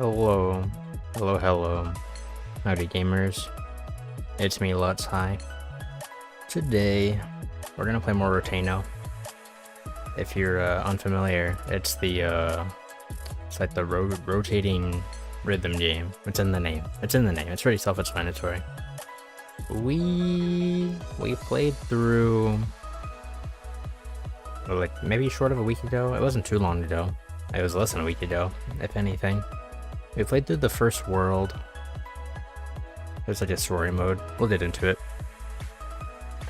Hello, hello, howdy gamers, it's me Lutz, hi. Today, we're gonna play more Rotaeno. If you're unfamiliar, it's like the rotating rhythm game. It's in the name, it's pretty self-explanatory. We played through, like, maybe short of a week ago. It wasn't too long ago. It was less than a week ago, if anything. We played through the first world. There's like a story mode. We'll get into it.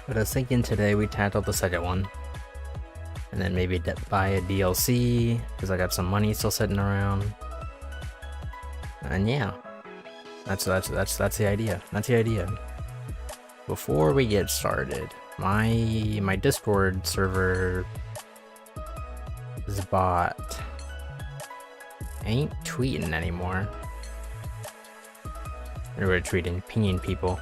But I was thinking today we tackled the second one. And then maybe buy a DLC, because I got some money still sitting around. And yeah. That's the idea. That's the idea. Before we get started, my Discord server is bot. Ain't tweeting anymore. We're tweeting, pinging people.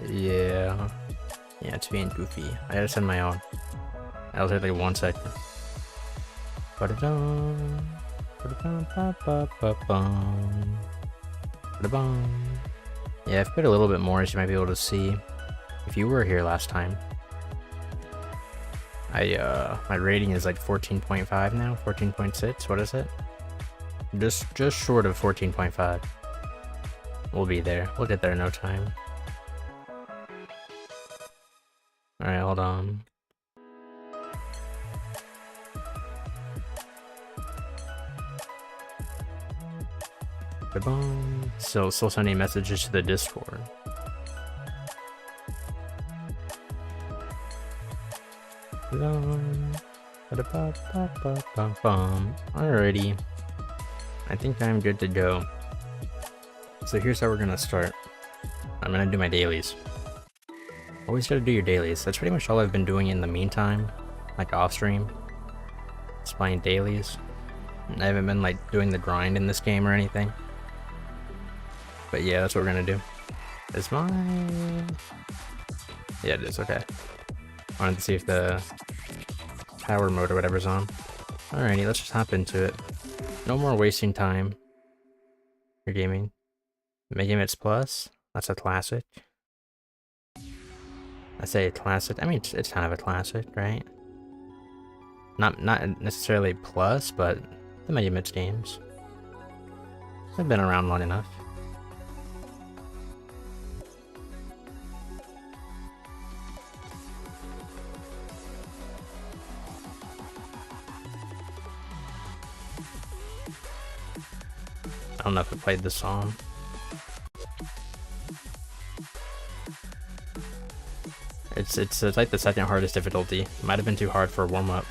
Yeah, it's being goofy. I gotta send my own. That'll take like 1 second. Yeah, I've put a little bit more, as you might be able to see if you were here last time. My rating is like 14.5 now, 14.6, what is it? Just short of 14.5. We'll be there. We'll get there in no time. Alright, hold on. Still sending messages to the Discord. Alrighty. I think I'm good to go. So here's how we're gonna start. I'm gonna do my dailies. Always gotta do your dailies. That's pretty much all I've been doing in the meantime, like off stream. Just playing dailies. I haven't been like doing the grind in this game or anything. But yeah, that's what we're gonna do. Is my... Yeah, it is, okay. Wanted to see if the power mode or whatever's on. Alrighty, let's just hop into it. No more wasting time. You're gaming. BGMs Plus? That's a classic. I say a classic, I mean it's kind of a classic, right? Not necessarily plus, but the BGMs games. They've been around long enough. I don't know if I played this song. It's like the second hardest difficulty. Might have been too hard for a warm-up.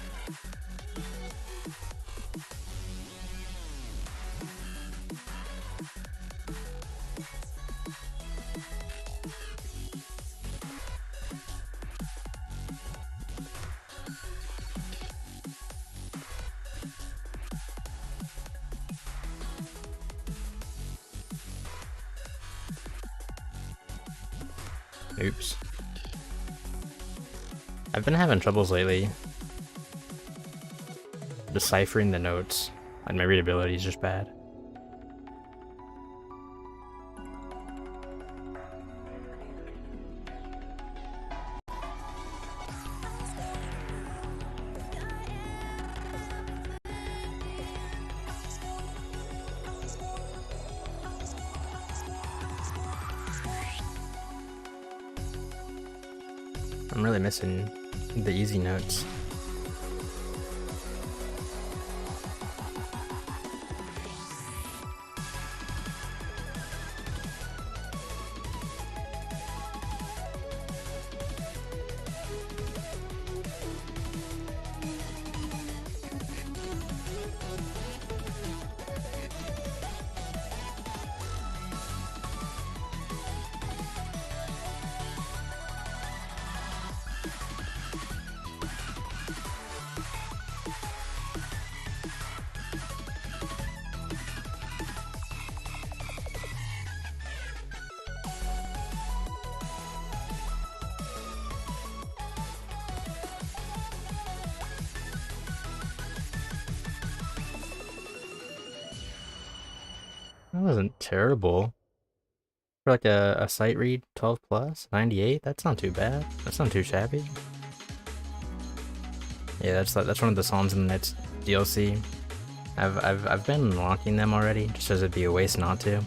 Oops. I've been having troubles lately deciphering the notes, and my readability is just bad. I'm really missing the easy notes. That wasn't terrible. For like a sight read 12 plus, 98, that's not too bad. That's not too shabby. Yeah, that's one of the songs in the next DLC. I've been unlocking them already, just as it'd be a waste not to.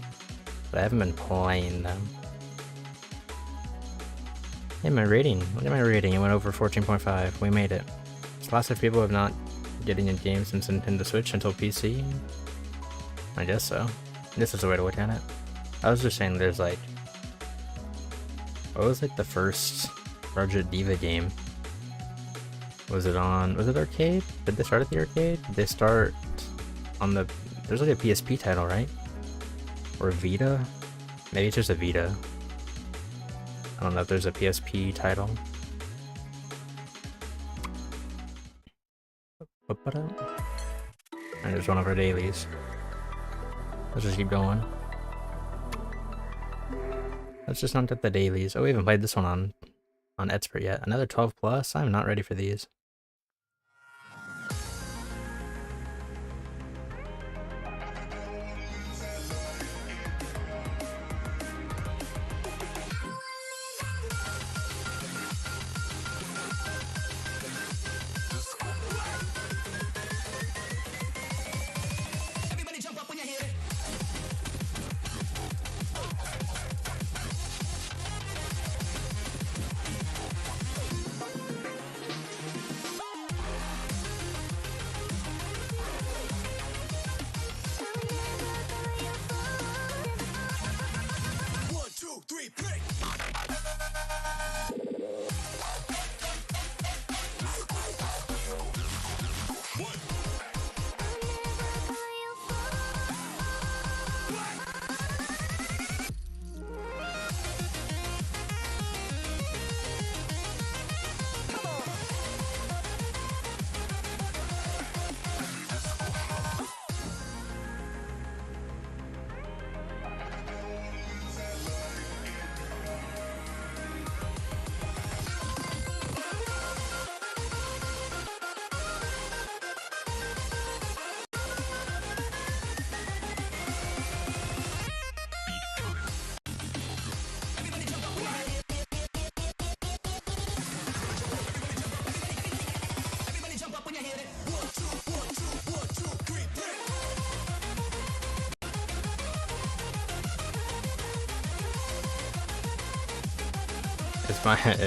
But I haven't been playing them. Hey, my rating. Look at my rating. It went over 14.5. We made it. So lots of people have not getting a game since Nintendo Switch until PC. I guess so. This is the way to look at it. I was just saying there's like... What was like the first Project Diva game? Was it arcade? Did they start at the arcade? Did they start on the... There's like a PSP title, right? Or Vita? Maybe it's just a Vita. I don't know if there's a PSP title. And there's one of our dailies. Let's just keep going. Let's just not get the dailies. Oh, we haven't played this one on Expert yet. Another 12 plus? I'm not ready for these.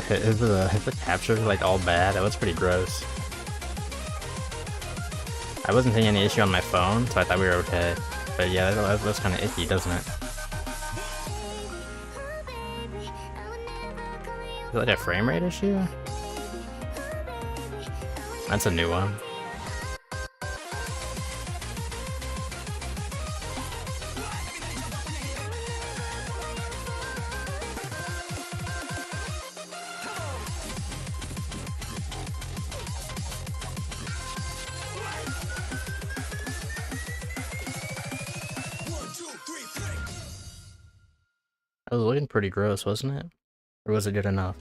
Is the capture like all bad? That was pretty gross. I wasn't seeing any issue on my phone, so I thought we were okay. But yeah, that was kind of icky, doesn't it? Is it like a frame rate issue? That's a new one. That was looking pretty gross, wasn't it? Or was it good enough?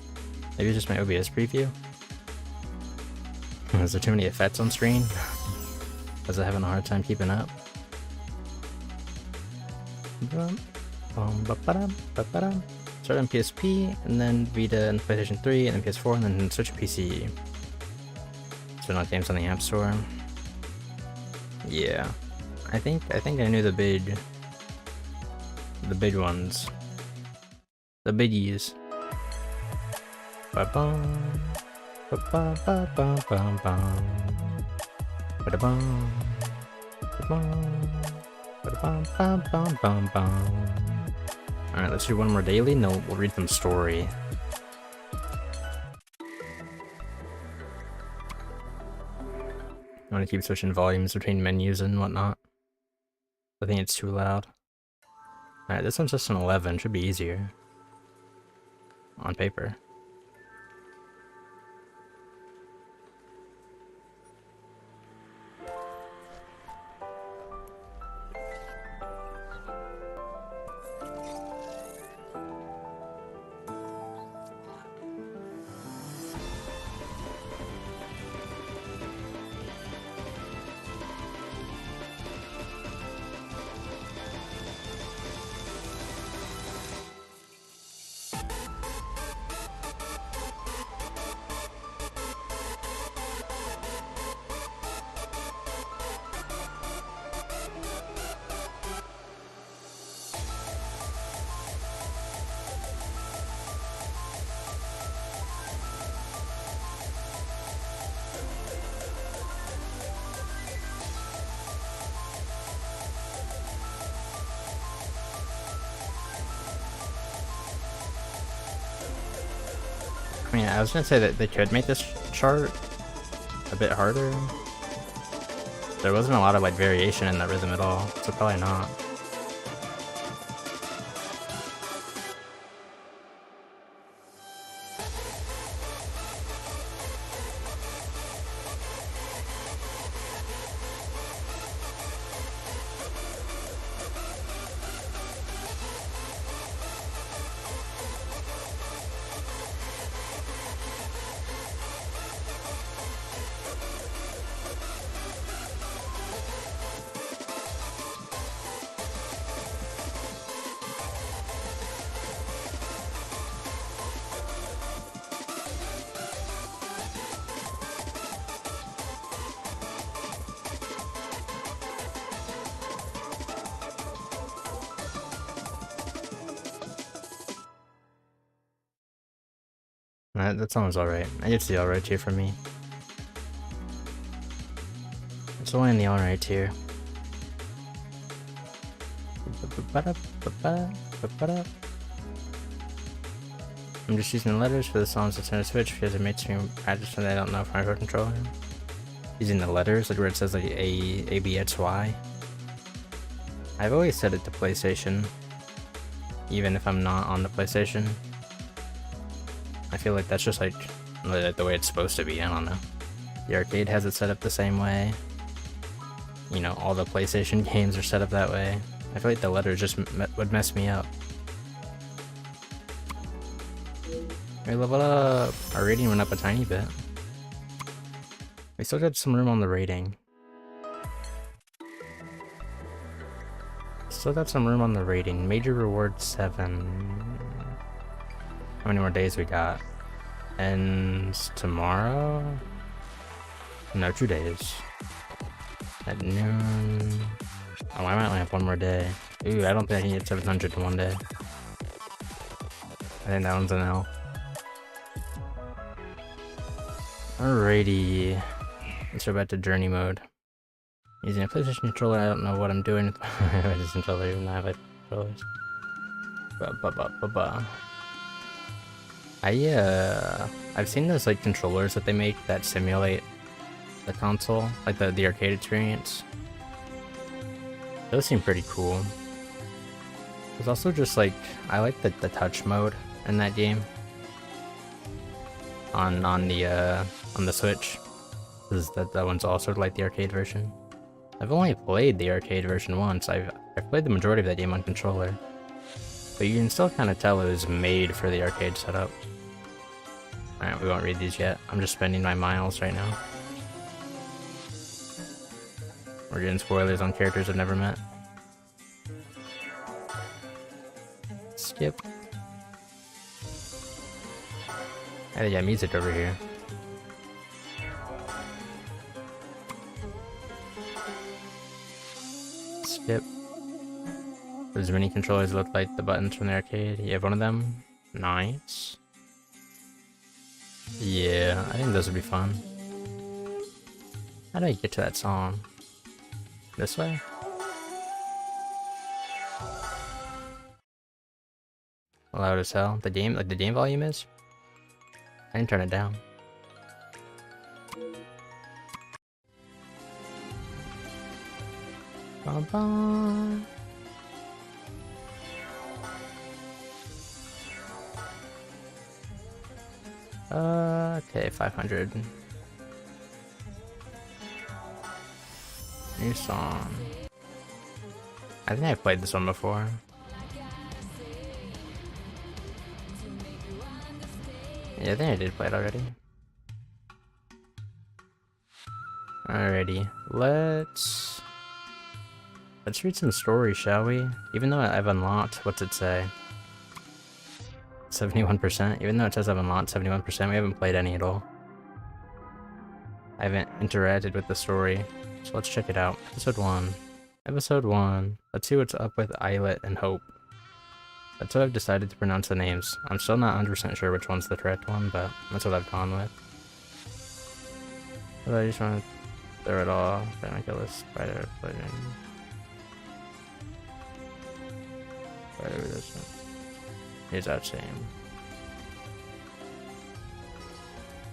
Maybe it's just my OBS preview? Was there too many effects on screen? Was I having a hard time keeping up? Start on PSP, and then Vita and PlayStation 3, and then PS4, and then Switch PC. So not games on the App Store. Yeah. I think I knew the big ones. The biggies. Ba-bum. Ba-ba-ba-ba-bum-bum. Ba-da-bum. Ba-bum. Ba-da-bum-bum-bum-bum-bum. Alright, let's do one more daily, and we'll read some story. I want to keep switching volumes between menus and whatnot. I think it's too loud. Alright, this one's just an 11, should be easier. On paper. mean, I was gonna say that they could make this chart a bit harder. There wasn't a lot of like variation in that rhythm at all, so probably not. That song was alright. It's the alright tier for me. It's only in the alright tier. I'm just using the letters for the songs that's on the Switch because it makes me practice and I don't know if I controller. Using the letters, like where it says like A, B, X, Y. I've always set it to PlayStation, even if I'm not on the PlayStation. I feel like that's just like the way it's supposed to be, I don't know. The arcade has it set up the same way. You know, all the PlayStation games are set up that way. I feel like the letters just would mess me up. We leveled up! Our rating went up a tiny bit. We still got some room on the rating. Still got some room on the rating. Major reward 7. How many more days we got? Ends tomorrow? No, 2 days. At noon. Oh, I might only have one more day. Ooh, I don't think I can get 700 in one day. I think that one's an L. Alrighty. Let's go back to journey mode. Using a PlayStation controller, I don't know what I'm doing with my PlayStation controller, even though I have like controllers. I've seen those like controllers that they make that simulate the console, like the arcade experience. Those seem pretty cool. There's also just like, I like the touch mode in that game. On the Switch. Because that one's also like the arcade version. I've only played the arcade version once. I've played the majority of that game on controller. But you can still kind of tell it was made for the arcade setup. Alright, we won't read these yet. I'm just spending my miles right now. We're getting spoilers on characters I've never met. Skip. Oh yeah, music over here. Skip. Those mini controllers look like the buttons from the arcade. You have one of them? Nice. Yeah, I think those would be fun. How do I get to that song? This way? Loud as hell. The game, like the game volume is? I didn't turn it down. Bum-bum. Okay, 500. New song. I think I've played this one before. Yeah, I think I did play it already. Alrighty, let's read some stories, shall we? Even though I've unlocked, what's it say? 71%? Even though it says I've unlocked 71%, we haven't played any at all. I haven't interacted with the story, so let's check it out. Episode 1. Episode 1. Let's see what's up with Islet and Hope. That's what I've decided to pronounce the names. I'm still not 100% sure which one's the correct one, but that's what I've gone with. But I just want to throw it all. Then I kill this spider. Put it in. Whatever this one. Here's that same.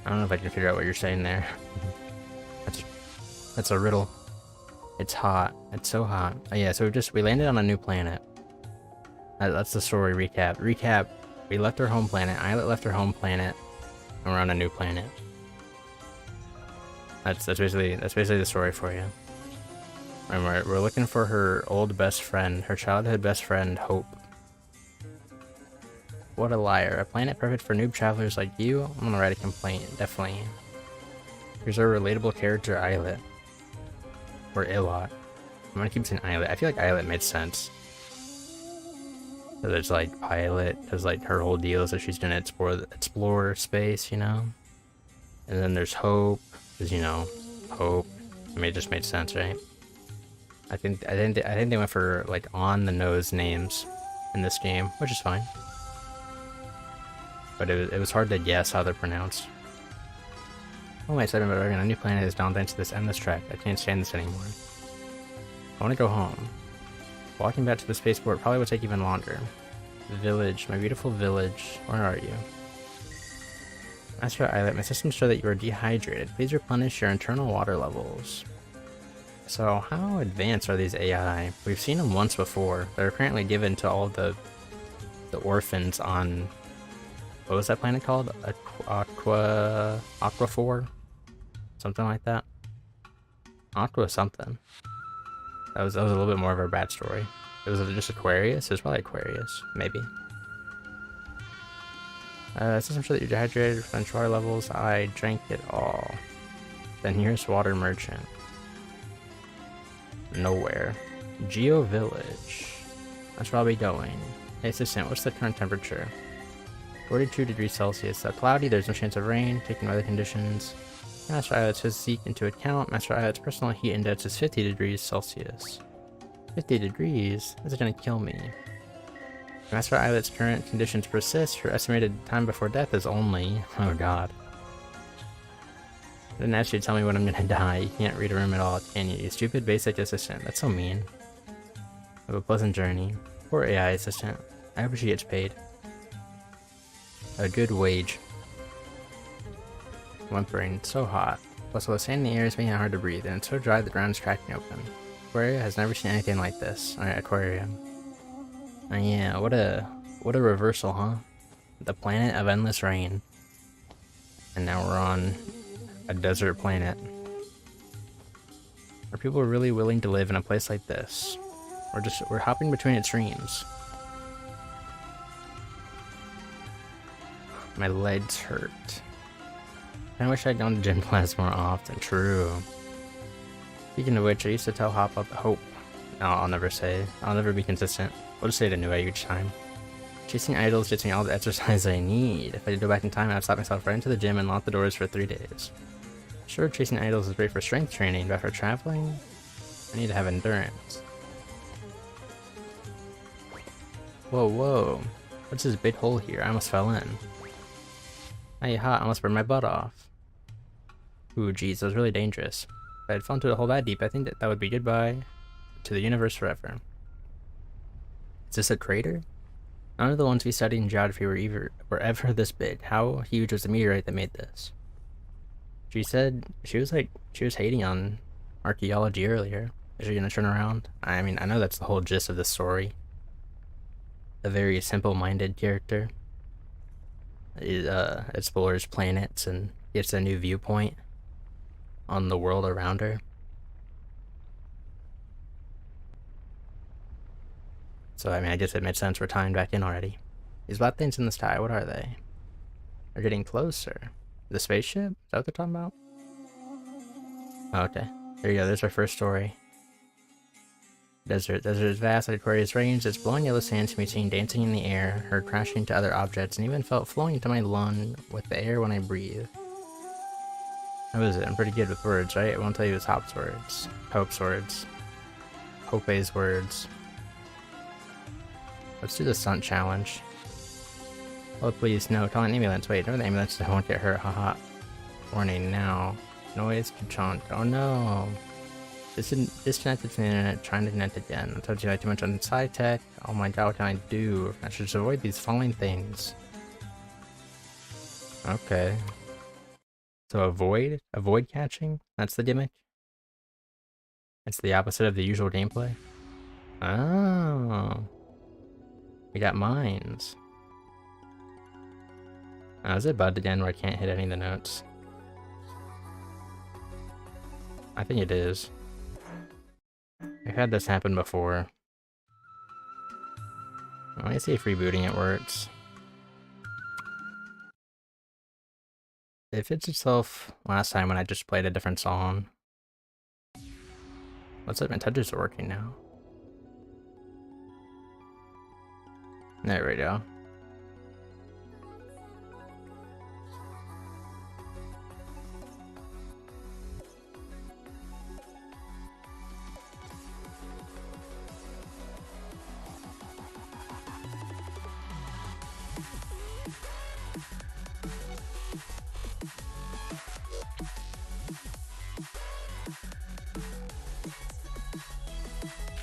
I don't know if I can figure out what you're saying there. That's a riddle. It's hot. It's so hot. Oh yeah, so we landed on a new planet. That's the story recap. We left our home planet. Islet left her home planet, and we're on a new planet. That's basically the story for you. And we're looking for her old best friend, her childhood best friend, Hope. What a liar. A planet perfect for noob travelers like you? I'm gonna write a complaint, definitely. Here's our relatable character, Islet. Or Ilot. I'm gonna keep saying Islet. I feel like Islet made sense. So there's like Pilot, because like her whole deal is that she's gonna explore space, you know? And then there's Hope, because you know, Hope. I mean, it just made sense, right? I think they went for like on the nose names in this game, which is fine. But it was hard to guess how they're pronounced. Oh wait, so a new planet is down thanks to this endless trek. I can't stand this anymore. I want to go home. Walking back to the spaceport probably would take even longer. The village, my beautiful village. Where are you? Master Islet, my systems show that you are dehydrated. Please replenish your internal water levels. So, how advanced are these AI? We've seen them once before. They're apparently given to all the orphans on... What was that planet called? Aquaphor? Something like that? Aqua something. That was a little bit more of our backstory. It was just Aquarius? It was probably Aquarius. Maybe. System show that you're dehydrated, French water levels. I drank it all. Then here's Water Merchant. Nowhere. Geo Village. That's where I'll be going. Hey assistant, what's the current temperature? 42 degrees Celsius. Cloudy, there's no chance of rain. Taking weather conditions. Master Islet's physique into account. Master Islet's personal heat index is 50 degrees Celsius. 50 degrees? This is gonna kill me. If Master Islet's current conditions persist, her estimated time before death is only... Oh god. I didn't ask you to tell me when I'm gonna die. You can't read a room at all, can you? You stupid basic assistant. That's so mean. Have a pleasant journey. Poor AI assistant. I hope she gets paid. A good wage. Whimpering. So hot. Plus, while the sand in the air is making it hard to breathe, and it's so dry the ground is cracking open. Aquaria has never seen anything like this. Alright, Aquarium. Oh yeah, what a reversal, huh? The planet of endless rain. And now we're on a desert planet. Are people really willing to live in a place like this? We're hopping between extremes. My legs hurt. I wish I'd gone to gym class more often. True. Speaking of which, I used to tell Hope. No, I'll never be consistent. We'll just say it a new way each time. Chasing idols gets me all the exercise I need. If I could go back in time, I'd slap myself right into the gym and lock the doors for 3 days. Sure, chasing idols is great for strength training, but for traveling, I need to have endurance. Whoa, whoa. What's this big hole here? I almost fell in. Hey, hot, I almost burned my butt off. Ooh, geez, that was really dangerous. If I had fallen to a hole that deep, I think that would be goodbye to the universe forever. Is this a crater? None of the ones we studied in geography were ever this big. How huge was the meteorite that made this? She said she was hating on archaeology earlier. Is she gonna turn around? I mean, I know that's the whole gist of the story. A very simple-minded character. Explores planets and gets a new viewpoint on the world around her. So, I mean, I guess it made sense we're tying back in already. These black things in the sky, what are they? They're getting closer. The spaceship? Is that what they're talking about? Oh, okay. There you go, there's our first story. Desert is vast, like Aquarius range. Its blowing yellow sand can be seen dancing in the air, heard crashing to other objects, and even felt flowing into my lung with the air when I breathe. How is it? I'm pretty good with words, right? I won't tell you his Hope's words. Hope's words. Hope's words. Let's do the stunt challenge. Oh please, no, call an ambulance. Wait, no, the ambulance won't get hurt, haha. Warning now. Noise chunk. Oh no. Disconnected from the internet, trying to connect again. I told you I too much on sci tech. Oh my god, what can I do? I should avoid these falling things. Okay. So avoid catching? That's the gimmick? It's the opposite of the usual gameplay? Oh. We got mines. Oh, is it bugged again where I can't hit any of the notes? I think it is. I've had this happen before. Let me see if rebooting it works. It fits itself last time when I just played a different song. Looks like my touches are working now. There we go.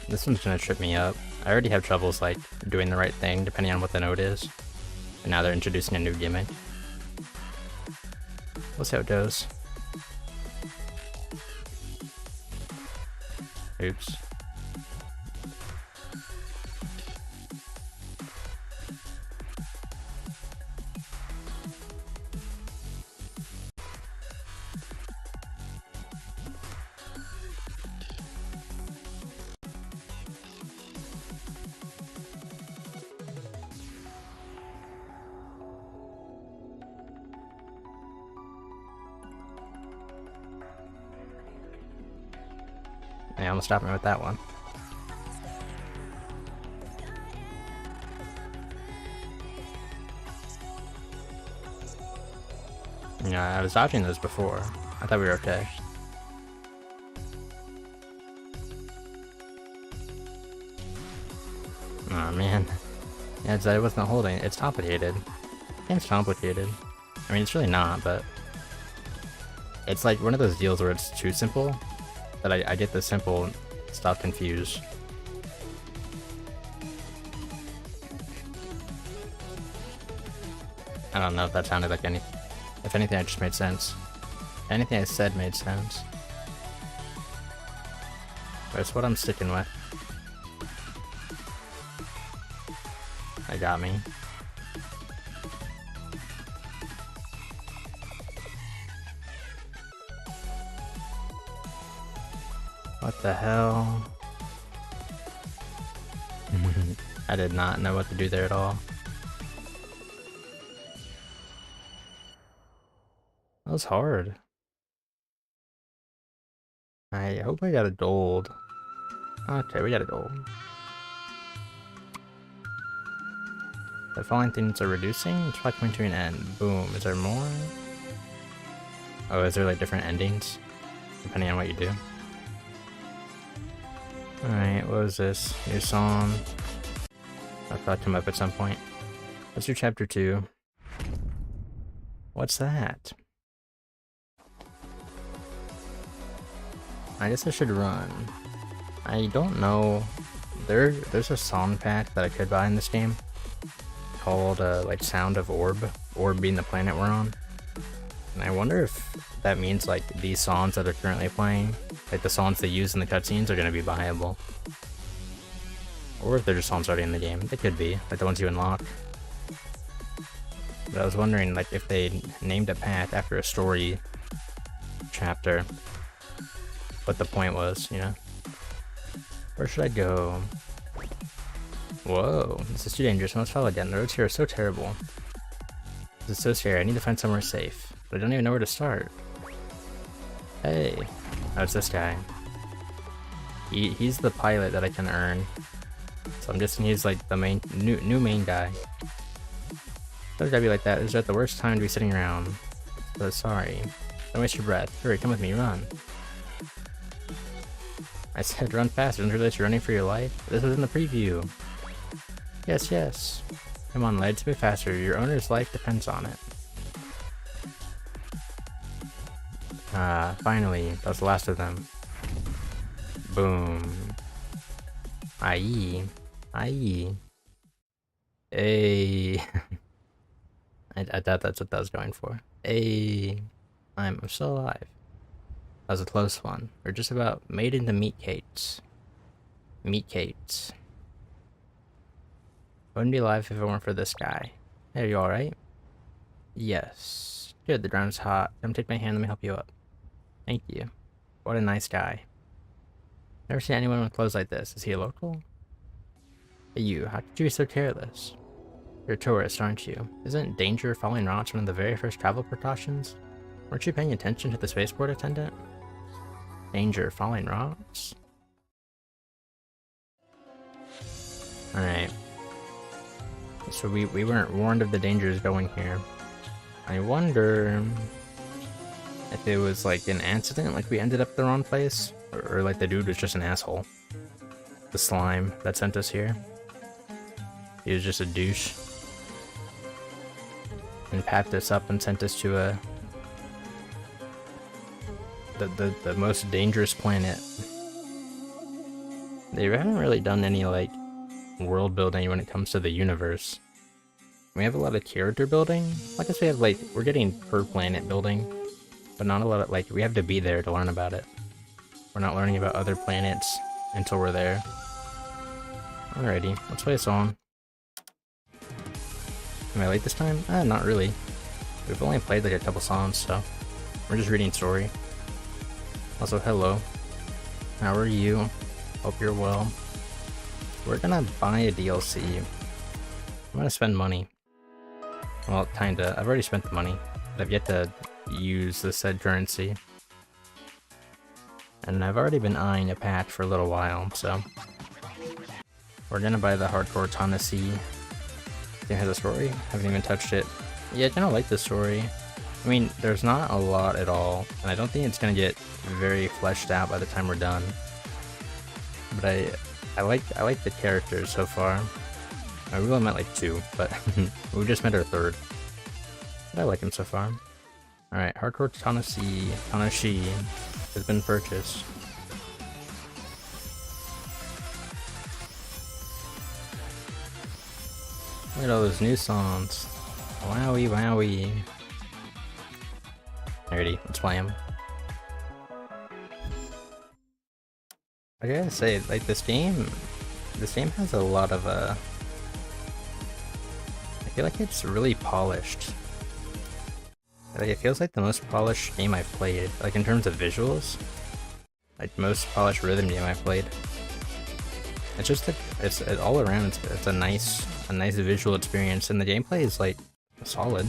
This one's gonna trip me up. I already have troubles like doing the right thing depending on what the note is. And now they're introducing a new gimmick. We'll see how it goes. Oops. Yeah, almost stopped me with that one. Yeah, I was dodging those before. I thought we were okay. Oh man. Yeah, it's that it wasn't holding. It's complicated. Game's complicated. I mean, it's really not, but it's like one of those deals where it's too simple that I get the simple stuff confused. I don't know if that sounded like any. If anything, it just made sense. Anything I said made sense. But it's what I'm sticking with. I got me. What the hell? I did not know what to do there at all. That was hard. I hope I got a gold. Okay, we got a gold. The following things are reducing. It's probably coming to an end. Boom. Is there more? Oh, is there like different endings? Depending on what you do. Alright, what was this? New song. I'll probably come up at some point. Let's do chapter 2. What's that? I guess I should run. I don't know. There's a song pack that I could buy in this game called like Sound of Orb. Orb being the planet we're on. And I wonder if that means like these songs that are currently playing, like the songs they use in the cutscenes, are going to be buyable. Or if they're just songs already in the game. They could be, like the ones you unlock. But I was wondering like if they named a pack after a story chapter, what the point was, you know? Where should I go? Whoa, this is too dangerous. I must follow again. The roads here are so terrible. This is so scary. I need to find somewhere safe. But I don't even know where to start. Hey. Oh, it's this guy. He's the pilot that I can earn. So I'm guessing he's like the main new main guy. Don't gotta be like that. It's at the worst time to be sitting around. But sorry. Don't waste your breath. Hurry, come with me, run. I said run faster. Don't realize you're running for your life? This was in the preview. Yes, yes. Come on, lads, move faster. Your owner's life depends on it. Finally. That was the last of them. Boom. Aye. Aye. Hey. I thought that's what that was going for. Hey. I'm still alive. That was a close one. We're just about made into meat cakes. Meat cakes. Wouldn't be alive if it weren't for this guy. Hey, are you alright? Yes. Good, the ground's hot. Come take my hand, let me help you up. Thank you. What a nice guy. Never seen anyone with clothes like this. Is he a local? Hey you, how could you be so careless? You're a tourist, aren't you? Isn't danger following rocks one of the very first travel precautions? Weren't you paying attention to the spaceport attendant? Danger following rocks? Alright. So we weren't warned of the dangers going here. I wonder if it was like an accident, like we ended up the wrong place, or like the dude was just an asshole. The slime that sent us here. He was just a douche. And packed us up and sent us to the most dangerous planet. They haven't really done any like world building when it comes to the universe. We have a lot of character building. I guess we have like, we're getting per planet building, but not a lot of like, we have to be there to learn about it. We're not learning about other planets until we're there. Alrighty, let's play a song. Am I late this time? Not really. We've only played like a couple songs, so we're just reading story. Also, hello. How are you? Hope you're well. We're gonna buy a DLC. I'm gonna spend money. Well, kinda. I've already spent the money, but I've yet to use the said currency. And I've already been eyeing a patch for a little while, so we're gonna buy the hardcore Tennessee. Do you hear the story? Haven't even touched it. Yeah, I kinda like the story. I mean, there's not a lot at all, and I don't think it's gonna get very fleshed out by the time we're done. But I like the characters so far. I really met like 2, but we just met our 3rd. But I like him so far. Alright, hardcore Tennessee has been purchased. Look at all those new songs. Wowie wowie. Alrighty, let's play him. I gotta say, like this game has a lot of I feel like it's really polished. Like, it feels like the most polished game I've played, like in terms of visuals. Like most polished rhythm game I've played. It's just like it's all around. It's a nice visual experience, and the gameplay is like solid.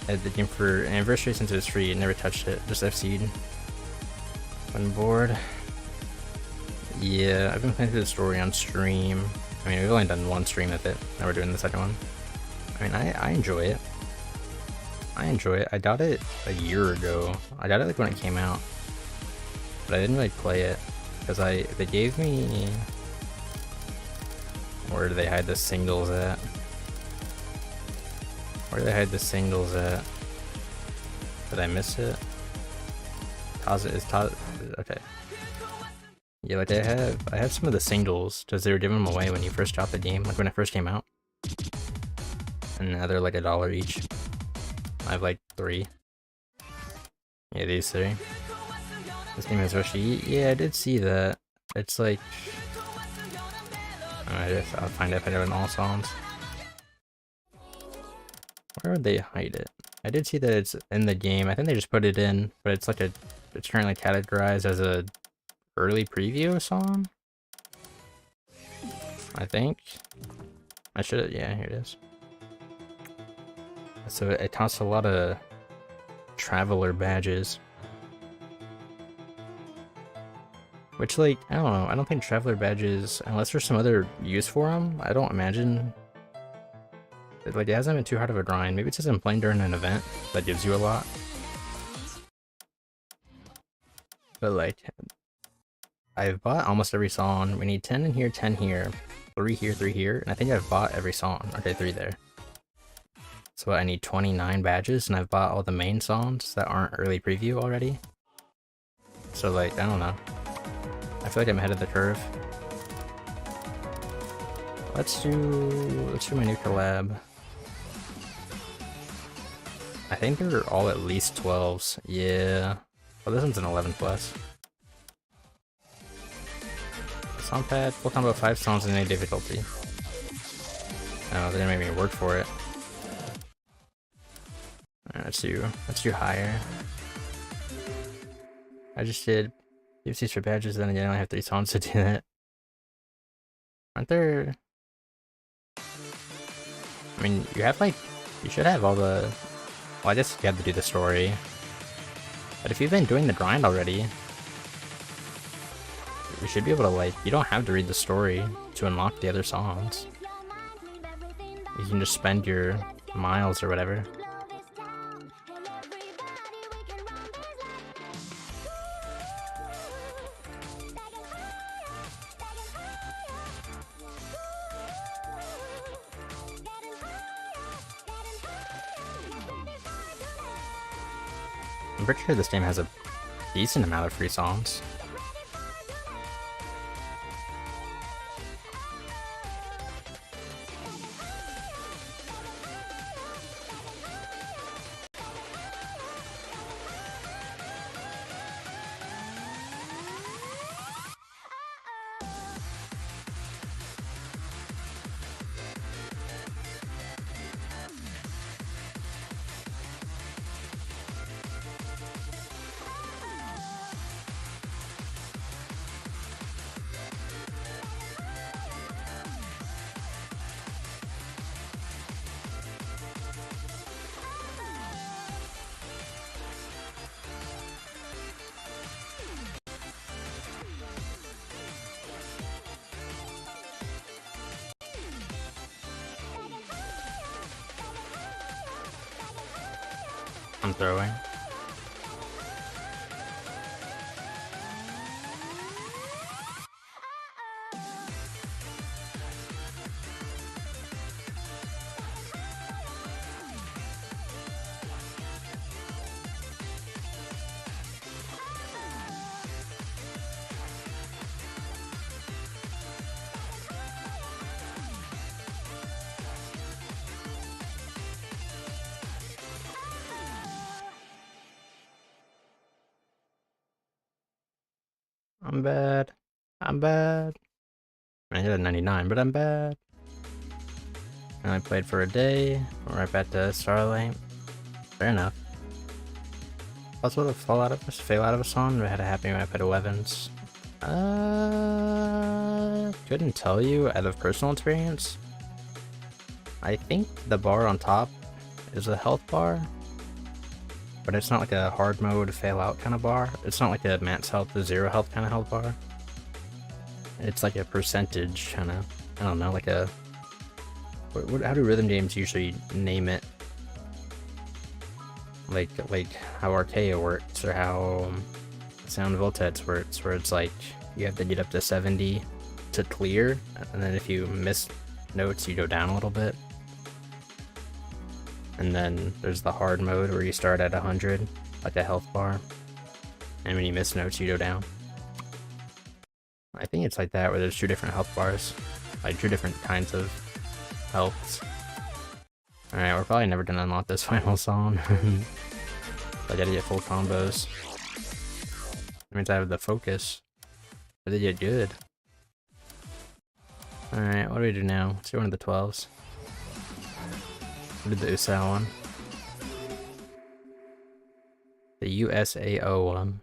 I had the game for anniversary since it was free. Never touched it. Just FC'd. When bored. Yeah, I've been playing through the story on stream. I mean, we've only done 1 stream of it. Now we're doing the second one. I mean, I enjoy it. I got it a year ago. I got it like when it came out, but I didn't really play it because they gave me. Where do they hide the singles at? Where do they hide the singles at? Did I miss it? Okay. Yeah, like I have some of the singles because they were giving them away when you first got the game, like when it first came out. And now they're like $1 each. I have like 3. Yeah, these 3. This game has Rushy. Yeah, I did see that. It's like, I'll find out if I know in all songs. Where would they hide it? I did see that it's in the game. I think they just put it in, but it's like it's currently categorized as a early preview song. I think. Yeah, here it is. So it costs a lot of traveler badges. Which, like, I don't know, I don't think traveler badges, unless there's some other use for them, I don't imagine. Like, it hasn't been too hard of a grind. Maybe it's just I'm playing during an event that gives you a lot. But, like, I've bought almost every song. We need 10 in here, 10 here, 3 here, 3 here, and I think I've bought every song. Okay, 3 there. So I need 29 badges, and I've bought all the main songs that aren't early preview already. So, like, I don't know. I feel like I'm ahead of the curve. Let's do my new collab. I think they're all at least 12s. Yeah. Oh, this one's an 11 plus. Sound pad, full combo 5 songs in any difficulty. Oh, they didn't make me work for it. Alright, let's do higher. I just did UCs for badges, then again I only have 3 songs to do that. Aren't there... I mean, you have like... You should have all the... Well, I guess you have to do the story. But if you've been doing the grind already, you should be able to like... You don't have to read the story to unlock the other songs. You can just spend your miles or whatever. I'm pretty sure this game has a decent amount of free songs. I'm throwing. I'm bad. I'm bad. I hit a 99, but I'm bad. And I played for a day. Went right back to Starlight. Fair enough. Also, the fail out of a song. I had a happy when I played 11s. Couldn't tell you out of personal experience. I think the bar on top is a health bar. But it's not like a hard mode fail out kind of bar. It's not like a max health to 0 health kind of health bar. It's like a percentage kind of, I don't know, like a... how do rhythm games usually name it? Like how Archaea works, or how Sound Voltage works, where it's like you have to get up to 70 to clear, and then if you miss notes you go down a little bit. And then there's the hard mode where you start at 100, like a health bar. And when you miss notes, you go down. I think it's like that, where there's 2 different health bars. Like 2 different kinds of healths. Alright, we're probably never gonna unlock this final song. I gotta get full combos. That means I have the focus. But they get good. Alright, what do we do now? Let's do one of the 12s. What did the USAO one? The USAO one.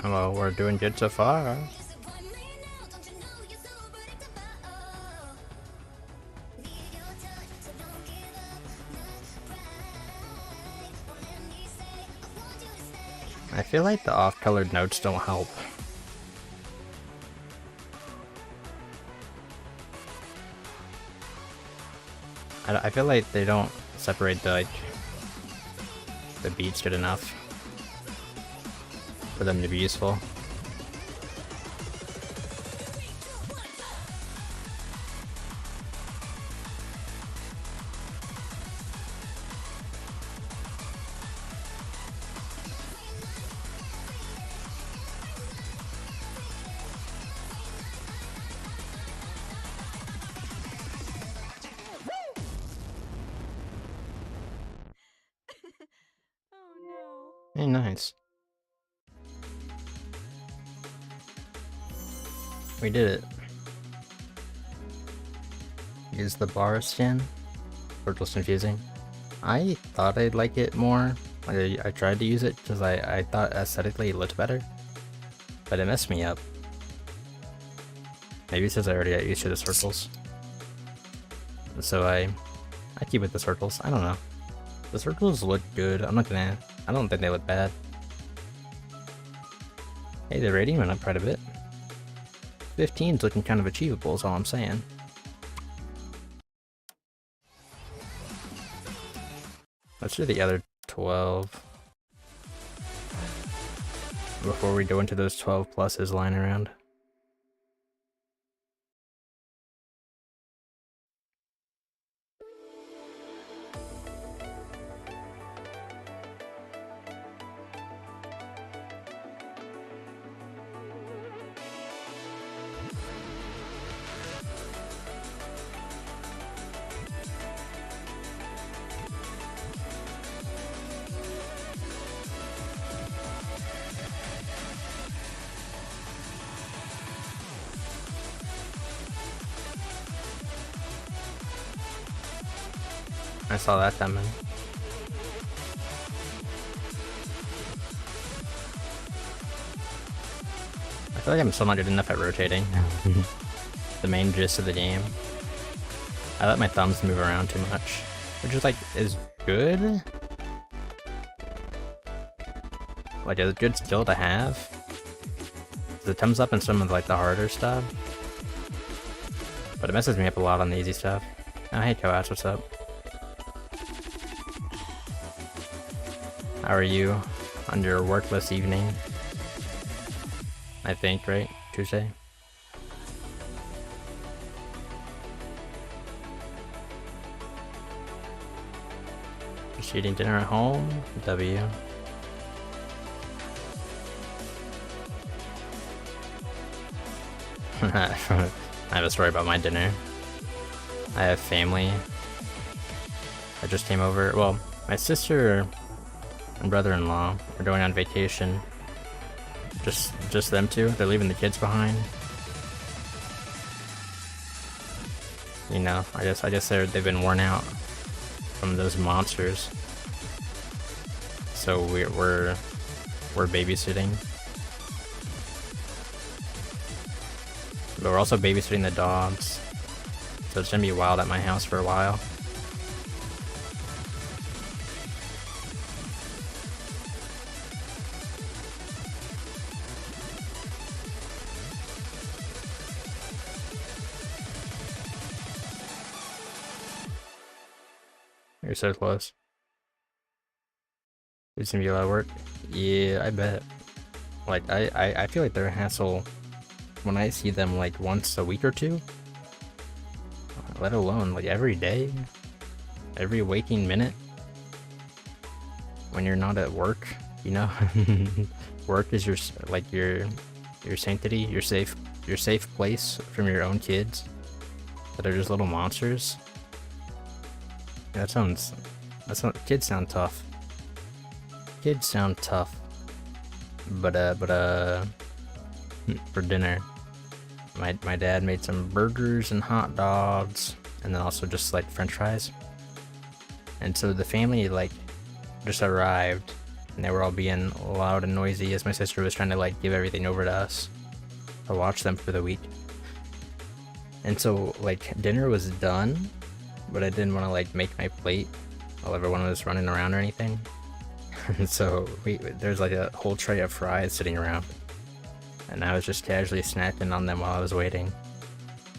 Well, we're doing good so far. I feel like the off-colored notes don't help. I feel like they don't separate the beats good enough for them to be useful. Hey, nice. We did it. Use the bar skin. Virtual's confusing. I thought I'd like it more. I tried to use it because I thought aesthetically it looked better. But it messed me up. Maybe it's because I already got used to the circles. So I keep with the circles. I don't know. The circles look good. I don't think they look bad. Hey, the rating went up quite a bit. 15's looking kind of achievable is all I'm saying. Let's do the other 12 before we go into those 12 pluses lying around. I saw that coming. I feel like I'm still not good enough at rotating. The main gist of the game. I let my thumbs move around too much, which is like, is good. Like a good skill to have. The thumbs up in some of like the harder stuff. But it messes me up a lot on the easy stuff. Oh, hey Coash, what's up? How are you on your workless evening? I think, right? Tuesday? Just eating dinner at home? W. I have a story about my dinner. I have family that just came over. Well, my sister and brother-in-law are going on vacation. Just them two. They're leaving the kids behind. You know, I guess they've been worn out from those monsters. So we're babysitting. But we're also babysitting the dogs. So it's gonna be wild at my house for a while. You're so close. It's gonna be a lot of work. Yeah, I bet. Like, I feel like they're a hassle when I see them like once a week or two. Let alone like every day. Every waking minute. When you're not at work, you know? Work is your sanctity, your safe place from your own kids that are just little monsters. Yeah, kids sound tough. Kids sound tough. But for dinner, my dad made some burgers and hot dogs, and then also just like French fries. And so the family like just arrived, and they were all being loud and noisy as my sister was trying to like give everything over to us to watch them for the week. And so like dinner was done, but I didn't want to like make my plate while everyone was running around or anything. And so there's like a whole tray of fries sitting around, and I was just casually snacking on them while I was waiting.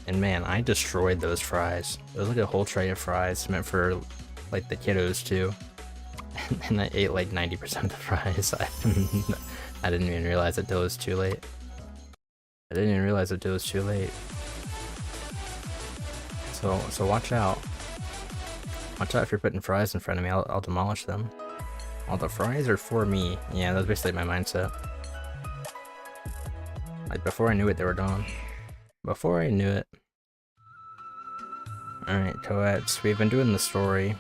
And man, I destroyed those fries. It was like a whole tray of fries meant for like the kiddos too. And I ate like 90% of the fries. I didn't even realize it till it was too late. So watch out. Watch out if you're putting fries in front of me, I'll demolish them. All the fries are for me. Yeah, that's basically my mindset. Like before I knew it, they were gone. Before I knew it. Alright, Toads, we've been doing the story.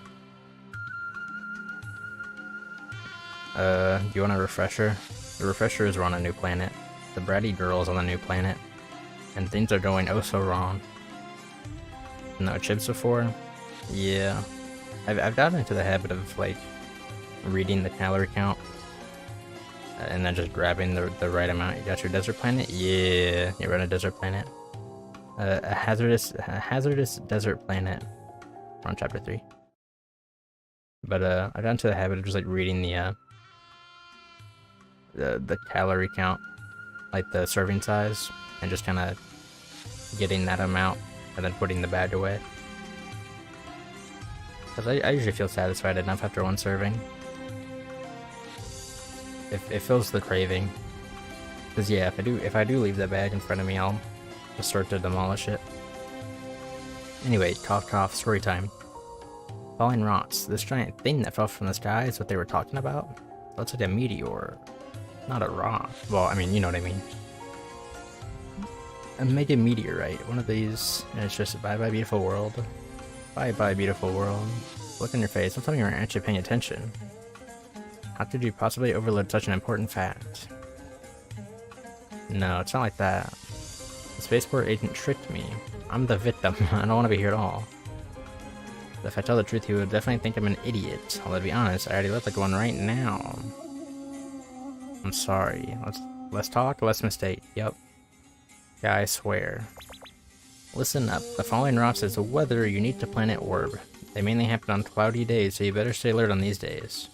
Do you want a refresher? The refresher is we're on a new planet. The bratty girl's on a new planet. And things are going oh so wrong. No chips before? Yeah. I've gotten into the habit of like reading the calorie count and then just grabbing the right amount. You got your desert planet? Yeah, you're on a desert planet. A hazardous desert planet. We're on chapter 3. But I got into the habit of just like reading the calorie count, like the serving size, and just kind of getting that amount and then putting the bag away. Cause I usually feel satisfied enough after one serving. It fills the craving. Cause yeah, if I do leave that bag in front of me, I'll just start to demolish it. Anyway, cough cough, story time. Falling rocks. This giant thing that fell from the sky is what they were talking about? Looks like a meteor, not a rock. Well, I mean, you know what I mean. A mega meteorite, one of these, and it's just bye bye beautiful world. Bye bye beautiful world. Look on your face, I'm telling you, you aren't actually paying attention. How could you possibly overlook such an important fact? No, it's not like that. The spaceport agent tricked me. I'm the victim. I don't want to be here at all. But if I tell the truth, he would definitely think I'm an idiot. Although to be honest, I already look like one right now. I'm sorry. Let's talk, let's mistake. Yep. Yeah, I swear. Listen up. The following rocks is the weather unique to planet Orb. They mainly happen on cloudy days, so you better stay alert on these days.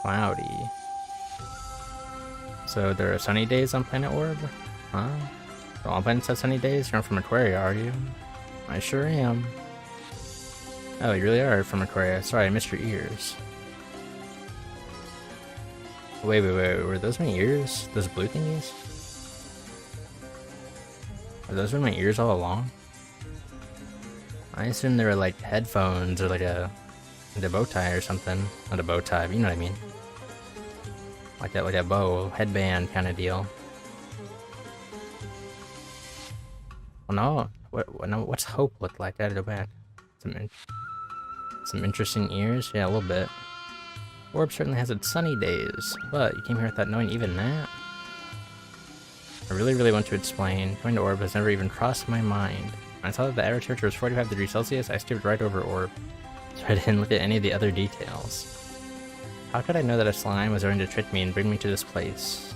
Cloudy. So there are sunny days on planet Orb? Huh? So all planets have sunny days? You're from Aquaria, are you? I sure am. Oh, you really are from Aquaria. Sorry, I missed your ears. Wait, were those my ears? Those blue thingies? Are those my ears all along? I assumed they were like headphones or like a bow tie or something. Not a bow tie, but you know what I mean. Like a bow, headband kind of deal. Well, no, what's Hope look like? I gotta go back. Some interesting ears? Yeah, a little bit. Orb certainly has its sunny days, but you came here without knowing even that? I really want to explain. Going to Orb has never even crossed my mind. When I saw that the average temperature was 45 degrees Celsius, I skipped right over Orb, so I didn't look at any of the other details. How could I know that a slime was going to trick me and bring me to this place?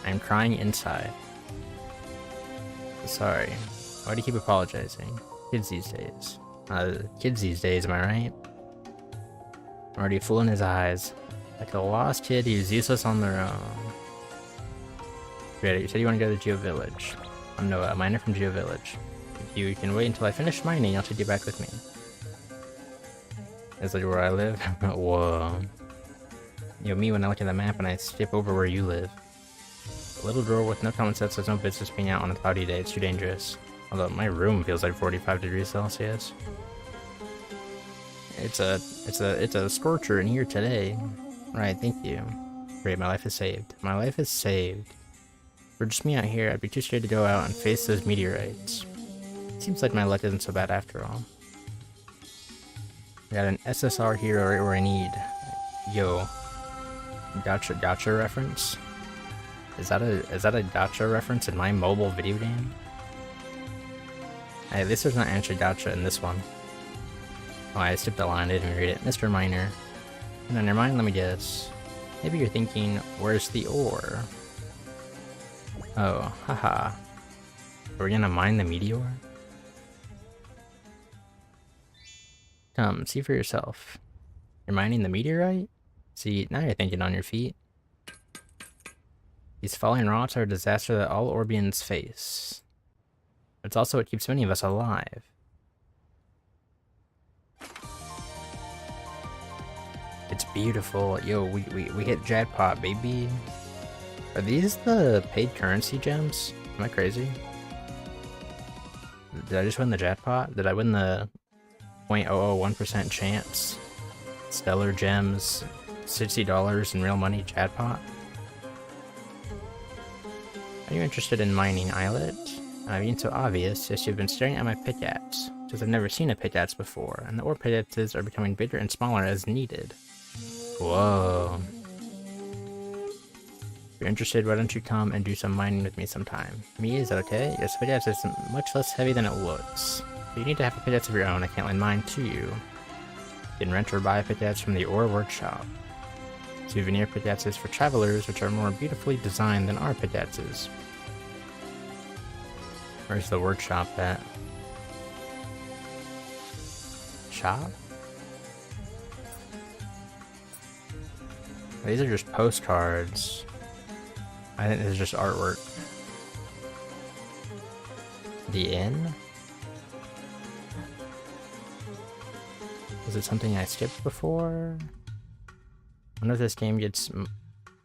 I am crying inside. Sorry. Why do you keep apologizing? Kids these days. Kids these days, am I right? I'm already fooling his eyes. Like a lost kid who's useless on their own. Great, you said you want to go to Geo Village. I'm Noah, a miner from Geo Village. If you can wait until I finish mining, I'll take you back with me. Is that where I live? Whoa. You know me when I look at the map and I skip over where you live. A little girl with no common sense has no business being out on a cloudy day, it's too dangerous. Although my room feels like 45 degrees Celsius. It's a scorcher in here today. Right, thank you. Great, my life is saved. My life is saved. For just me out here, I'd be too scared to go out and face those meteorites. Seems like my luck isn't so bad after all. We got an SSR hero right where I need. Yo. Gotcha reference? Is that a gotcha reference in my mobile video game? Hey, at least there's not actually gotcha in this one. Oh, I skipped the line, I didn't even read it. Mr. Miner. And on your mind, let me guess. Maybe you're thinking, where's the ore? Oh, haha. Are we gonna mine the meteor? Come, see for yourself. You're mining the meteorite? See, now you're thinking on your feet. These falling rocks are a disaster that all Orbians face. It's also what keeps many of us alive. It's beautiful. Yo, we hit jackpot, baby. Are these the paid currency gems? Am I crazy? Did I just win the jackpot? Did I win the 0.001% chance? Stellar gems, $60 in real money jackpot? Are you interested in mining, Islet? I mean, so obvious, yes, you've been staring at my pickaxe, since I've never seen a pickaxe before, and the ore pickaxes are becoming bigger and smaller as needed. Whoa. If you're interested, why don't you come and do some mining with me sometime? Me, is that okay? Yes, pickaxe is much less heavy than it looks. But you need to have a pickaxe of your own, I can't lend mine to you. You can rent or buy a pickaxe from the ore workshop. Souvenir pickaxes for travelers, which are more beautifully designed than our pickaxes. Where's the workshop at? Shop? These are just postcards. I think this is just artwork. The inn? Was it something I skipped before? I wonder if this game gets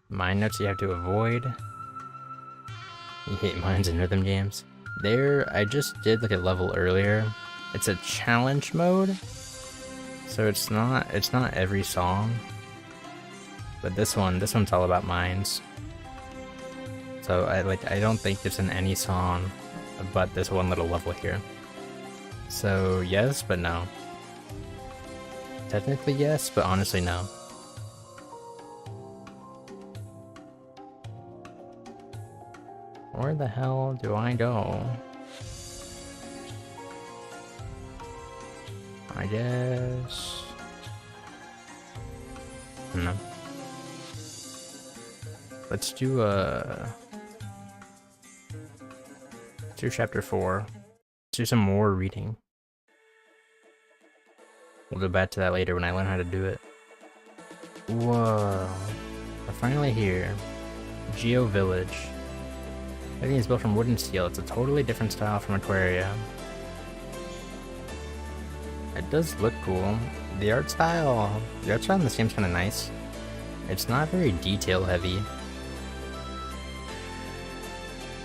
mine notes you have to avoid. You hate mines in rhythm games. There, I just did like a level earlier. It's a challenge mode, so it's not every song. But this one's all about mines. So I don't think it's in any song, but this one little level here. So yes, but no. Technically yes, but honestly no. Where the hell do I go? I guess... no. Let's do chapter 4. Let's do some more reading. We'll go back to that later when I learn how to do it. Whoa. We're finally here. Geo Village. Everything is built from wood and steel. It's a totally different style from Aquaria. It does look cool. The art style in this game's kind of nice. It's not very detail heavy.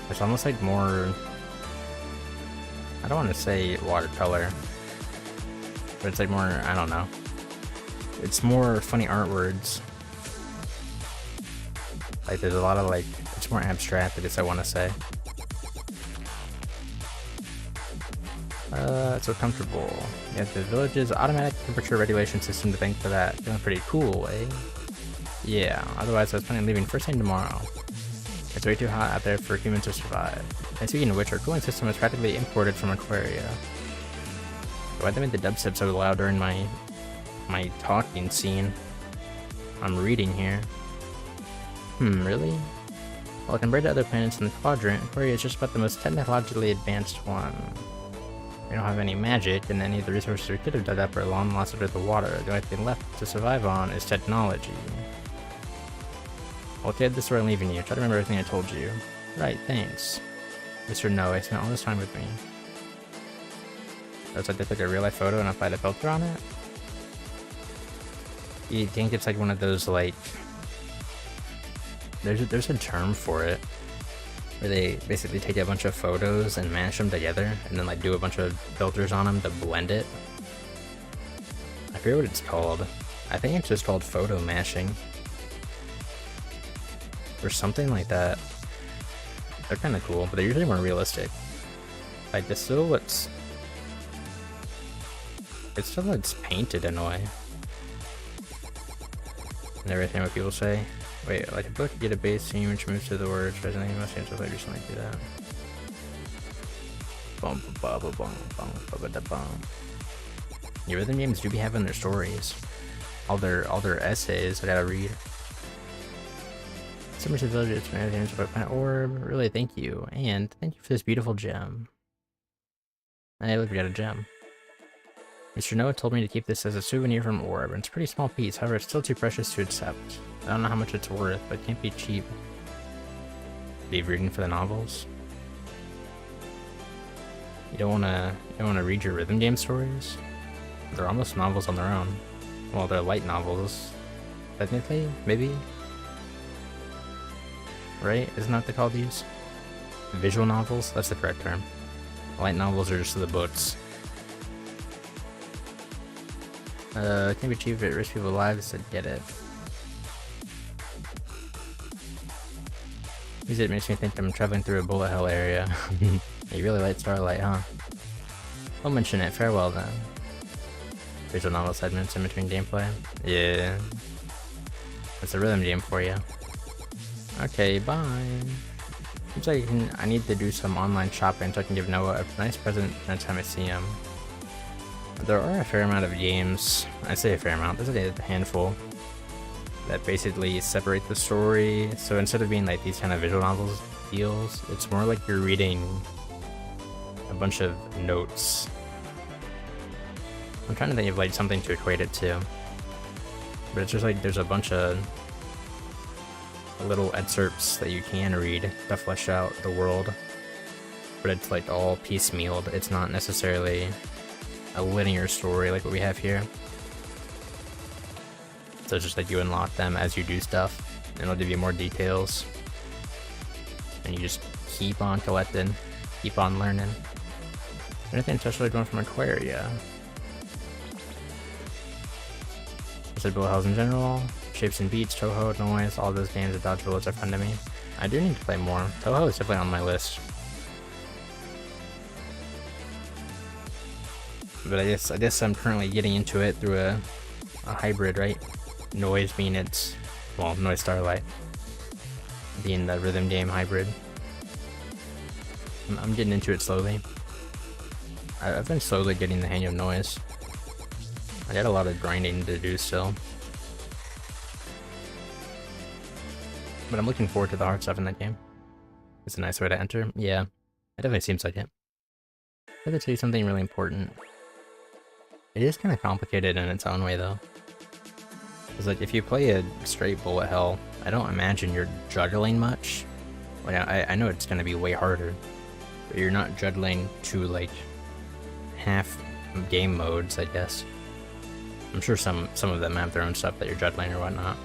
It's almost like more... I don't want to say watercolor. But it's like more, I don't know. It's more funny art words. Like there's a lot of like, it's more abstract, I guess I want to say. It's so comfortable. You have the village's automatic temperature regulation system to thank for that. Feeling pretty cool, eh? Yeah, otherwise I was planning on leaving first thing tomorrow. It's way too hot out there for humans to survive. And speaking of which, our cooling system is practically imported from Aquaria. Why'd they make the dubstep so loud during my talking scene? I'm reading here. Really? Well, compared to other planets in the quadrant, Aquaria is just about the most technologically advanced one. We don't have any magic, and any of the resources we could have dug up are long lost under the water. The only thing left to survive on is technology. Well, okay, this is where I'm leaving you. Try to remember everything I told you. Right, thanks. Mr. No, I spent all this time with me. That's like they took a real life photo and applied a filter on it? You think it's like one of those like... There's a term for it. Where they basically take a bunch of photos and mash them together and then like do a bunch of filters on them to blend it. I forget what it's called. I think it's just called photo mashing. Or something like that. They're kind of cool, but they're usually more realistic. Like this still looks... It still looks painted in a way. And everything what people say. Wait, like a book, get a base theme which moves to the words, resonating most games like recently do that. Bum ba ba bum bum ba ba da bum. Yeah, rhythm games do be having their stories. All their essays I gotta read. So much ability to manage the energy of planet orb. Really, thank you. And thank you for this beautiful gem. Hey, look, we got a gem. Mr. Noah told me to keep this as a souvenir from Orb, and it's a pretty small piece, however it's still too precious to accept. I don't know how much it's worth, but it can't be cheap. Are you reading for the novels? You don't wanna read your rhythm game stories? They're almost novels on their own. Well, they're light novels. Technically, maybe? Right? Isn't that what they call these? Visual novels? That's the correct term. Light novels are just the books. Can't be achieved if it risks people's lives to get it. It makes me think I'm traveling through a bullet hell area. You really like Starlight, huh? I'll mention it. Farewell then. Visual novel segments in between gameplay. Yeah. It's a rhythm game for you. Okay, bye. Seems like I need to do some online shopping so I can give Noah a nice present next time I see him. There are a fair amount of games, I say a fair amount, there's a handful, that basically separate the story. So instead of being like these kind of visual novels deals, it's more like you're reading a bunch of notes. I'm trying to think of like something to equate it to, but it's just like there's a bunch of little excerpts that you can read to flesh out the world, but it's like all piecemealed. It's not necessarily a linear story like what we have here. So it's just like you unlock them as you do stuff, and it'll give you more details. And you just keep on collecting, keep on learning. Anything especially going from Aquaria. I said bullet hells in general, Shapes and Beats, Touhou, Noise, all those games of dodge bullets are fun to me. I do need to play more. Touhou is definitely on my list. But I guess I'm currently getting into it through a hybrid, right? Noise being its, well, Noise Starlight being the rhythm game hybrid. I'm getting into it slowly. I've been slowly getting the hang of Noise. I got a lot of grinding to do still. But I'm looking forward to the hard stuff in that game. It's a nice way to enter. Yeah, it definitely seems like it. I have to tell you something really important. It is kind of complicated in its own way though. Because like if you play a straight bullet hell, I don't imagine you're juggling much. Like I know it's going to be way harder, but you're not juggling to like half game modes, I guess. I'm sure some of them have their own stuff that you're juggling or whatnot.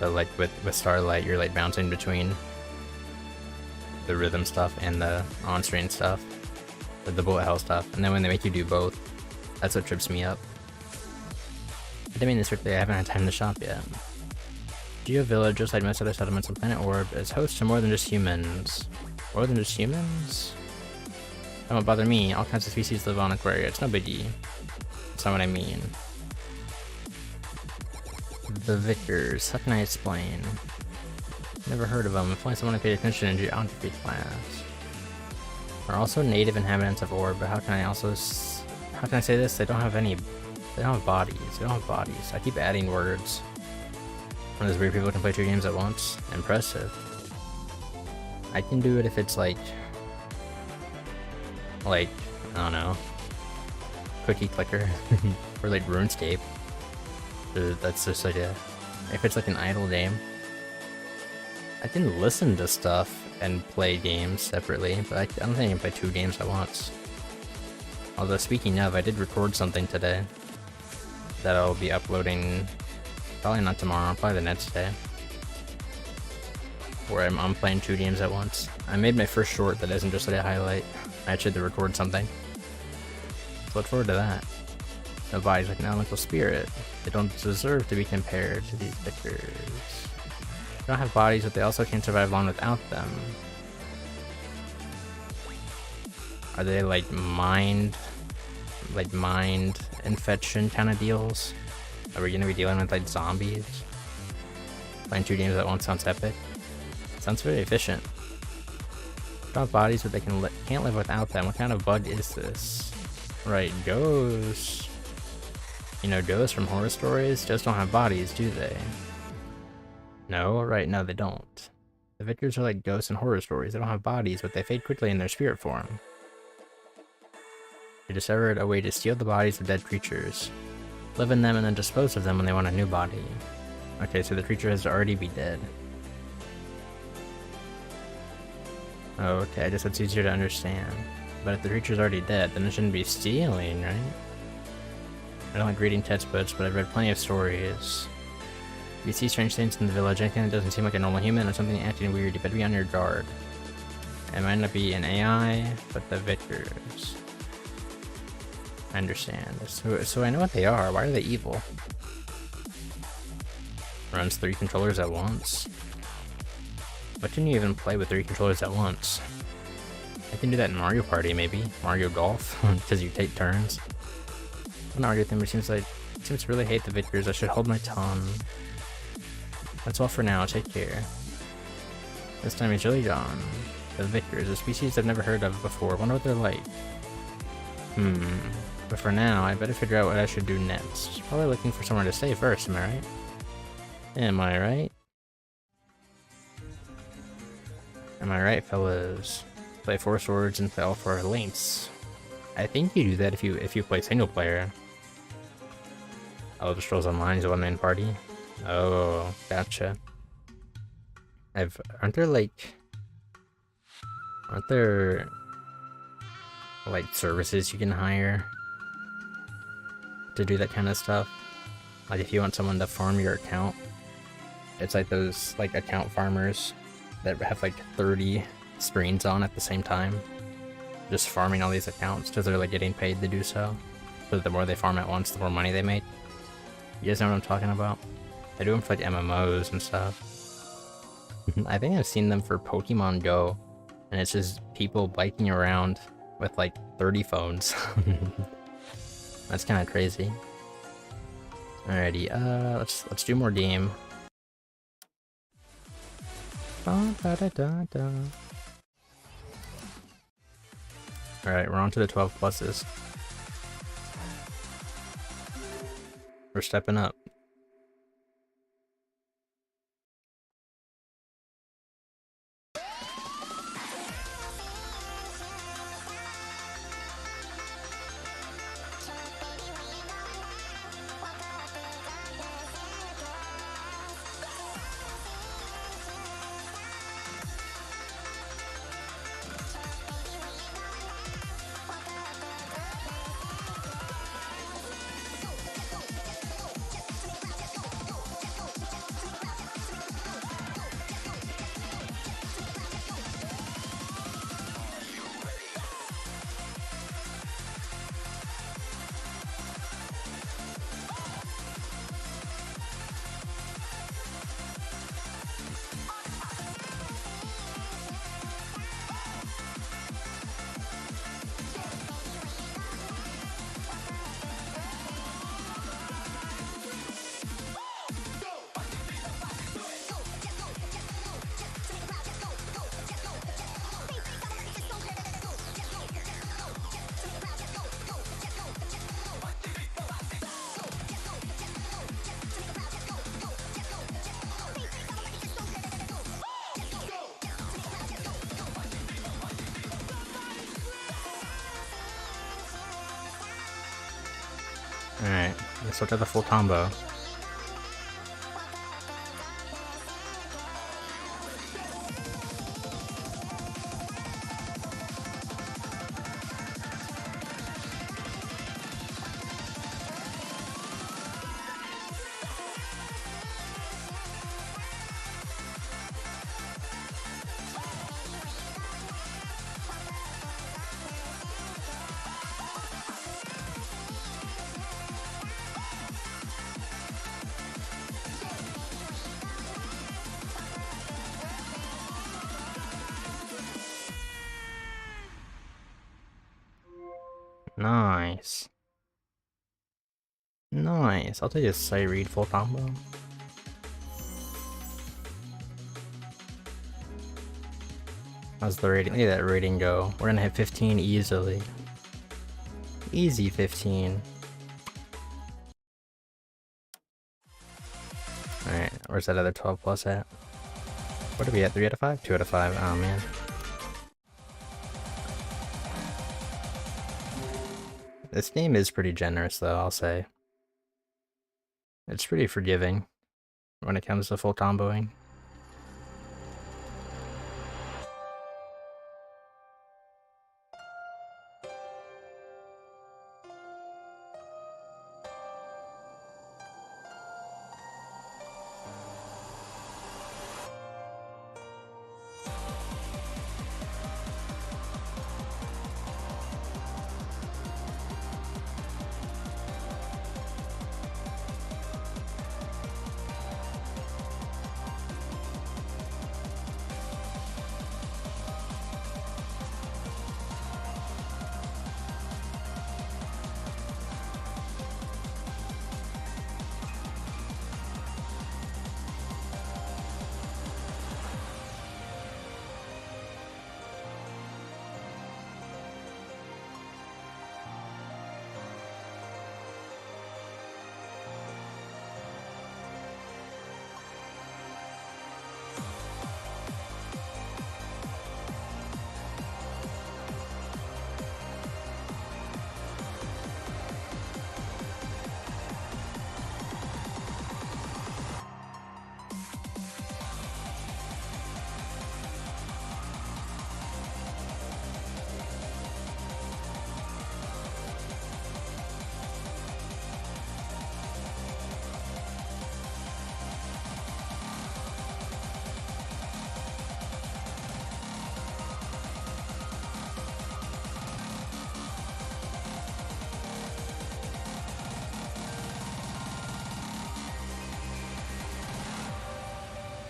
But like with Starlight, you're like bouncing between the rhythm stuff and the on-screen stuff. The bullet hell stuff, and then when they make you do both, that's what trips me up. I didn't mean this strictly, I haven't had time to shop yet. Geo Village, just like most other settlements on Planet Orb, is host to more than just humans. More than just humans? Don't bother me, all kinds of species live on Aquaria, it's no biggie. That's not what I mean. The Vicars, how can I explain? Never heard of them, if only someone paid attention in geography class. Are also native inhabitants of Orb, but how can I say this? They don't have bodies. They don't have bodies. I keep adding words. One of those weird people can play 2 games at once. Impressive. I can do it if it's like, I don't know, Cookie Clicker, or like RuneScape. That's just like if it's like an idle game. I can listen to stuff and play games separately, but I don't think I can play 2 games at once. Although speaking of, I did record something today that I'll be uploading, probably not tomorrow, probably the next day, where I'm playing 2 games at once. I made my first short that isn't just like a highlight. I actually had to record something. So look forward to that. No bodies like an elemental spirit. They don't deserve to be compared to these Vicars. They don't have bodies, but they also can't survive long without them. Are they like mind infection kind of deals? Are we gonna be dealing with like zombies? Playing 2 games at once sounds epic. Sounds very efficient. They don't have bodies, but they can't live without them. What kind of bug is this? Right, ghosts. You know, ghosts from horror stories just don't have bodies, do they? No, right, no they don't. The victors are like ghosts in horror stories. They don't have bodies, but they fade quickly in their spirit form. They discovered a way to steal the bodies of dead creatures, live in them, and then dispose of them when they want a new body. Okay, so the creature has to already be dead. Okay, I guess that's easier to understand. But if the creature's already dead, then it shouldn't be stealing, right? I don't like reading textbooks, but I've read plenty of stories. If you see strange things in the village, anything that doesn't seem like a normal human or something acting weird, you better be on your guard. It might not be an AI, but the victors. I understand. So I know what they are. Why are they evil? Runs 3 controllers at once? Why can you even play with 3 controllers at once? I can do that in Mario Party, maybe. Mario Golf, because you take turns. An Mario thing, but seems to really hate the victors. I should hold my tongue. That's all for now. Take care. This time he's really gone. The victors, a species I've never heard of before. Wonder what they're like. But for now, I better figure out what I should do next. Probably looking for somewhere to stay first, am I right? Am I right? Am I right, fellas? Play 4 swords and play all 4 links. I think you do that if you play single player. Elder Scrolls Online is a one-man party. Oh, gotcha. Aren't there like services you can hire to do that kind of stuff? Like if you want someone to farm your account, it's like those like account farmers that have like 30 screens on at the same time, just farming all these accounts because they're like getting paid to do so. So the more they farm at once, the more money they make. You guys know what I'm talking about? They do them for like MMOs and stuff. I think I've seen them for Pokemon Go, and it's just people biking around with like 30 phones. That's kind of crazy. Alrighty, let's do more game. Alright, we're on to the 12 pluses. We're stepping up. Alright, let's look at the full combo. Nice. Nice. I'll take a sight read full combo. How's the rating? Look at that rating go. We're gonna hit 15 easily. Easy 15. Alright, Where's that other 12 plus at? What are we at? 3 out of 5? 2 out of 5. Oh man. This game is pretty generous though, I'll say. It's pretty forgiving when it comes to full comboing.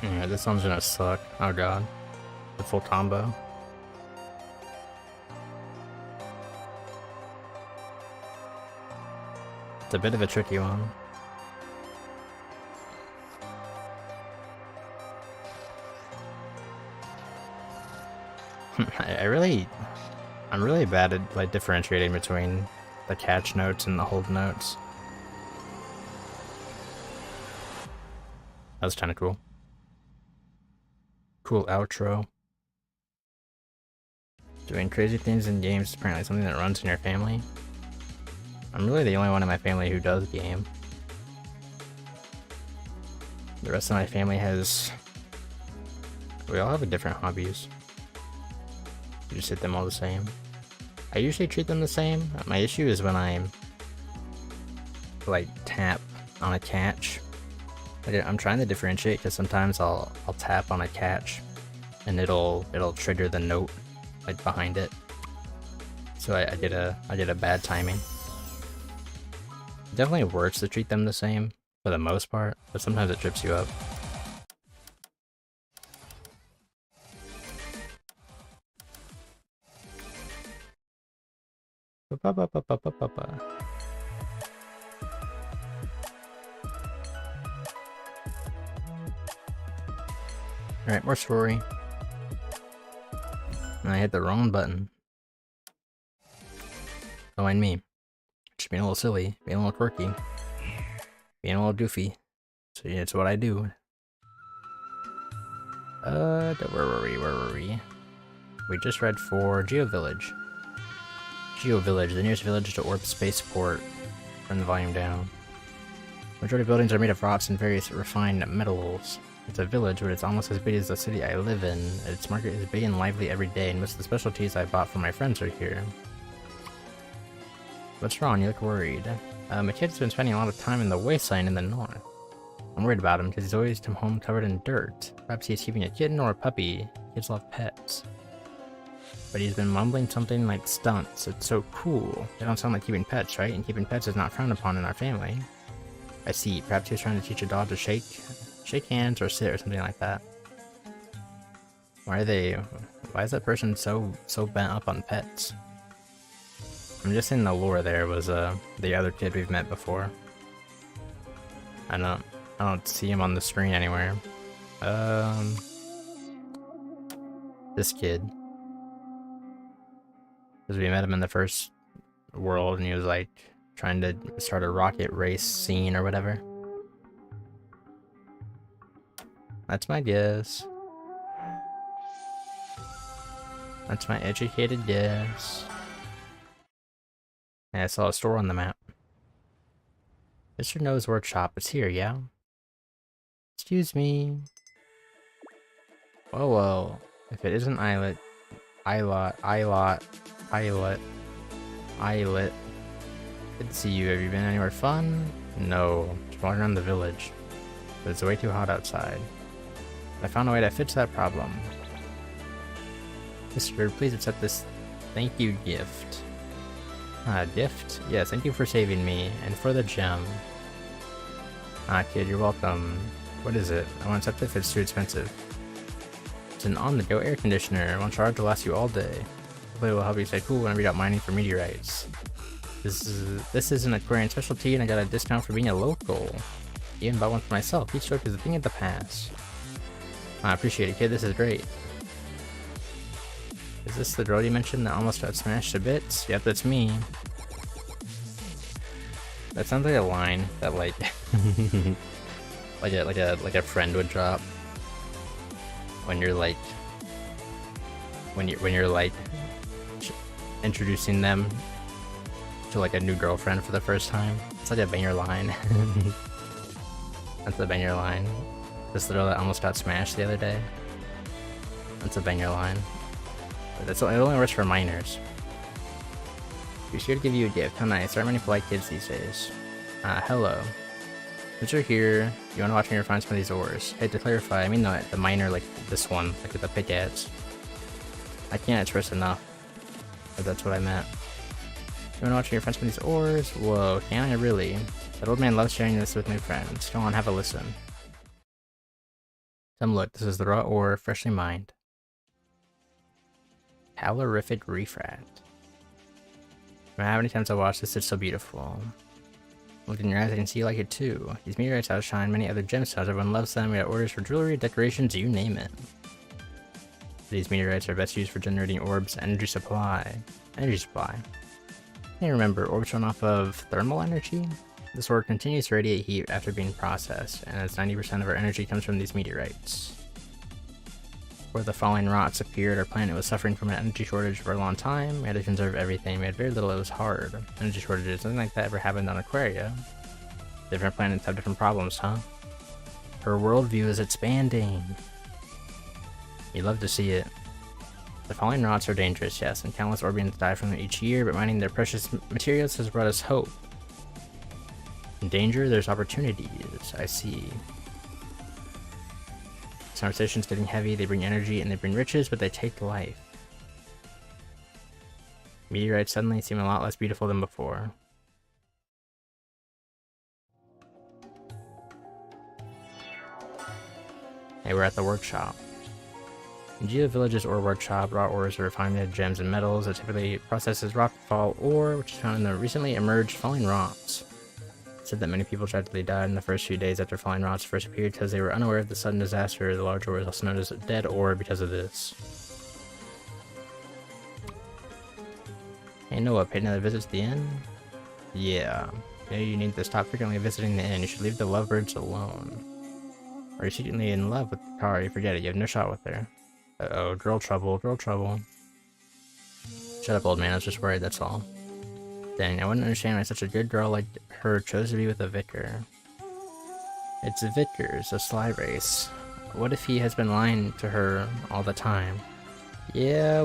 Yeah, this one's gonna suck. Oh god. The full combo. It's a bit of a tricky one. I'm really bad at like differentiating between the catch notes and the hold notes. That was kind of cool. Cool outro. Doing crazy things in games is apparently something that runs in your family. I'm really the only one in my family who does game. The rest of my family has... We all have different hobbies. We just hit them all the same. I usually treat them the same. My issue is when I like tap on a catch. I'm trying to differentiate because sometimes I'll tap on a catch and it'll trigger the note like behind it. So I did a bad timing. It definitely works to treat them the same for the most part, but sometimes it trips you up. Alright, more story. And I hit the wrong button. Don't mind me. Just being a little silly, being a little quirky, being a little goofy. So yeah, it's what I do. Where were we? We just read for Geo Village. Geo Village, the nearest village to Orb Spaceport. Turn the volume down. Majority of buildings are made of rocks and various refined metals. It's a village, but it's almost as big as the city I live in. Its market is big and lively every day, and most of the specialties I bought for my friends are here. What's wrong? You look worried. My kid's been spending a lot of time in the wasteland in the north. I'm worried about him because he's always come home covered in dirt. Perhaps he's keeping a kitten or a puppy. Kids love pets. But he's been mumbling something like stunts. It's so cool. They don't sound like keeping pets, right? And keeping pets is not frowned upon in our family. I see. Perhaps he was trying to teach a dog to shake hands or sit or something like that. Why is that person so bent up on pets? I'm just saying the lore there was the other kid we've met before. I don't see him on the screen anywhere. This kid. Because we met him in the first world and he was like trying to start a rocket race scene or whatever. That's my guess. That's my educated guess. Yeah, I saw a store on the map. Mr. No's workshop. It's here, yeah? Excuse me. Whoa, whoa. If it isn't Islet. Good to see you. Have you been anywhere fun? No. Just walking around the village. But it's way too hot outside. I found a way to fix that problem. Mister, please accept this thank you gift. Gift? Yes, thank you for saving me, and for the gem. Kid, you're welcome. What is it? I won't accept it if it's too expensive. It's an on-the-go air conditioner. One charge will last you all day. Hopefully it will help you stay cool whenever you're out mining for meteorites. This is an Aquarian specialty, and I got a discount for being a local. Even bought one for myself. Each stroke is a thing of the past. I appreciate it, kid. This is great. Is this the girl you mentioned that almost got smashed to bits? Yep, that's me. That sounds like a line that like like a friend would drop when you're like introducing them to like a new girlfriend for the first time. It's like a banger line. That's a banger line. This girl that almost got smashed the other day. That's a banger line. It only works for minors. Be sure to give you a gift. How nice. There aren't many polite kids these days. Hello. Since you're here, you want to watch me refine some of these ores. Hey, to clarify, I mean the minor, like this one, like with the pickaxe. I can't express enough, but that's what I meant. You want to watch me refine some of these ores? Whoa, can I really? That old man loves sharing this with new friends. Go on, have a listen. Come look, this is the raw ore, freshly mined. Calorific refract. No matter how many times I watch this, it's so beautiful. Look in your eyes, I can see you like it too. These meteorites outshine many other gemstones. Everyone loves them. We got orders for jewelry, decorations, you name it. These meteorites are best used for generating orbs, energy supply. Energy supply. Hey, remember, orbs run off of thermal energy? This orb continues to radiate heat after being processed, and as 90% of our energy comes from these meteorites. Before the falling rocks appeared, our planet was suffering from an energy shortage for a long time. We had to conserve everything. We had very little. It was hard. Energy shortages. Nothing like that ever happened on Aquaria. Different planets have different problems, huh? Her worldview is expanding. You love to see it. The falling rocks are dangerous, yes, and countless Orbians die from them each year, but mining their precious materials has brought us hope. In danger, there's opportunities. I see. This conversation's getting heavy. They bring energy and they bring riches, but they take life. Meteorites suddenly seem a lot less beautiful than before. Hey, we're at the workshop. In Geo Village's ore workshop, raw ores are refined into gems and metals. It typically processes rockfall ore, which is found in the recently emerged falling rocks. It said that many people tragically died in the first few days after falling rocks first appeared because they were unaware of the sudden disaster. The large ore is also known as dead ore because of this. Hey Noah, paid another visit to the inn? Yeah. Maybe you need to stop frequently visiting the inn. You should leave the lovebirds alone. Are you secretly in love with Kara? You forget it. You have no shot with her. Uh-oh, girl trouble, girl trouble. Shut up, old man. I was just worried, that's all. Dang, I wouldn't understand why such a good girl like her chose to be with a vicar. It's Vickers, a sly race. What if he has been lying to her all the time? Yeah,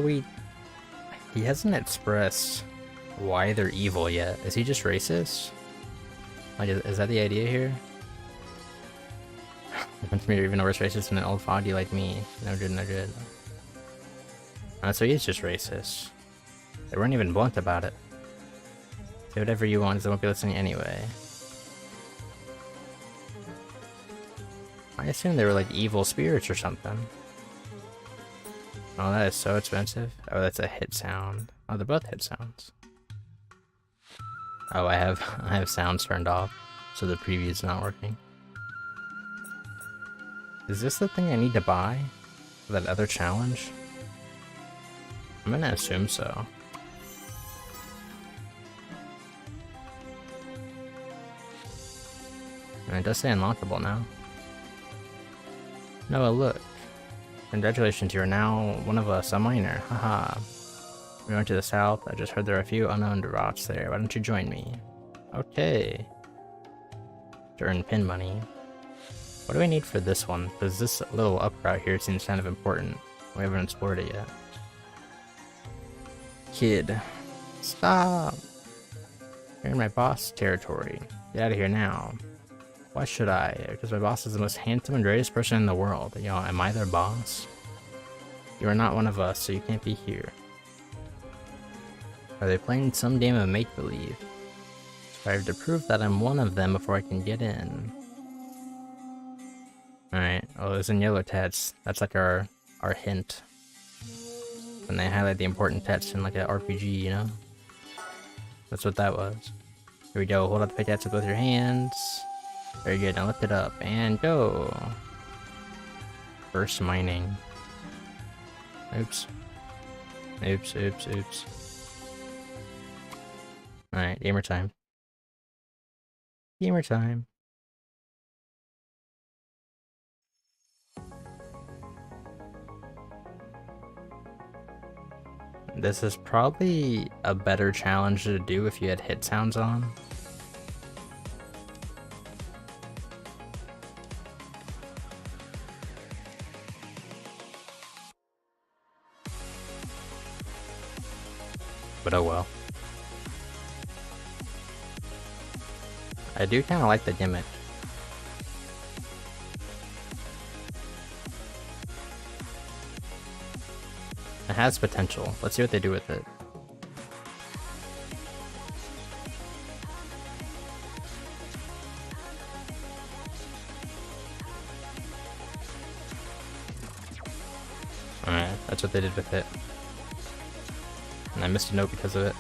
he hasn't expressed why they're evil yet. Is he just racist? Like, is that the idea here? Once me, you're even a worse racist than an old foggy like me. No good, no good. So he is just racist. They weren't even blunt about it. Say whatever you want, they won't be listening anyway. I assume they were like evil spirits or something. Oh, that is so expensive. Oh, that's a hit sound. Oh, they're both hit sounds. Oh, I have sounds turned off, so the preview's not working. Is this the thing I need to buy for that other challenge? I'm gonna assume so. And it does say unlockable now. Noah, look. Congratulations, you are now one of us, a miner. Haha. We went to the south. I just heard there are a few unknown rocks there. Why don't you join me? Okay. To earn pin money. What do we need for this one? Because this little up route here seems kind of important. We haven't explored it yet. Kid. Stop! You're in my boss territory. Get out of here now. Why should I? Because my boss is the most handsome and greatest person in the world. You know, am I their boss? You are not one of us, so you can't be here. Are they playing some game of make-believe? So I have to prove that I'm one of them before I can get in. Alright, oh, it's in yellow text. That's like our hint. When they highlight the important text in like an RPG, you know? That's what that was. Here we go, hold up the pickaxe with both your hands. Very good, now lift it up, and go! First mining. Oops. Oops, oops, oops. Alright, gamer time. Gamer time. This is probably a better challenge to do if you had hit sounds on. But oh well. I do kind of like the gimmick. It has potential. Let's see what they do with it. Alright, that's what they did with it. And I missed a note because of it.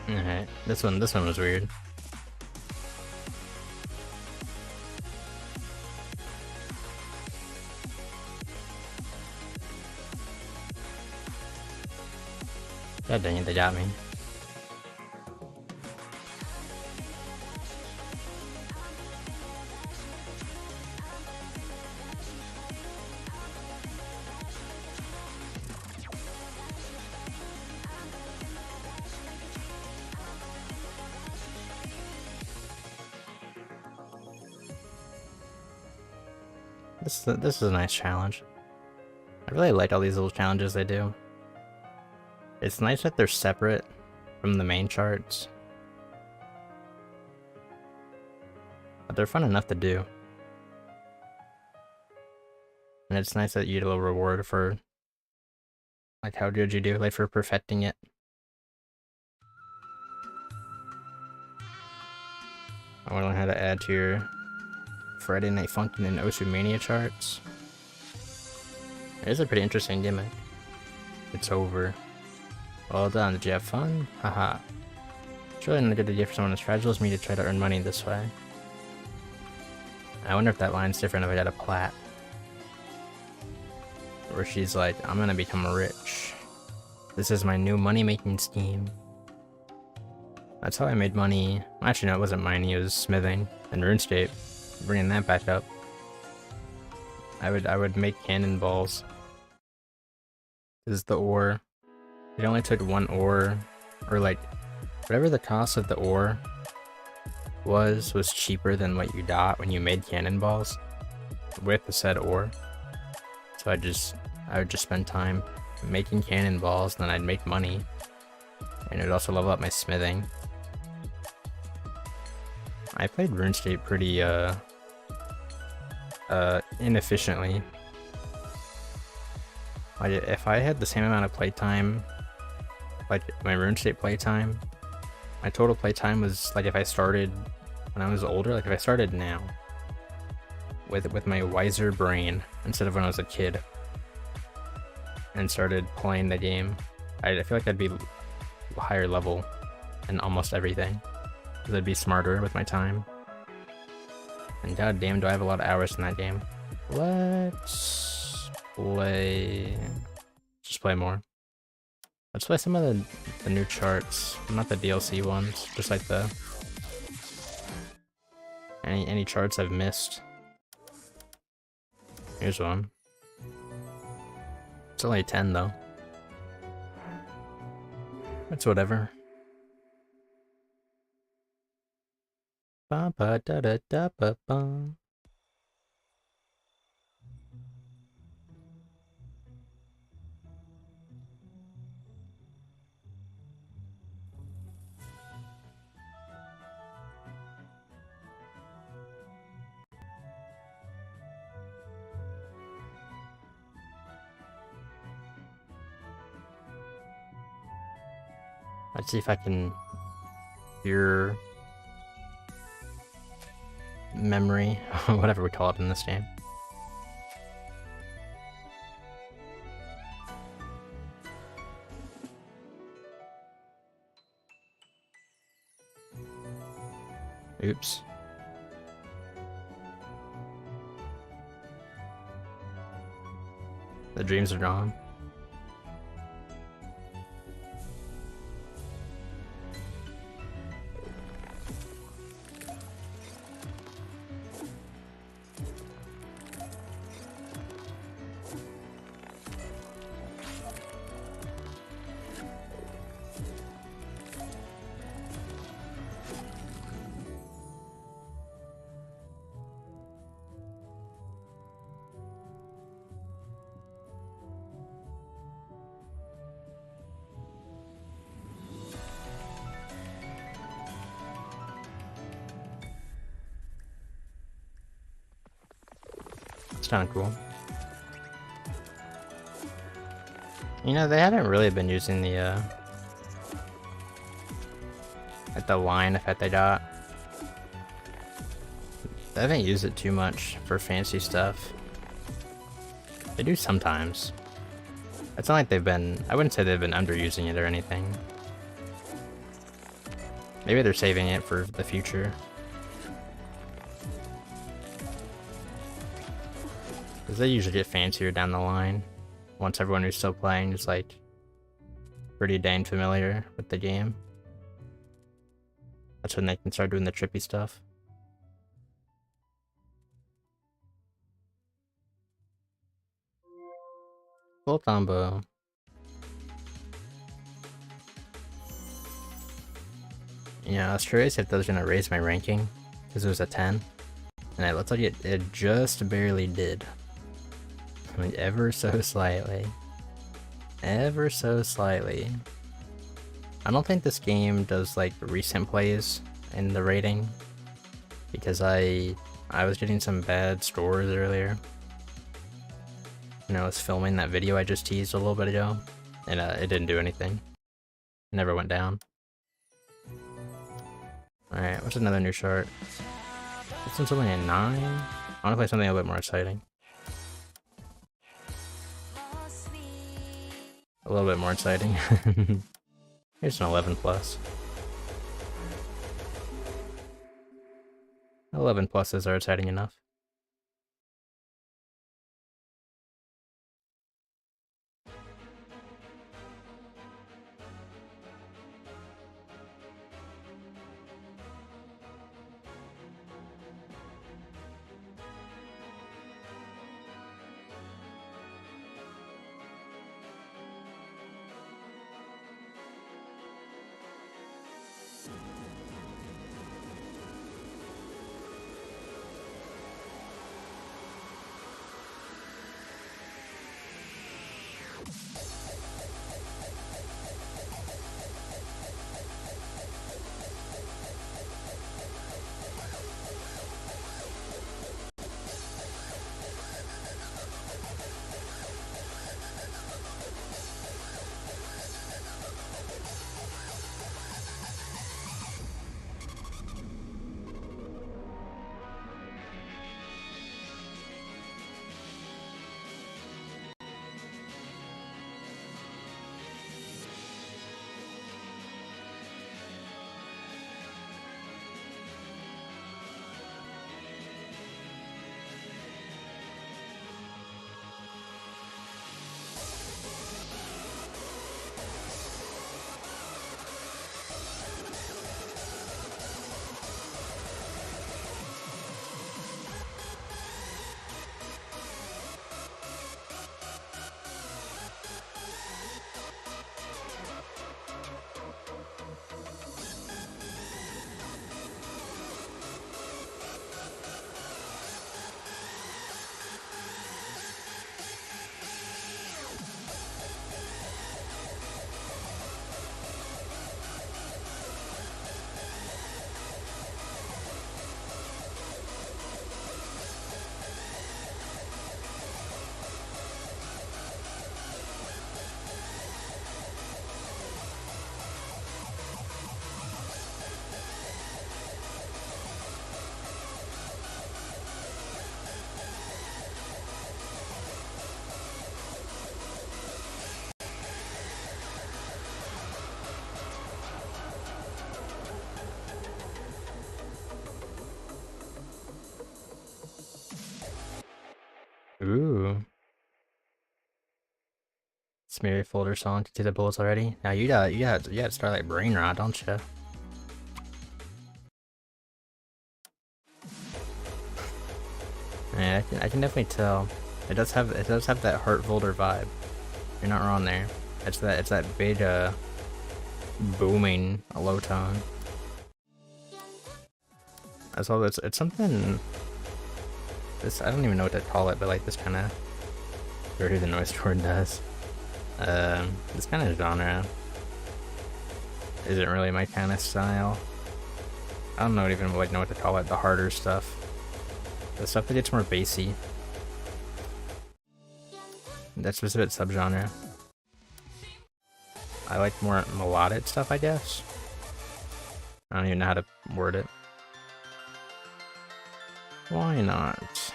Alright, this one was weird. God dang it, they got me. This is a nice challenge. I really like all these little challenges they do. It's nice that they're separate from the main charts. But they're fun enough to do. And it's nice that you get a little reward for, like, how good you do, like for perfecting it. I want to learn how to add to your Friday Night Funkin' and Osumania charts. It is a pretty interesting gimmick. It's over. Well done, did you have fun? Haha. It's really not a good idea for someone as fragile as me to try to earn money this way. I wonder if that line's different if I got a plat. Where she's like, I'm gonna become rich. This is my new money-making scheme. That's how I made money. Actually, no, it wasn't mining, it was smithing and RuneScape. Bringing that back up. I would make cannonballs. This is the ore. It only took one ore, or like, whatever the cost of the ore was cheaper than what you got when you made cannonballs with the said ore. So I would just spend time making cannonballs, and then I'd make money. And it would also level up my smithing. I played RuneScape pretty, inefficiently. Like, if I had the same amount of playtime, like my RuneScape playtime, my total playtime was like if I started when I was older, like if I started now with my wiser brain instead of when I was a kid and started playing the game, I feel like I'd be higher level in almost everything because I'd be smarter with my time. And goddamn, do I have a lot of hours in that game. Let's play. Just play more. Let's play some of the new charts, not the DLC ones, just like the any charts I've missed. Here's one. It's only 10 though. It's whatever. Ba ba da da da ba ba. Let's see if I can hear memory, whatever we call it in this game. Oops. The dreams are gone. It's kind of cool. You know, they haven't really been using the like the line effect they got. They haven't used it too much for fancy stuff. They do sometimes. It's not like they've been, I wouldn't say they've been underusing it or anything. Maybe they're saving it for the future. Because they usually get fancier down the line. Once everyone who's still playing is like pretty dang familiar with the game. That's when they can start doing the trippy stuff. Full combo. Yeah, I was curious if that was gonna raise my ranking, because it was a 10. And it looks like it just barely did. I mean, ever so slightly. Ever so slightly. I don't think this game does like recent plays in the rating, because I was getting some bad scores earlier. And I was filming that video I just teased a little bit ago, and it didn't do anything. It never went down. Alright, what's another new chart? This one's only a 9? I wanna play something a little bit more exciting. A little bit more exciting. Here's an 11 plus. 11 pluses are exciting enough. Ooh. Smeary folder song to the bullets already. Now you got Starlight Brain Rot, don't you? Yeah, I can definitely tell. It does have that heart folder vibe. You're not wrong there. It's that big booming low tone. As well, it's something. This I don't even know what to call it, but like this kind of. Who the noise toward does. This kind of genre isn't really my kind of style. I don't even like know what to call it. The harder stuff, the stuff that gets more bassy. That specific subgenre. I like more melodic stuff, I guess. I don't even know how to word it. Why not?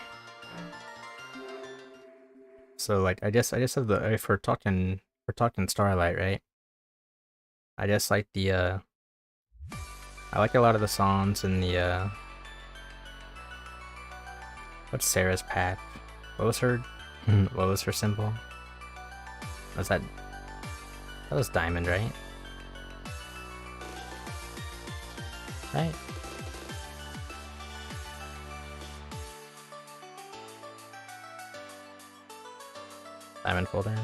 So like I guess of the if we're talking Starlight, right? I just like the I like a lot of the songs in the what's Sarah's pack? What was her what was her symbol? Was that was diamond, right? Right? Diamond folder.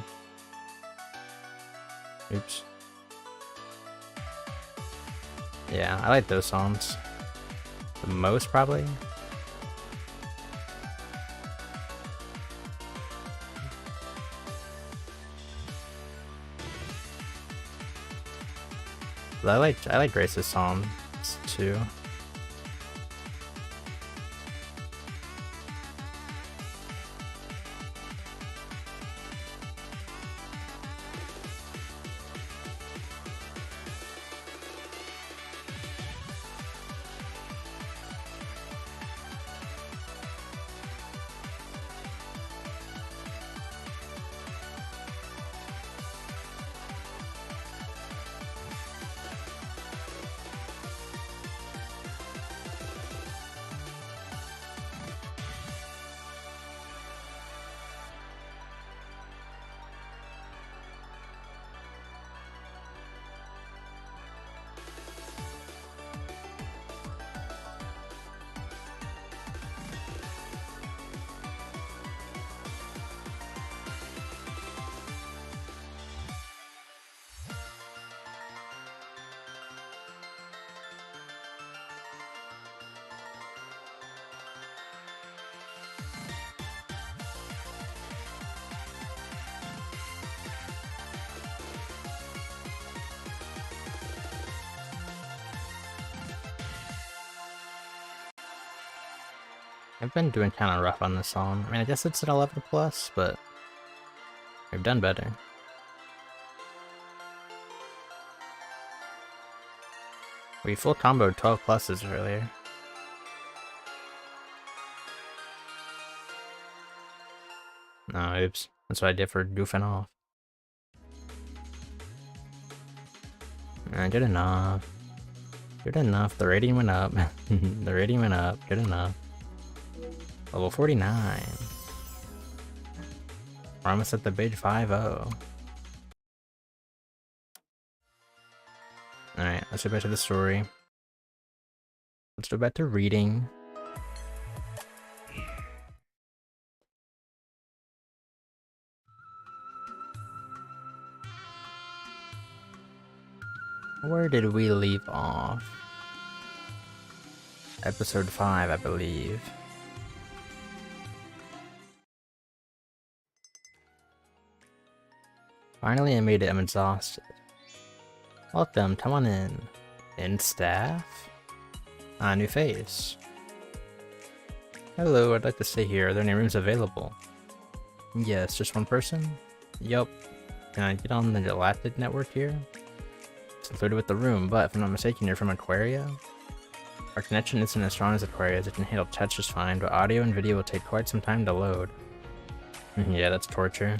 Oops. Yeah, I like those songs the most, probably. But I like Grace's songs too. I've been doing kind of rough on this song. I mean, I guess it's an 11 plus, but we've done better. We full comboed 12 pluses earlier. No, oops. That's what I did for goofing off. Good enough. Good enough. The rating went up. The rating went up. Good enough. Level 49. We're almost at the big 5-0. Alright, let's go back to the story. Let's go back to reading. Where did we leave off? Episode 5, I believe. Finally, I made it. I'm exhausted. Welcome, come on in. In staff? New face. Hello, I'd like to stay here. Are there any rooms available? Yes, just one person? Yup. Can I get on the Galactic network here? It's included with the room, but if I'm not mistaken, you're from Aquaria? Our connection isn't as strong as Aquaria's. It can handle text just fine, but audio and video will take quite some time to load. Yeah, that's torture.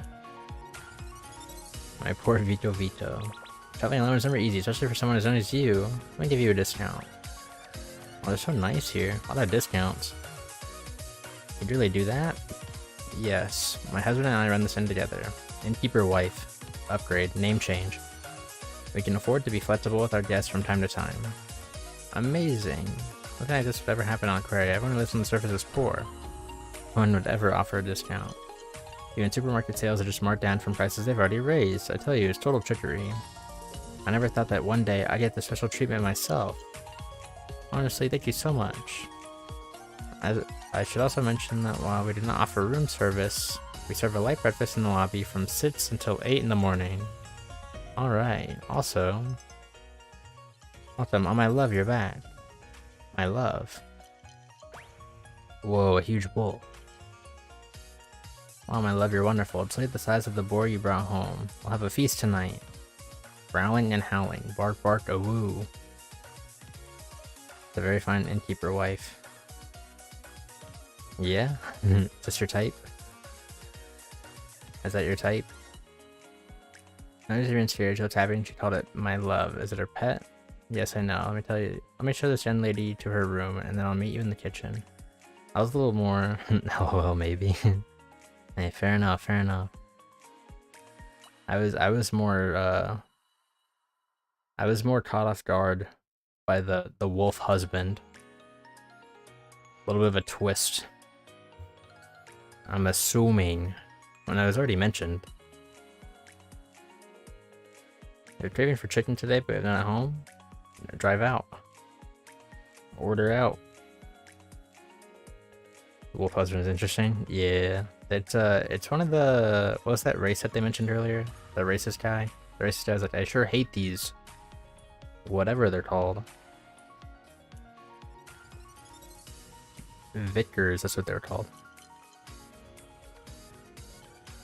My poor Vito. Traveling alone is never easy, especially for someone as young as you. Let me give you a discount. Oh, they're so nice here. A lot of discounts. You'd really do that? Yes, my husband and I run this inn together. Innkeeper wife. Upgrade. Name change. We can afford to be flexible with our guests from time to time. Amazing. Nothing like this would ever happen on Aquaria. Everyone who lives on the surface is poor. No one would ever offer a discount. Even supermarket sales are just marked down from prices they've already raised. I tell you, it's total trickery. I never thought that one day I'd get the special treatment myself. Honestly, thank you so much. I should also mention that while we do not offer room service, we serve a light breakfast in the lobby from 6 until 8 in the morning. Alright, also... Welcome, oh my love, you're back. My love. Whoa, a huge bull. Wow, my love, you're wonderful. It's like the size of the boar you brought home. We'll have a feast tonight. Growling and howling. Bark, bark, a woo. It's a very fine innkeeper wife. Yeah? Is this your type? Is that your type? Notice you're in spiritual tapping. She called it my love. Is it her pet? Yes, I know. Let me tell you. Let me show this young lady to her room, and then I'll meet you in the kitchen. I was a little more... LOL, maybe. Hey, fair enough, fair enough. I was more caught off guard by the wolf husband. A little bit of a twist. I'm assuming. When I was already mentioned. You're craving for chicken today, but you're not at home? Drive out. Order out. The wolf husband is interesting. Yeah. It's one of the... What was that race that they mentioned earlier? The racist guy? The racist guy was like, I sure hate these... whatever they're called. Vickers, that's what they were called.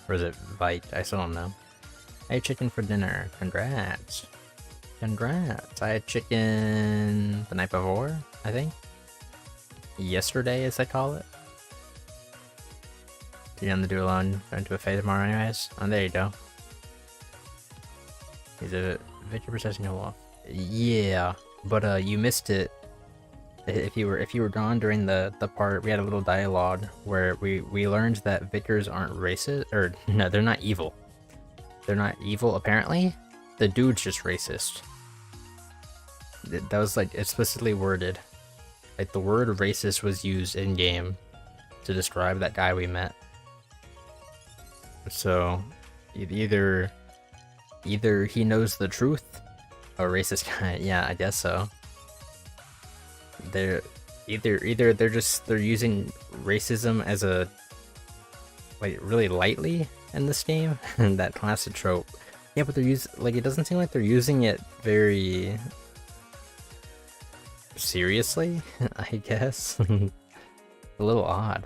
Or is it Vite? I still don't know. I ate chicken for dinner. Congrats. Congrats. I had chicken the night before, I think. Yesterday, as they call it. You're on the do alone. Going to a buffet tomorrow anyways. Oh, there you go. He's a victor processing a wolf. Yeah, but you missed it. If you were gone during the part, we had a little dialogue where we learned that Vickers aren't racist, or no, they're not evil. They're not evil apparently. The dude's just racist. That was like explicitly worded. Like the word racist was used in game to describe that guy we met. So either he knows the truth, or racist guy. Yeah, I guess so. They're either they're using racism as a like really lightly in this game, and that classic trope. Yeah, but they're like, it doesn't seem like they're using it very seriously, I guess. A little odd.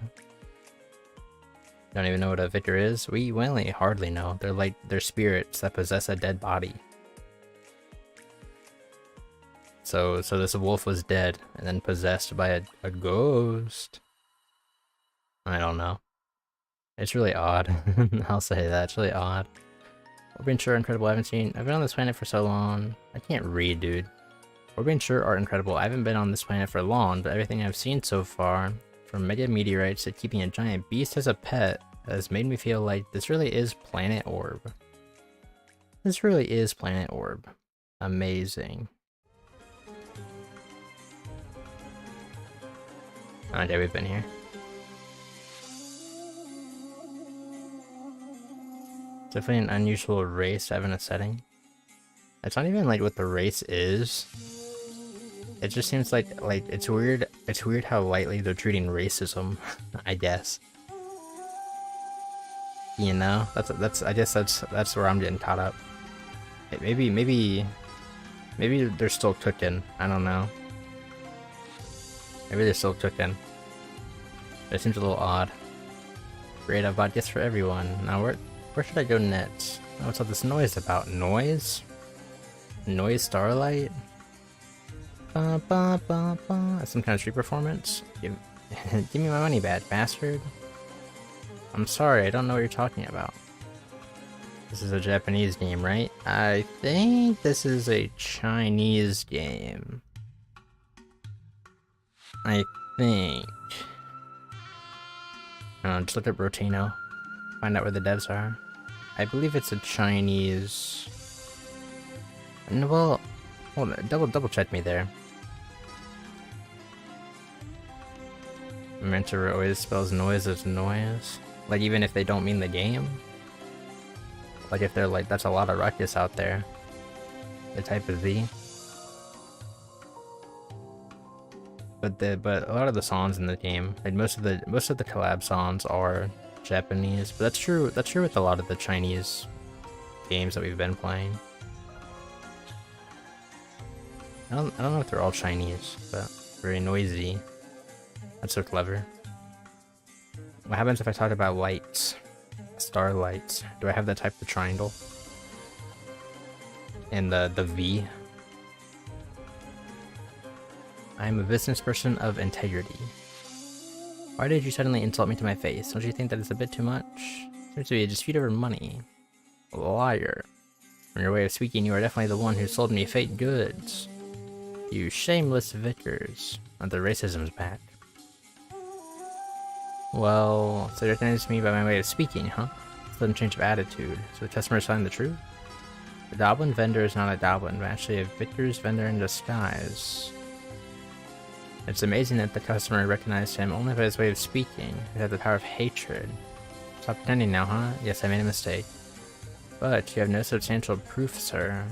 Don't even know what a vicar is. We only hardly know. They're spirits that possess a dead body. So this wolf was dead and then possessed by a ghost. I don't know. It's really odd. I'll say that. It's really odd. Orbing sure incredible. I've been on this planet for so long. I can't read, dude. Orbing sure are incredible. I haven't been on this planet for long, but everything I've seen so far, from mega meteorites to keeping a giant beast as a pet, has made me feel like this really is Planet Orb. This really is Planet Orb. Amazing. Oh, yeah, we've been here. Definitely an unusual race to have in a setting. It's not even like what the race is. It just seems like it's weird. It's weird how lightly they're treating racism, I guess. You know, I guess that's where I'm getting caught up. Maybe they're still cooking. I don't know. Maybe they're still cooking. It seems a little odd. Great, I've bought gifts for everyone. Now where should I go next? Oh, what's all this noise about? Noise? Noise Starlight? Ba, ba, ba, ba. That's some kind of street performance? Give me my money back, bastard. I'm sorry, I don't know what you're talking about. This is a Japanese game, right? I think this is a Chinese game. I think. Just look up Rotaeno. Find out where the devs are. I believe it's a Chinese... Well, hold on, double check me there. Mentor always spells noise as noise. Like, even if they don't mean the game. Like, if they're like, that's a lot of ruckus out there. The type of Z. But a lot of the songs in the game, like most of the collab songs are Japanese. But that's true with a lot of the Chinese games that we've been playing. I don't know if they're all Chinese, but very noisy. That's so clever. What happens if I talk about lights? Starlights. Do I have that type of triangle? And the V? I am a business person of integrity. Why did you suddenly insult me to my face? Don't you think that it's a bit too much? Seems to be a dispute over money. Liar. From your way of speaking, you are definitely the one who sold me fake goods. You shameless Vickers. The racism's back. Well, so you're telling me by my way of speaking, huh? Sudden change of attitude. So the customer is telling the truth? The Goblin vendor is not a goblin, but actually a Vickers vendor in disguise. It's amazing that the customer recognized him only by his way of speaking. It had the power of hatred. Stop pretending now, huh? Yes, I made a mistake. But you have no substantial proof, sir.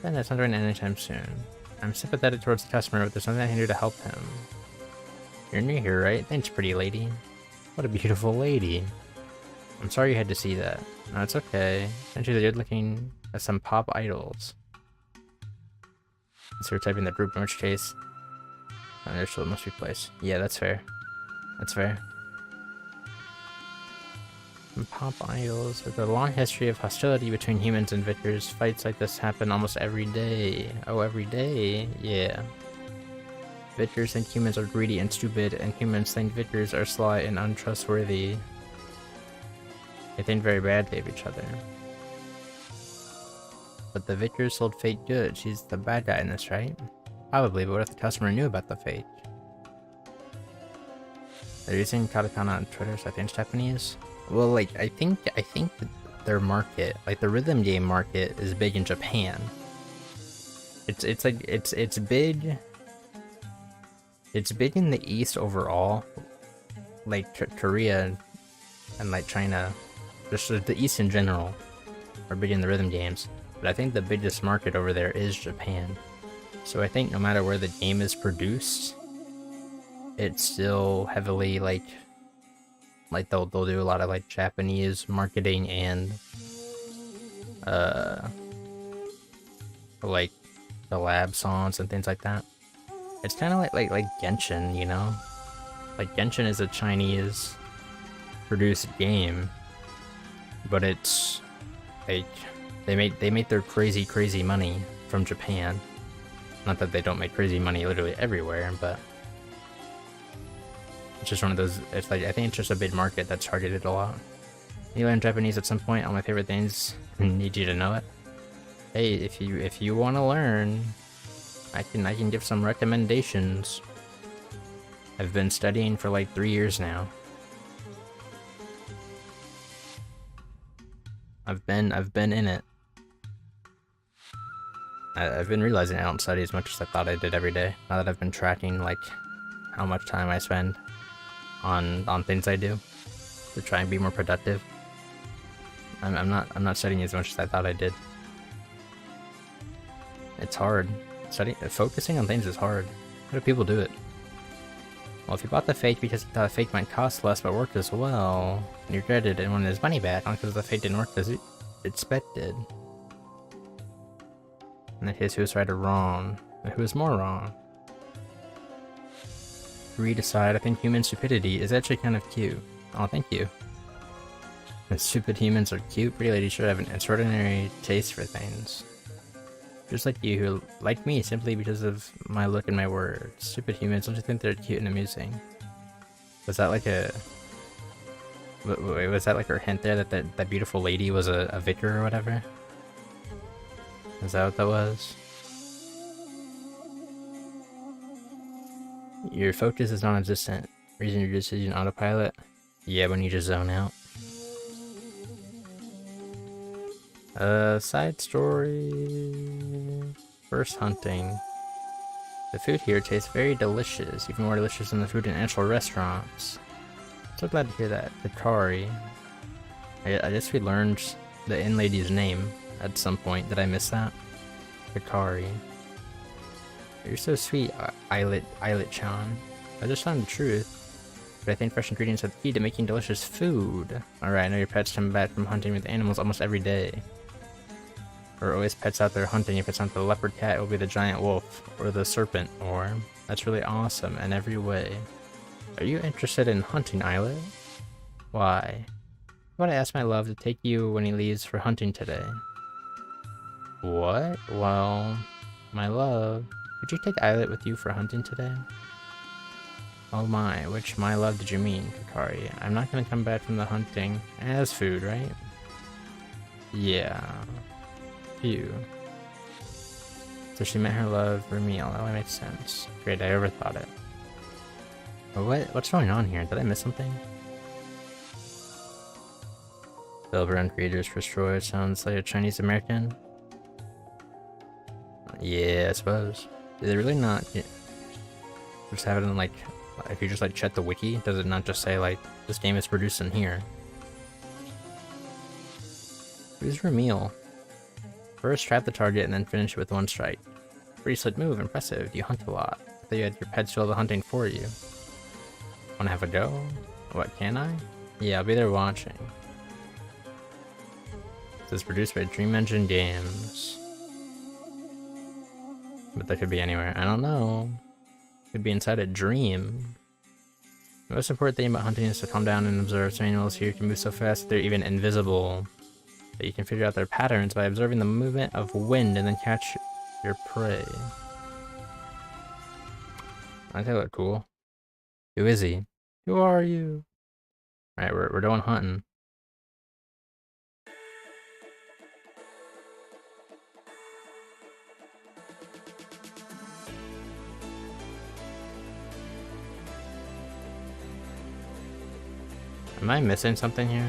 Then that's not going to end anytime soon. I'm sympathetic towards the customer, but there's nothing I can do to help him. You're new here, right? Thanks, pretty lady. What a beautiful lady. I'm sorry you had to see that. No, it's okay. Aren't you good looking at some pop idols? So we're typing the group, in which case... Initial must be placed. Yeah, that's fair. That's fair. And pop idols. With a long history of hostility between humans and Vickers, fights like this happen almost every day. Oh, every day? Yeah. Vickers think humans are greedy and stupid, and humans think Vickers are sly and untrustworthy. They think very badly of each other. But the Vickers sold fake goods. She's the bad guy in this, right? Probably, but what if the customer knew about the fake? They're using katakana on Twitter, so I think it's Japanese. Well, like, I think their market, like the rhythm game market, is big in Japan. It's big. It's big in the East overall, like Korea and like China, just the East in general, are big in the rhythm games. But I think the biggest market over there is Japan. So I think no matter where the game is produced, it's still heavily like they'll do a lot of like Japanese marketing and like the lab songs and things like that. It's kind of like Genshin, you know? Like Genshin is a Chinese produced game, but it's like they make their crazy money from Japan. Not that they don't make crazy money literally everywhere, but it's just one of those. It's like I think it's just a big market that's targeted a lot. You learn Japanese at some point. All my favorite things. Need you to know it. Hey, if you want to learn, I can give some recommendations. I've been studying for like 3 years now. I've been in it. I've been realizing I don't study as much as I thought I did every day. Now that I've been tracking like how much time I spend on things I do to try and be more productive. I'm not studying as much as I thought I did. It's hard. Focusing on things is hard. How do people do it? Well, if you bought the fake because you thought the fake might cost less but worked as well, and you regretted it and wanted his money back, not because the fake didn't work as you expected. In that case, who was right or wrong? And who was more wrong? Read aside, I think human stupidity is actually kind of cute. Oh, thank you. And stupid humans are cute. Pretty ladies should have an extraordinary taste for things. Just like you, who like me simply because of my look and my words. Stupid humans, don't you think they're cute and amusing? Was that like a... Wait, was that like her hint there that that beautiful lady was a vicar or whatever? Is that what that was? Your focus is non-existent. Reason you're just using autopilot? Yeah, when you just zone out. Side story... First hunting. The food here tastes very delicious, even more delicious than the food in actual restaurants. So glad to hear that. Hikari. I guess we learned the inn lady's name at some point. Did I miss that? Hikari. You're so sweet, Eyelet-chan. I just found the truth. But I think fresh ingredients are the key to making delicious food. Alright, I know your pets come back from hunting with animals almost every day. Or always pets out there hunting. If it's not the leopard cat, it will be the giant wolf. Or the serpent. Or... That's really awesome in every way. Are you interested in hunting, Eyelet? Why? How about I ask my love to take you when he leaves for hunting today? What? Well... My love... Could you take Eyelet with you for hunting today? Oh my, which my love did you mean, Hikari? I'm not gonna come back from the hunting as food, right? Yeah... Phew. So she meant her love for a meal. That makes sense. Great, I overthought it. But what's going on here? Did I miss something? Silver and creators destroyed sounds like a Chinese American. Yeah, I suppose. Did they really not just have it in like, if you just like check the wiki, does it not just say like, this game is produced in here? Who's your meal? First, trap the target and then finish it with one strike. Pretty slick move, impressive. You hunt a lot. I thought you had your pets do all the hunting for you. Wanna have a go? What, can I? Yeah, I'll be there watching. This is produced by Dream Engine Games. But that could be anywhere. I don't know. Could be inside a dream. The most important thing about hunting is to calm down and observe. Some animals here can move so fast that they're even invisible. But you can figure out their patterns by observing the movement of wind and then catch your prey. I think that look cool. Who is he? Who are you? Alright, we're going hunting. Am I missing something here?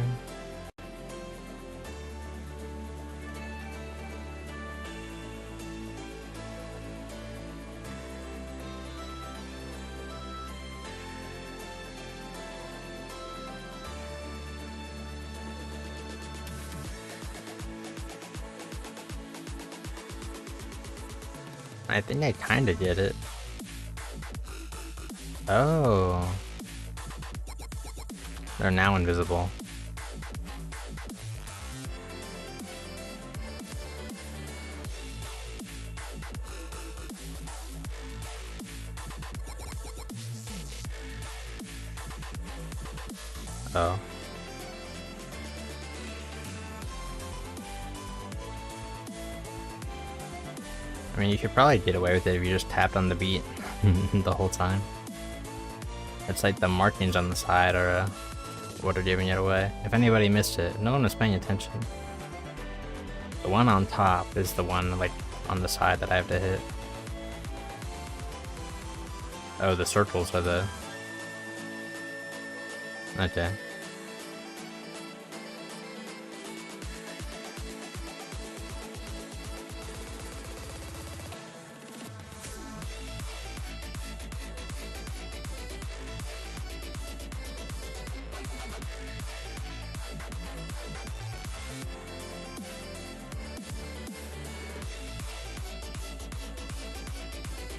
I think I kinda get it. Oh. They're now invisible. Oh. I mean, you could probably get away with it if you just tapped on the beat the whole time. It's like the markings on the side are what are giving it away. If anybody missed it, no one was paying attention. The one on top is the one like on the side that I have to hit. Oh, the circles are the... Okay.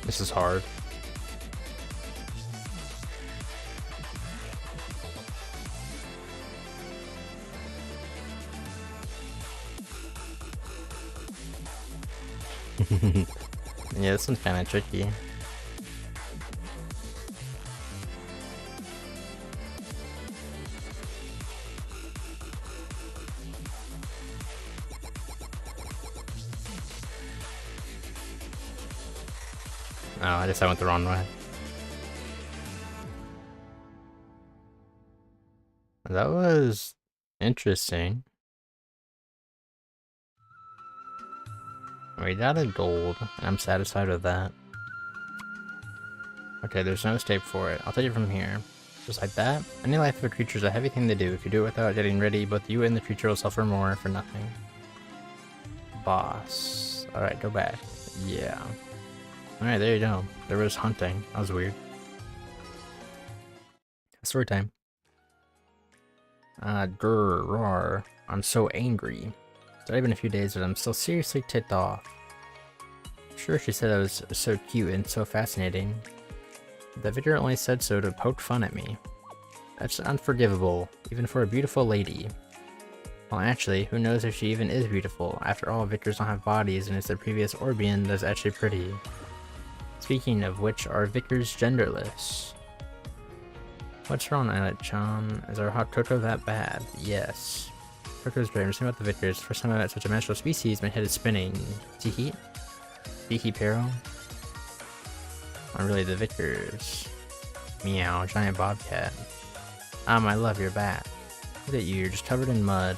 This is hard. Yeah, this one's kinda tricky. Oh, I guess I went the wrong way. That was interesting. We got a gold, and I'm satisfied with that. Okay, there's no escape for it. I'll take it from here. Just like that. Any life of a creature is a heavy thing to do. If you do it without getting ready, both you and the creature will suffer more for nothing. Boss. Alright, go back. Yeah. Alright, there you go. There was hunting. That was weird. Story time. Grrr. I'm so angry. It's already been a few days, but I'm still seriously ticked off. Sure, she said I was so cute and so fascinating. The Victor only said so to poke fun at me. That's unforgivable, even for a beautiful lady. Well, actually, who knows if she even is beautiful? After all, Victors don't have bodies, and it's the previous Orbian that's actually pretty. Speaking of which, are Victors genderless? What's wrong, Eilert-chan? Is our hot Toto that bad? Yes. Toto's great. I'm just about the Victors. First time I met such a magical species, my head is spinning. Teehee? Beaky Pero? Not really the Victors. Meow, giant bobcat. I love your bat. Look at you, you're just covered in mud.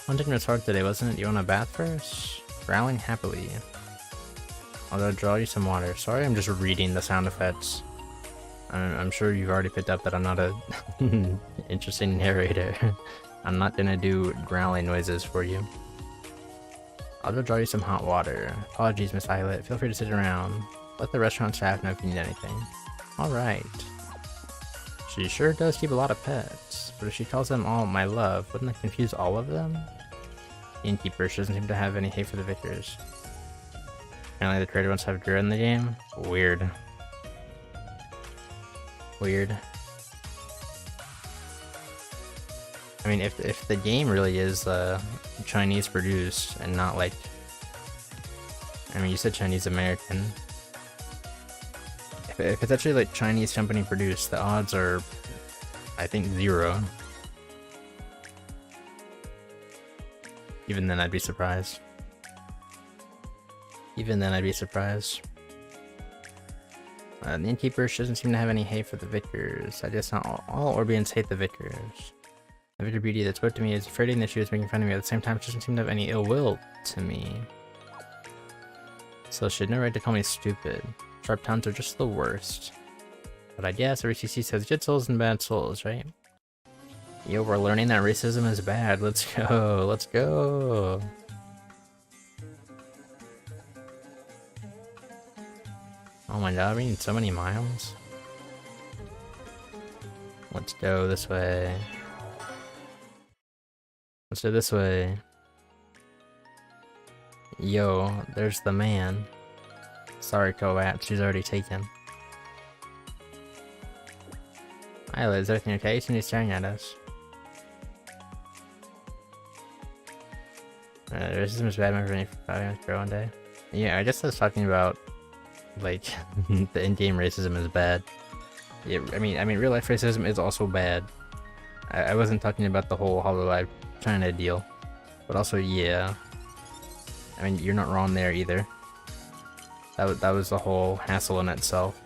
Hunting was hard today, wasn't it? You want a bath first? Growling happily. I'll draw you some water. Sorry, I'm just reading the sound effects. I'm sure you've already picked up that I'm not a interesting narrator. I'm not gonna do growling noises for you. I'll go draw you some hot water. Apologies, Miss Eilert. Feel free to sit around. Let the restaurant staff know if you need anything. Alright. She sure does keep a lot of pets, but if she calls them all my love, wouldn't that confuse all of them? The innkeeper, she doesn't seem to have any hate for the Victors. Apparently the creator wants to have Drew in the game? Weird. Weird. I mean, if the game really is Chinese produced and not like... I mean, you said Chinese American. If it's actually like Chinese company produced, the odds are, I think, 0. Even then, I'd be surprised. Even then, I'd be surprised. The innkeeper, she doesn't seem to have any hate for the Victors. I guess not all Orbians hate the Victors. The Victor beauty that spoke to me is afraid that she was making fun of me. At the same time, she doesn't seem to have any ill will to me. So she had no right to call me stupid. Sharp tongues are just the worst. But I guess every CC says good souls and bad souls, right? Yo, we're learning that racism is bad. Let's go. Let's go. Oh my god, we need so many miles. Let's go this way. Let's go this way. Yo, there's the man. Sorry, Koat, she's already taken. Hi, Liz, everything okay? She's staring at us. Racism is bad memory for 5 minutes for one day. Yeah, I guess I was talking about, like, the in-game racism is bad. Yeah, I mean, real life racism is also bad. I wasn't talking about the whole Hololive China deal, but also, yeah. I mean, you're not wrong there either. That was the whole hassle in itself.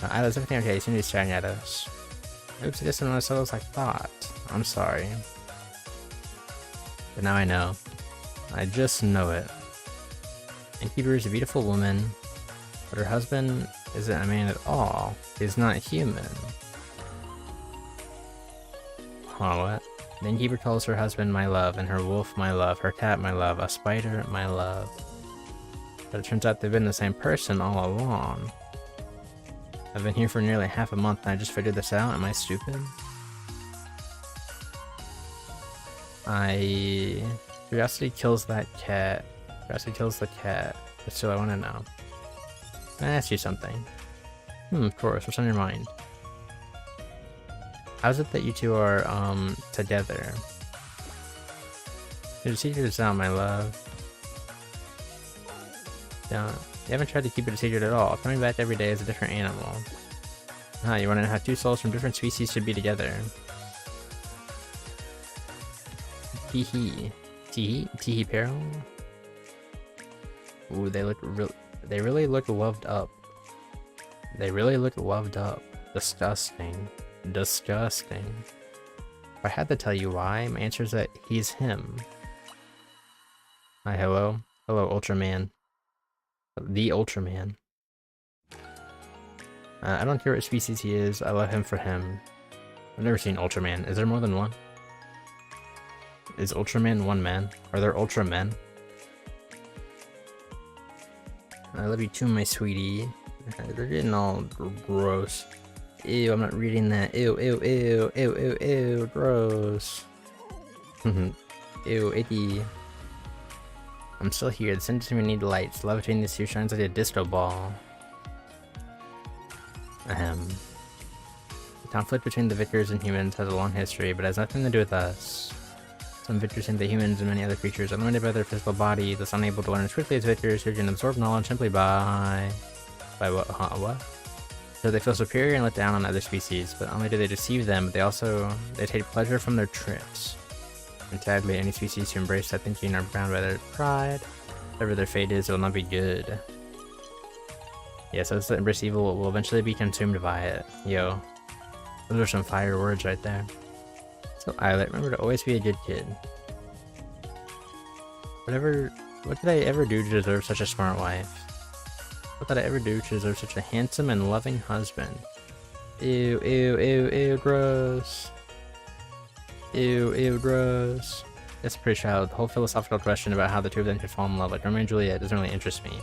Is everything okay? Somebody's staring at us. Oops, it isn't as subtle as I thought. I'm sorry. But now I know. I just know it. Innkeeper is a beautiful woman, but her husband isn't a man at all. He's not human. Huh, what? The innkeeper calls her husband my love, and her wolf my love, her cat my love, a spider my love. But it turns out they've been the same person all along. I've been here for nearly half a month and I just figured this out. Am I stupid? Curiosity kills that cat. Curiosity kills the cat. But still, I want to know. Can I ask you something? Of course. What's on your mind? How's it that you two are, together? Your secret is out, my love. Don't. You haven't tried to keep it a secret at all. Coming back every day is a different animal. You want to know how 2 souls from different species should be together? Teehee. Teehee? Teehee Pero? Ooh, they really look loved up. They really look loved up. Disgusting. Disgusting. If I had to tell you why, my answer is that he's him. Hi, hello. Hello, Ultraman. The Ultraman. I don't care what species he is, I love him for him. I've never seen Ultraman. Is there more than one? Is Ultraman one man? Are there Ultramen? I love you too, my sweetie. They're getting all gross. Ew, I'm not reading that. Ew, ew, ew, ew, ew, ew, gross. Ew, icky. I'm still here. The center we need lights. Love between these two shines like a disco ball. Ahem. The conflict between the Victors and humans has a long history, but has nothing to do with us. Some Victors think that humans and many other creatures are limited by their physical body, thus unable to learn as quickly as Victors who can absorb knowledge simply by what? What? So they feel superior and let down on other species, but not only do they deceive them, but they take pleasure from their tricks. And sadly, any species who embrace that thinking are bound by their pride. Whatever their fate is, it will not be good. Yeah, so those that embrace evil will eventually be consumed by it. Yo. Those are some fire words right there. So Islet, remember to always be a good kid. What did I ever do to deserve such a smart wife? What did I ever do to deserve such a handsome and loving husband? Ew, ew, ew, ew, gross. Ew, ew, gross. That's pretty shallow. The whole philosophical question about how the two of them could fall in love like Romeo and Juliet doesn't really interest me.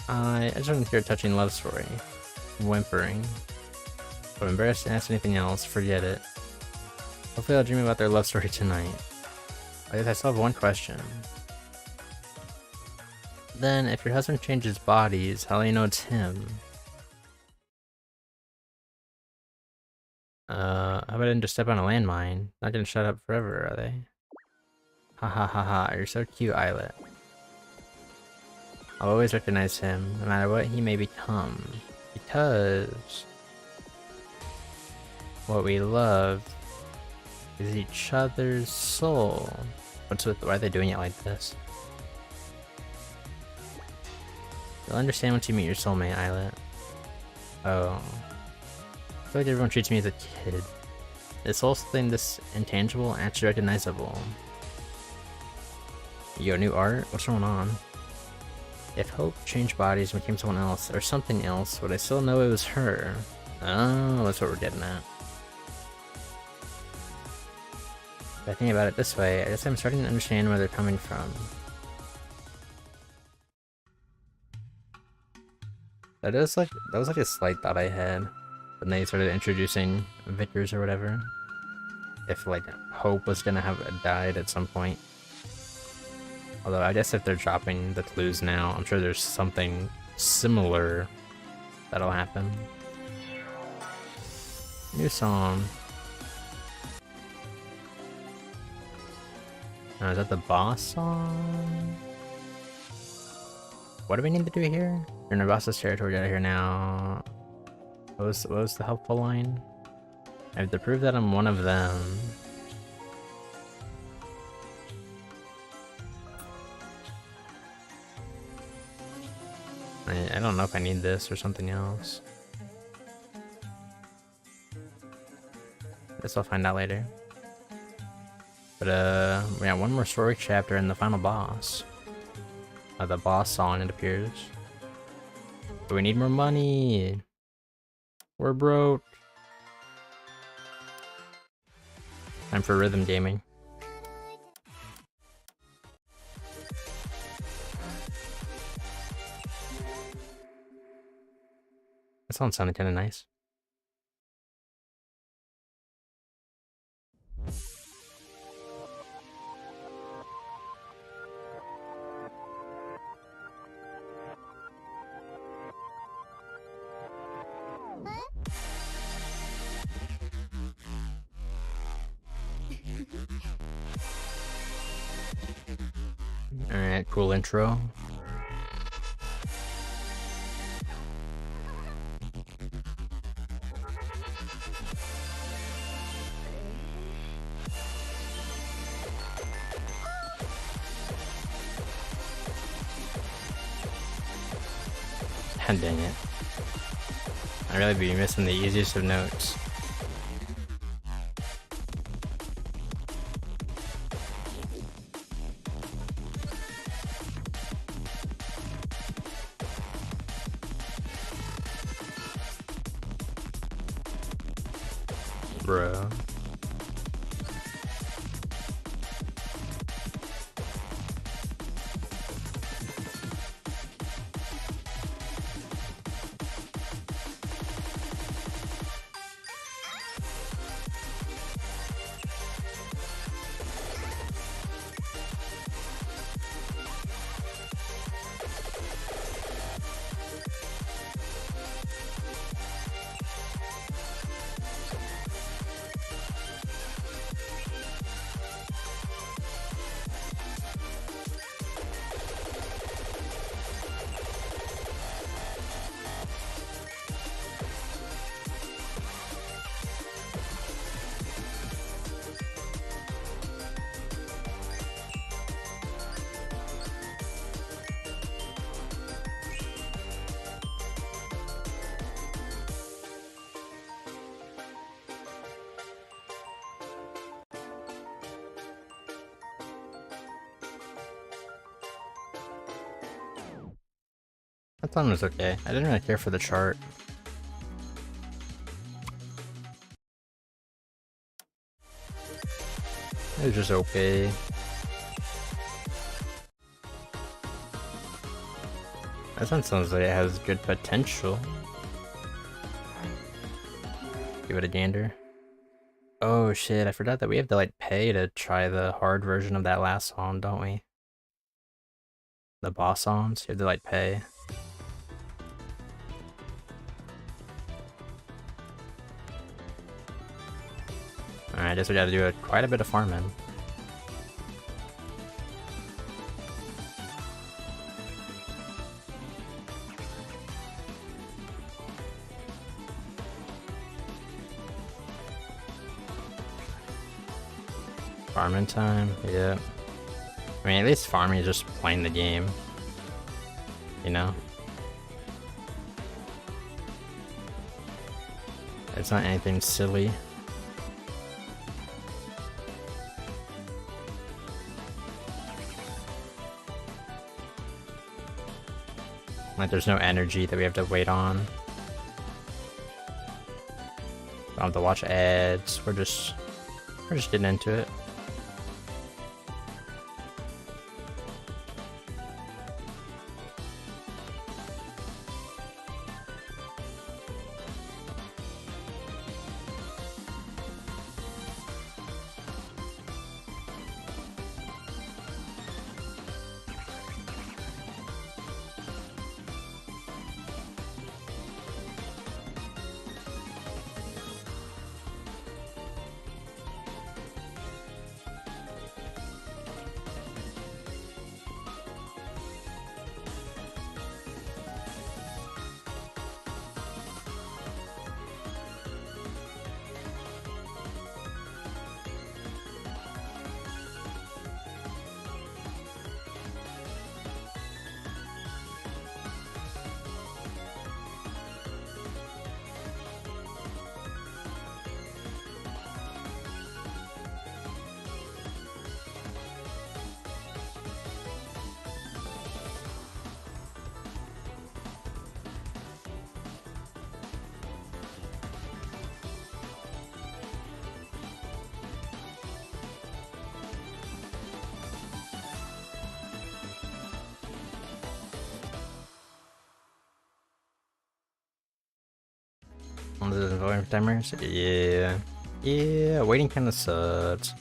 I just want to hear a touching love story. Whimpering. If I'm embarrassed to ask anything else, forget it. Hopefully I'll dream about their love story tonight. I guess I still have one question. Then, if your husband changes bodies, how do you know it's him? How about I didn't just step on a landmine? Not gonna shut up forever, are they? Ha ha ha ha, you're so cute, Islet. I'll always recognize him, no matter what he may become. Because what we love is each other's soul. Why are they doing it like this? You'll understand once you meet your soulmate, Islet. Oh. I feel like everyone treats me as a kid. This whole thing, this intangible, actually recognizable. Yo, new art? What's going on? If Hope changed bodies and became someone else, or something else, would I still know it was her? Oh, that's what we're getting at. If I think about it this way, I guess I'm starting to understand where they're coming from. That was like a slight thought I had when they started introducing Victors or whatever. If like Hope was gonna have died at some point. Although I guess if they're dropping the clues now, I'm sure there's something similar that'll happen. New song. Oh, is that the boss song? What do we need to do here? You're in our boss's territory out here now. What was the helpful line? I have to prove that I'm one of them. I don't know if I need this or something else. Guess I'll find out later. But we got one more story chapter and the final boss. The boss song, it appears. But we need more money. We're broke. Time for rhythm gaming. That song sounded kind of nice. Alright, cool intro. God dang it. I'd really be missing the easiest of notes. Bruh. That one was okay. I didn't really care for the chart. It was just okay. This one sounds like it has good potential. Give it a gander. Oh shit, I forgot that we have to like pay to try the hard version of that last song, don't we? The boss songs, you have to like pay. Alright, I guess we gotta do quite a bit of farming. Farming time, yeah. I mean, at least farming is just playing the game. You know? It's not anything silly. Like, there's no energy that we have to wait on. Don't have to watch ads. We're just getting into it. On the volume timers? Yeah. Yeah, waiting kinda sucks.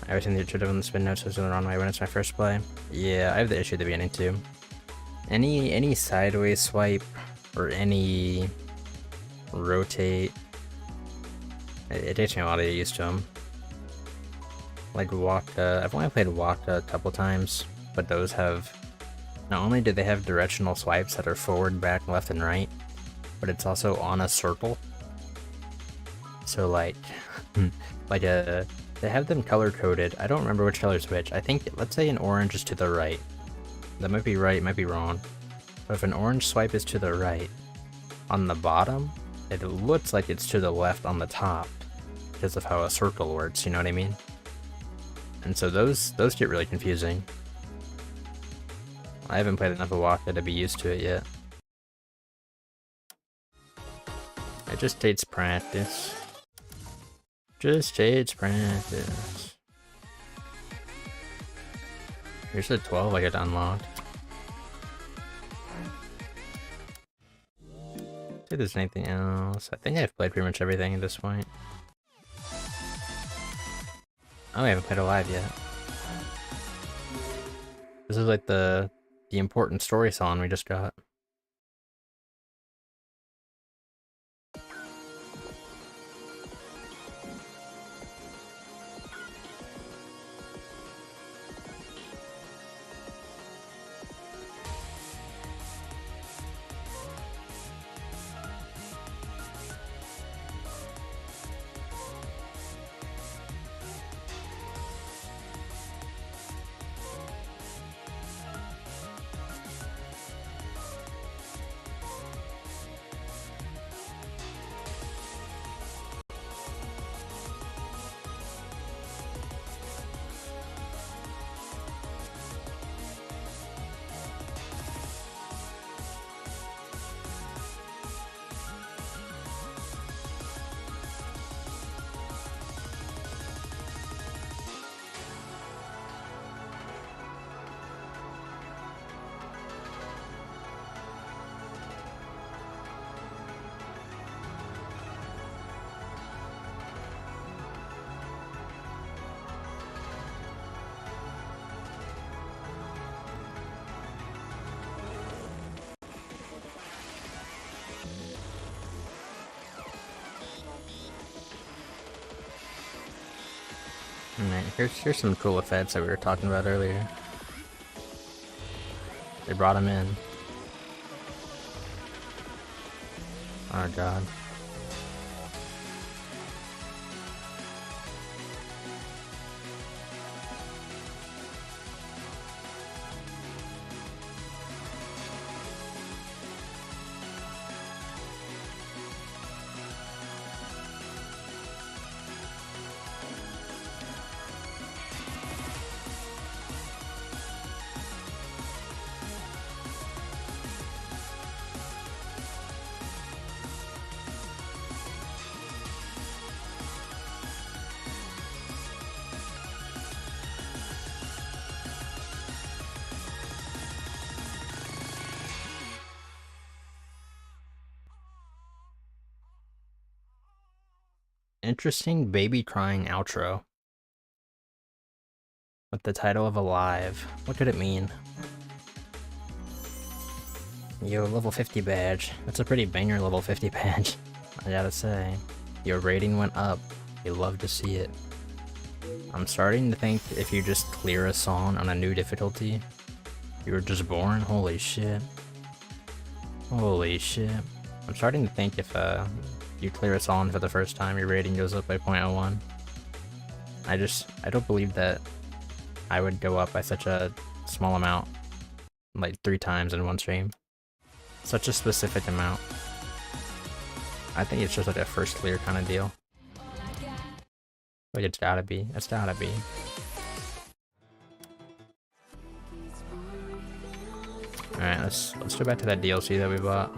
I always think the intuitive on the spin notes was in the wrong way when it's my first play. Yeah, I have the issue at the beginning too. Any sideways swipe or any rotate, it takes me a while to get used to them. Like Waka, I've only played Waka a couple times, but those have, not only do they have directional swipes that are forward, back, left, and right, but it's also on a circle. So like, they have them color coded. I don't remember which color is which. I think, let's say an orange is to the right. That might be right, might be wrong. But if an orange swipe is to the right, on the bottom, it looks like it's to the left on the top, because of how a circle works, you know what I mean? And so those get really confusing. I haven't played enough of Waka to be used to it yet. It just takes practice. Just takes practice. Here's the 12 I got unlocked. See if there's anything else. I think I've played pretty much everything at this point. Oh, I haven't played Alive yet. This is like the important story song we just got. Alright, here's some cool effects that we were talking about earlier. They brought them in. Oh god. Interesting baby crying outro. With the title of Alive. What could it mean? Yo, level 50 badge. That's a pretty banger level 50 badge, I gotta say. Your rating went up. You love to see it. I'm starting to think if you just clear a song on a new difficulty, you were just born? Holy shit. Holy shit. I'm starting to think if you clear a song for the first time, your rating goes up by 0.01. I don't believe that I would go up by such a small amount, like 3 times in one stream. Such a specific amount. I think it's just like a first clear kind of deal. Like it's gotta be. It's gotta be. Alright, let's go back to that DLC that we bought.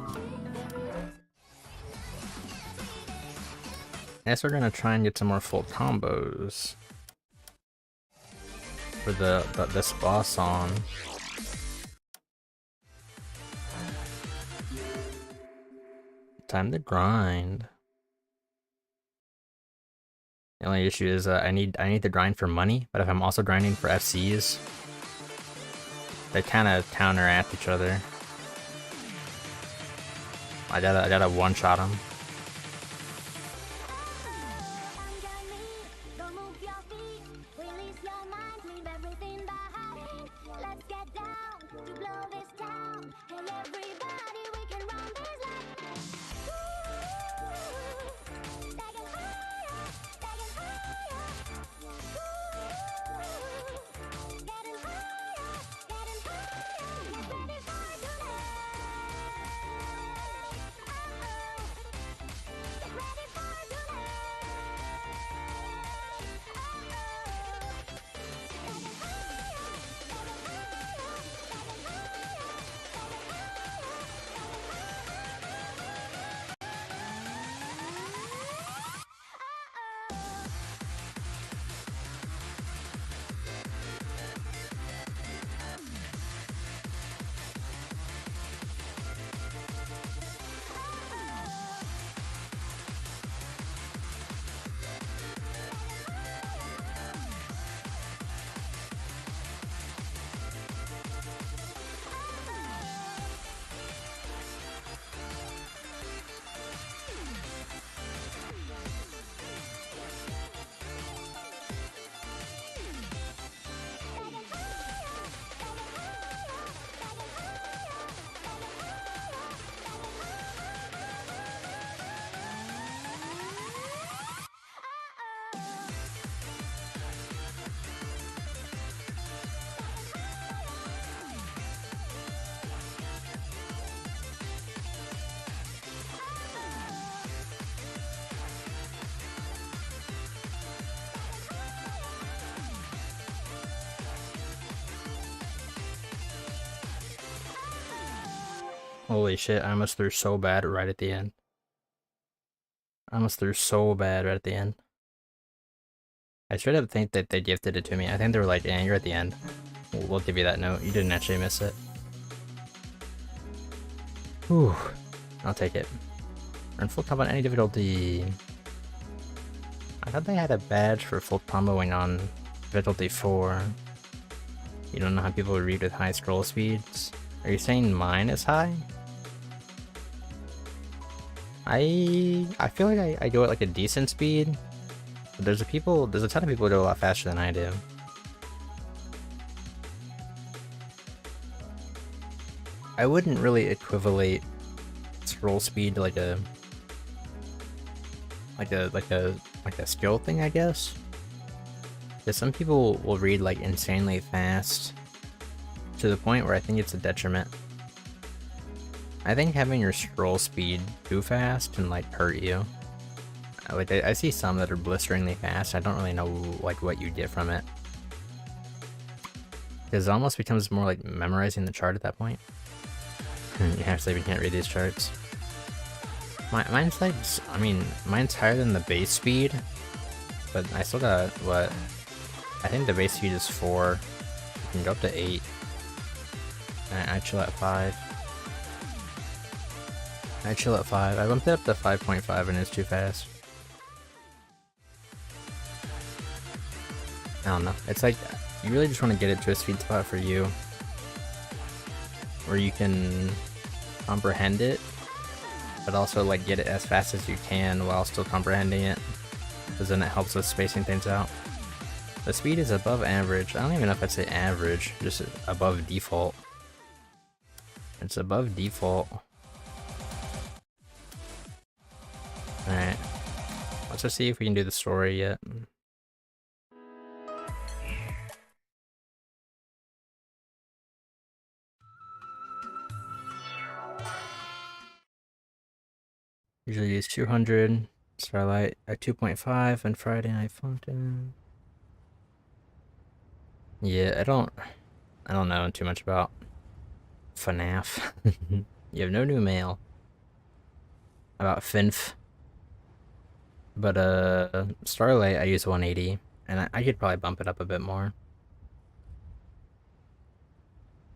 I guess we're gonna try and get some more full combos for this boss song. Time to grind. The only issue is I need to grind for money, but if I'm also grinding for FCs, they kind of counteract each other. I gotta one-shot them. Holy shit, I almost threw so bad right at the end. I almost threw so bad right at the end. I straight up think that they gifted it to me. I think they were like, "Yeah, you're at the end. We'll give you that note. You didn't actually miss it." Whew. I'll take it. Earn full combo on any difficulty. I thought they had a badge for full comboing on difficulty 4. You don't know how people read with high scroll speeds? Are you saying mine is high? I feel like I go at like a decent speed. But there's a ton of people who do a lot faster than I do. I wouldn't really equivalate scroll speed to like a skill thing, I guess. Because some people will read like insanely fast to the point where I think it's a detriment. I think having your scroll speed too fast can like hurt you. Like I see some that are blisteringly fast. I don't really know like what you get from it. Because it almost becomes more like memorizing the chart at that point. You actually can't read these charts. Mine's like, I mean, mine's higher than the base speed, but I still got, what, I think the base speed is 4, you can go up to 8, I chill at 5. I chill at 5, I bumped it up to 5.5 and it's too fast. I don't know, it's like, you really just want to get it to a sweet spot for you, where you can comprehend it, but also like get it as fast as you can while still comprehending it, because then it helps with spacing things out. The speed is above average. I don't even know if I'd say average, just above default. It's above default. Alright. Let's just see if we can do the story yet. Usually use 200, Starlight at 2.5, and Friday Night Funkin'. Yeah, I don't know too much about FNAF. You have no new mail about Finf. But Starlight I use 180, and I could probably bump it up a bit more.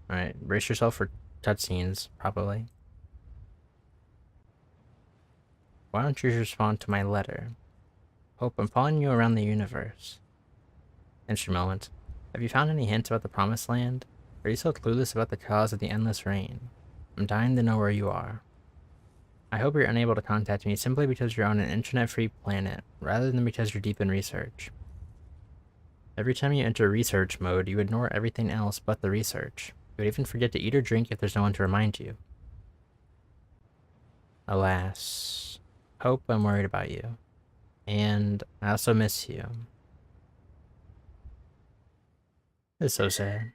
Alright, brace yourself for cutscenes, probably. Why don't you respond to my letter? Hope, I'm following you around the universe. Instrument. Have you found any hints about the Promised Land? Are you so clueless about the cause of the endless rain? I'm dying to know where you are. I hope you're unable to contact me simply because you're on an internet-free planet, rather than because you're deep in research. Every time you enter research mode, you ignore everything else but the research. You would even forget to eat or drink if there's no one to remind you. Alas. Hope, I'm worried about you. And I also miss you. It's so sad.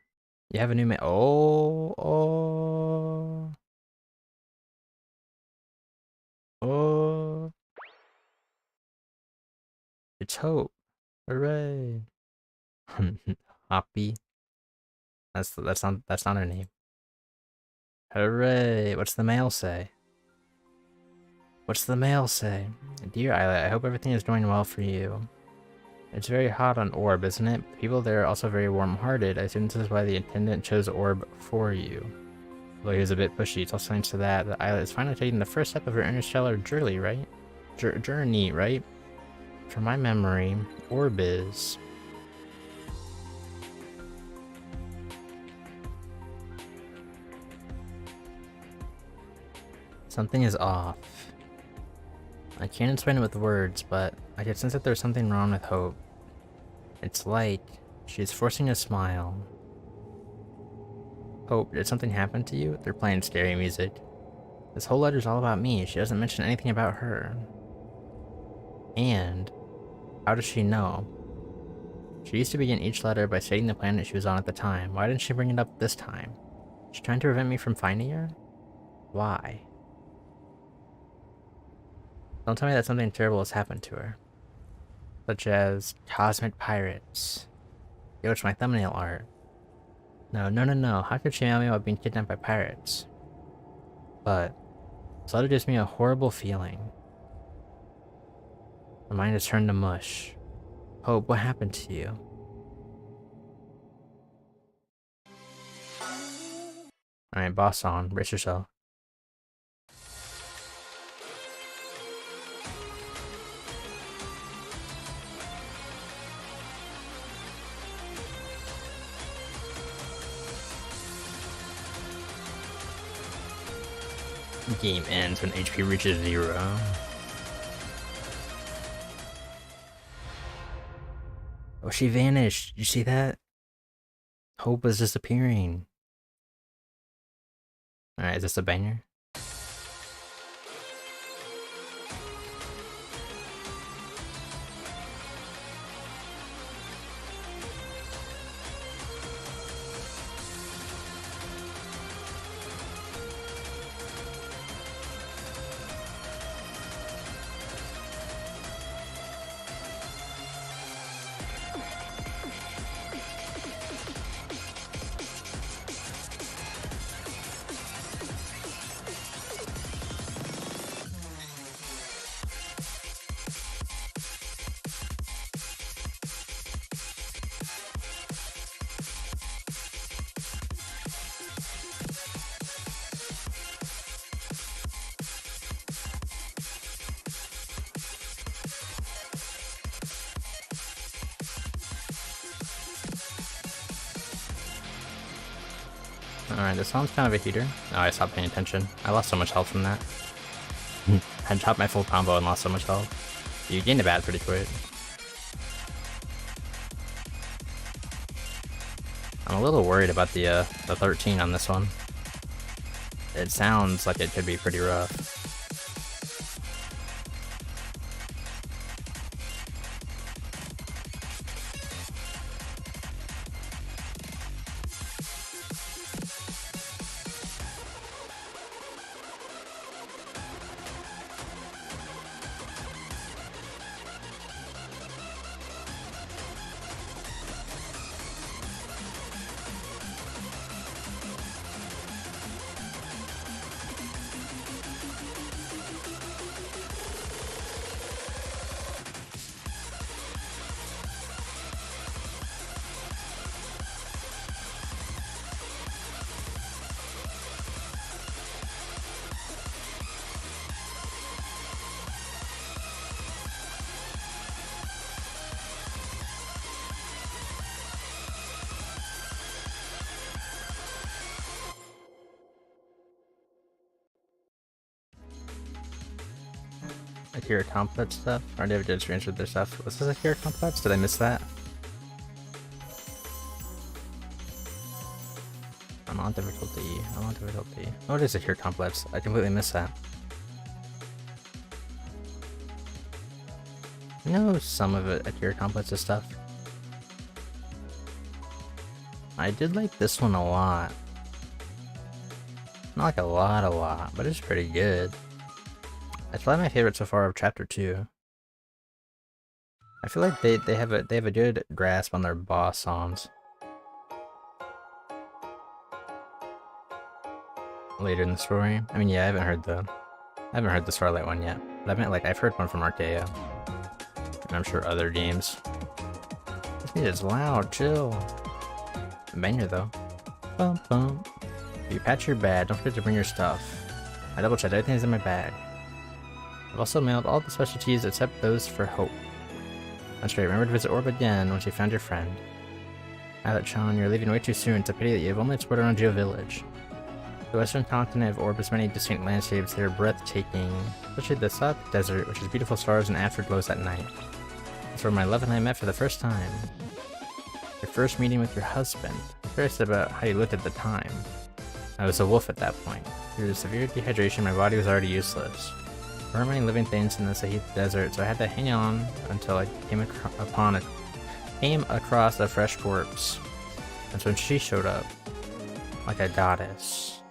You have a new oh. It's Hope. Hooray. Hoppy. That's not her name. Hooray. What's the mail say? What's the mail say? Dear Islet, I hope everything is going well for you. It's very hot on Orb, isn't it? People there are also very warm-hearted. I assume this is why the attendant chose Orb for you. Though he was a bit pushy, it's also thanks to that the Islet is finally taking the first step of her interstellar journey, right? Journey, right? From my memory, Orb is... Something is off. I can't explain it with words, but I could sense that there's something wrong with Hope. It's like she's forcing a smile. Hope, did something happen to you? They're playing scary music. This whole letter's all about me. She doesn't mention anything about her. And how does she know? She used to begin each letter by stating the planet she was on at the time. Why didn't she bring it up this time? She's trying to prevent me from finding her? Why? Don't tell me that something terrible has happened to her. Such as cosmic pirates. Yo, it's my thumbnail art. No. How could she mail me about being kidnapped by pirates? but slaughter gives me a horrible feeling. My mind has turned to mush. Hope, what happened to you? Alright, boss on. Brace yourself. Game ends when HP reaches 0. Oh, she vanished. You see that? Hope was disappearing. Alright, is this a banger? Alright, this sounds kind of a heater. Oh, I stopped paying attention. I lost so much health from that. I dropped my full combo and lost so much health. You gained a bat pretty quick. I'm a little worried about the 13 on this one. It sounds like it could be pretty rough. Akira complex stuff? Or did I did experience with their stuff? Was this Akira complex? Did I miss that? I'm on difficulty. I'm on difficulty. Oh, it is Akira complex. I completely missed that. I know some of it Akira complex's stuff. I did like this one a lot. Not like a lot, but it's pretty good. It's probably my favorite so far of chapter 2. I feel like they have a good grasp on their boss songs. Later in the story. I mean, yeah, I haven't heard the Starlight one yet. But I meant like I've heard one from Archaea. And I'm sure other games. This music is loud, chill. Banger though. Bum bum. If you patch your bag, don't forget to bring your stuff. I double checked, everything's in my bag. I've also mailed all the specialties except those for Hope. That's great, remember to visit Orb again once you found your friend. Chan, you're leaving way too soon. It's a pity that you've only explored around Geo Village. The western continent of Orb has many distinct landscapes that are breathtaking, especially the South Desert, which has beautiful stars and afterglows at night. That's where my love and I met for the first time. Your first meeting with your husband. I'm curious about how you looked at the time. I was a wolf at that point. Due to severe dehydration, my body was already useless. There weren't many living things in the Sahith Desert, so I had to hang on until I came across a fresh corpse. That's when she showed up, like a goddess.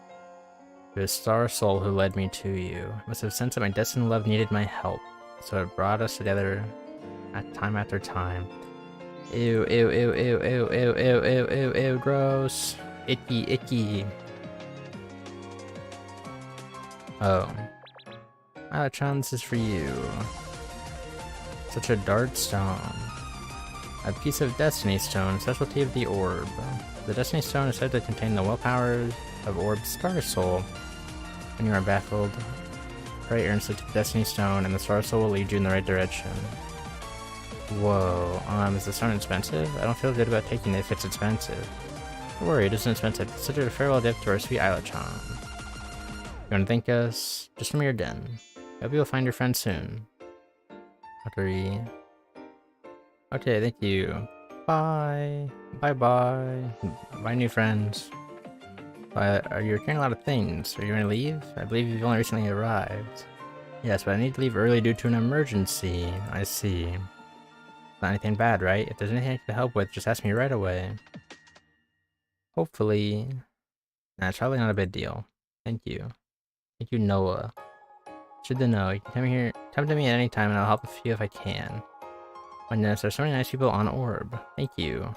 It was Star Soul who led me to you. I must have sensed that my destined love needed my help, so it brought us together time after time. Ew, ew, ew, ew, ew, ew, ew, ew, ew, ew, gross. Icky, icky. Oh. Alachan, this is for you. Such a dart stone. A piece of Destiny Stone, specialty of the Orb. The Destiny Stone is said to contain the willpower of Orb Star Soul. When you are baffled, pray earnestly to the Destiny Stone, and the Star Soul will lead you in the right direction. Whoa, is the stone expensive? I don't feel good about taking it if it's expensive. Don't worry, it isn't expensive. Consider it a farewell gift to our sweet Isla-chan. You wanna thank us? Just from your den. Hope you'll find your friend soon. Agree. Okay, thank you. Bye. Bye-bye. Bye, new friends. You're carrying a lot of things. Are you gonna leave? I believe you've only recently arrived. Yes, but I need to leave early due to an emergency. I see. Not anything bad, right? If there's anything I can help with, just ask me right away. Hopefully. Nah, it's probably not a big deal. Thank you. Thank you, Noah. Good to know. You can come to me at any time and I'll help you if I can. My goodness, there's so many nice people on Orb. Thank you.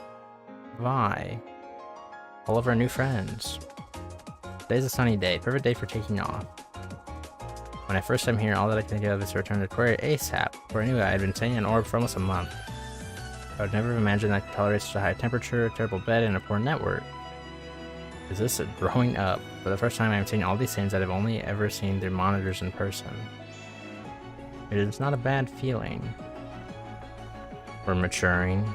Bye. All of our new friends. Today's a sunny day. Perfect day for taking off. When I first came here, all that I could think of is to return to Korea ASAP. Before I knew it, I had been staying on Orb for almost a month. I would never have imagined I could tolerate such a high temperature, a terrible bed, and a poor network. Is this growing up? For the first time, I'm seeing all these things that I've only ever seen through monitors in person. It is not a bad feeling. We're maturing.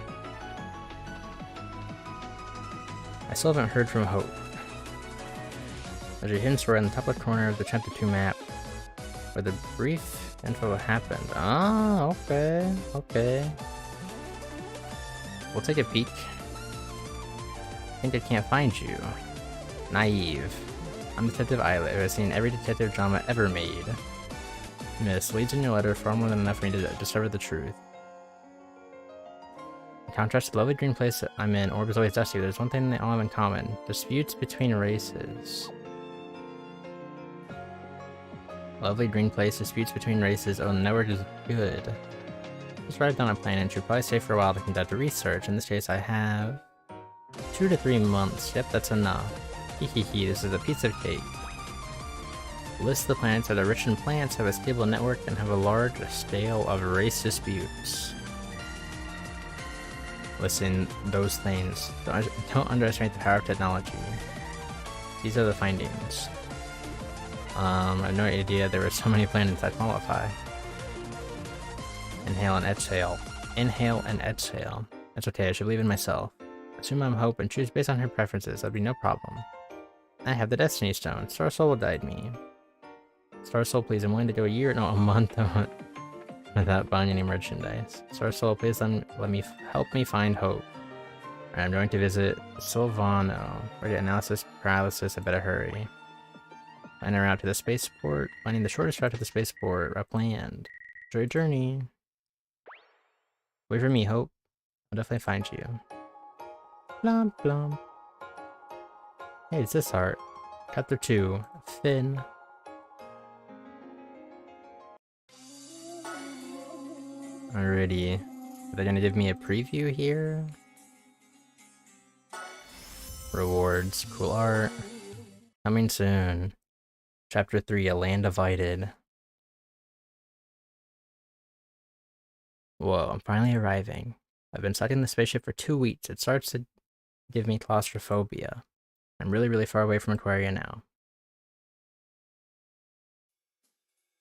I still haven't heard from Hope. There's a hidden story in the top left corner of the Chapter 2 map, where the brief info happened. Ah, okay, okay. We'll take a peek. I think I can't find you. Naive. I'm Detective Islet, who has seen every detective drama ever made. Miss, leads in your letter far more than enough for me to discover the truth. In contrast to the lovely green place I'm in, Orb is always dusty, but there's one thing they all have in common. Disputes between races. Lovely green place, disputes between races. Oh, the network is good. Just write down a plan and should probably stay for a while to conduct research. In this case, I have 2 to 3 months. Yep, that's enough. Hehehe, this is a piece of cake. List the planets that are rich in plants, have a stable network, and have a large scale of race disputes. Listen, those things. Don't underestimate the power of technology. These are the findings. I had no idea there were so many planets that qualify. Inhale and exhale. Inhale and exhale. That's okay, I should believe in myself. Assume I'm Hope and choose based on her preferences, that'd be no problem. I have the Destiny Stone. Star Soul will guide me. Star Soul, please, I'm willing to go a month without buying any merchandise. Star Soul, please help me find Hope. Alright, I'm going to visit Silvano. For the analysis paralysis, I better hurry. Find a route to the spaceport. Finding the shortest route to the spaceport. Upland. Enjoy your journey. Wait for me, Hope. I'll definitely find you. Blum blum. Hey, it's this art. Chapter 2. Finn. Alrighty. Are they gonna give me a preview here? Rewards. Cool art. Coming soon. Chapter 3. A Land Divided. Whoa, I'm finally arriving. I've been stuck in the spaceship for 2 weeks. It starts to give me claustrophobia. I'm really far away from Aquaria now.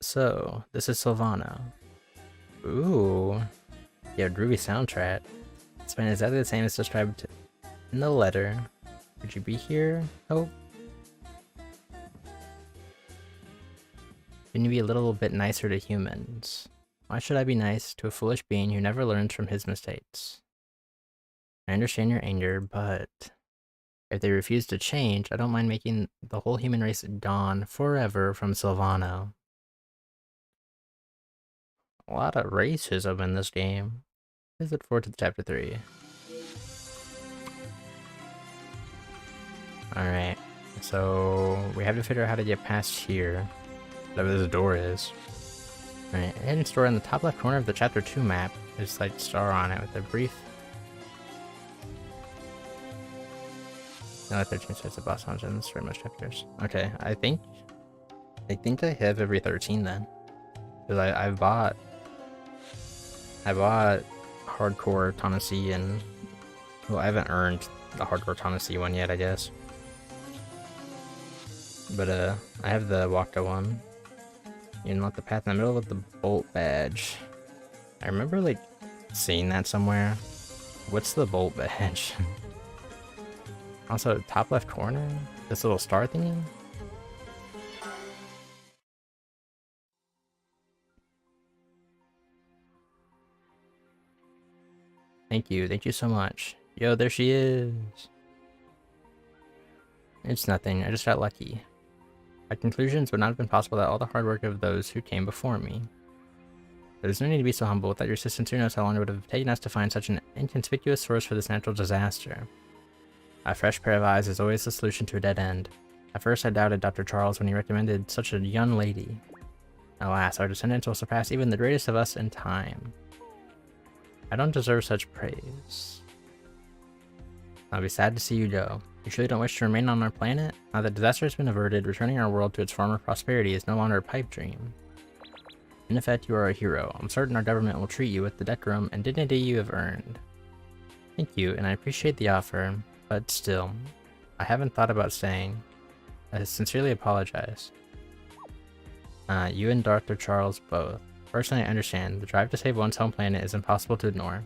So, this is Silvano. Ooh. Yeah, groovy soundtrack. It's been exactly the same as described in the letter. Could you be here, Hope? Can you be a little bit nicer to humans? Why should I be nice to a foolish being who never learns from his mistakes? I understand your anger, but if they refuse to change, I don't mind making the whole human race gone forever from Silvano. A lot of racism in this game. Let's look forward to chapter 3. Alright, so we have to figure out how to get past here. Whatever this door is. Alright, hidden store in the top left corner of the chapter 2 map. There's like star on it with a brief. Another 13 sets of boss hunts in most chapters. Okay, I think I think I have every 13 then. Because I bought Hardcore Tennessee and... Well, I haven't earned the Hardcore Tennessee one yet, I guess. But I have the Waka one. You unlock the path in the middle with the Bolt badge. I remember, like, seeing that somewhere. What's the Bolt badge? Also, top left corner? This little star thingy? Thank you so much. Yo, there she is! It's nothing, I just got lucky. My conclusions would not have been possible without all the hard work of those who came before me. There's no need to be so humble. Without your assistance, who knows how long it would have taken us to find such an inconspicuous source for this natural disaster. A fresh pair of eyes is always the solution to a dead end. At first I doubted Dr. Charles when he recommended such a young lady. Alas, our descendants will surpass even the greatest of us in time. I don't deserve such praise. I'll be sad to see you go. You surely don't wish to remain on our planet? Now that disaster has been averted, returning our world to its former prosperity is no longer a pipe dream. In effect, you are a hero. I'm certain our government will treat you with the decorum and dignity you have earned. Thank you, and I appreciate the offer, but still, I haven't thought about staying. I sincerely apologize. You and Dr. Charles both. Personally, I understand. The drive to save one's home planet is impossible to ignore.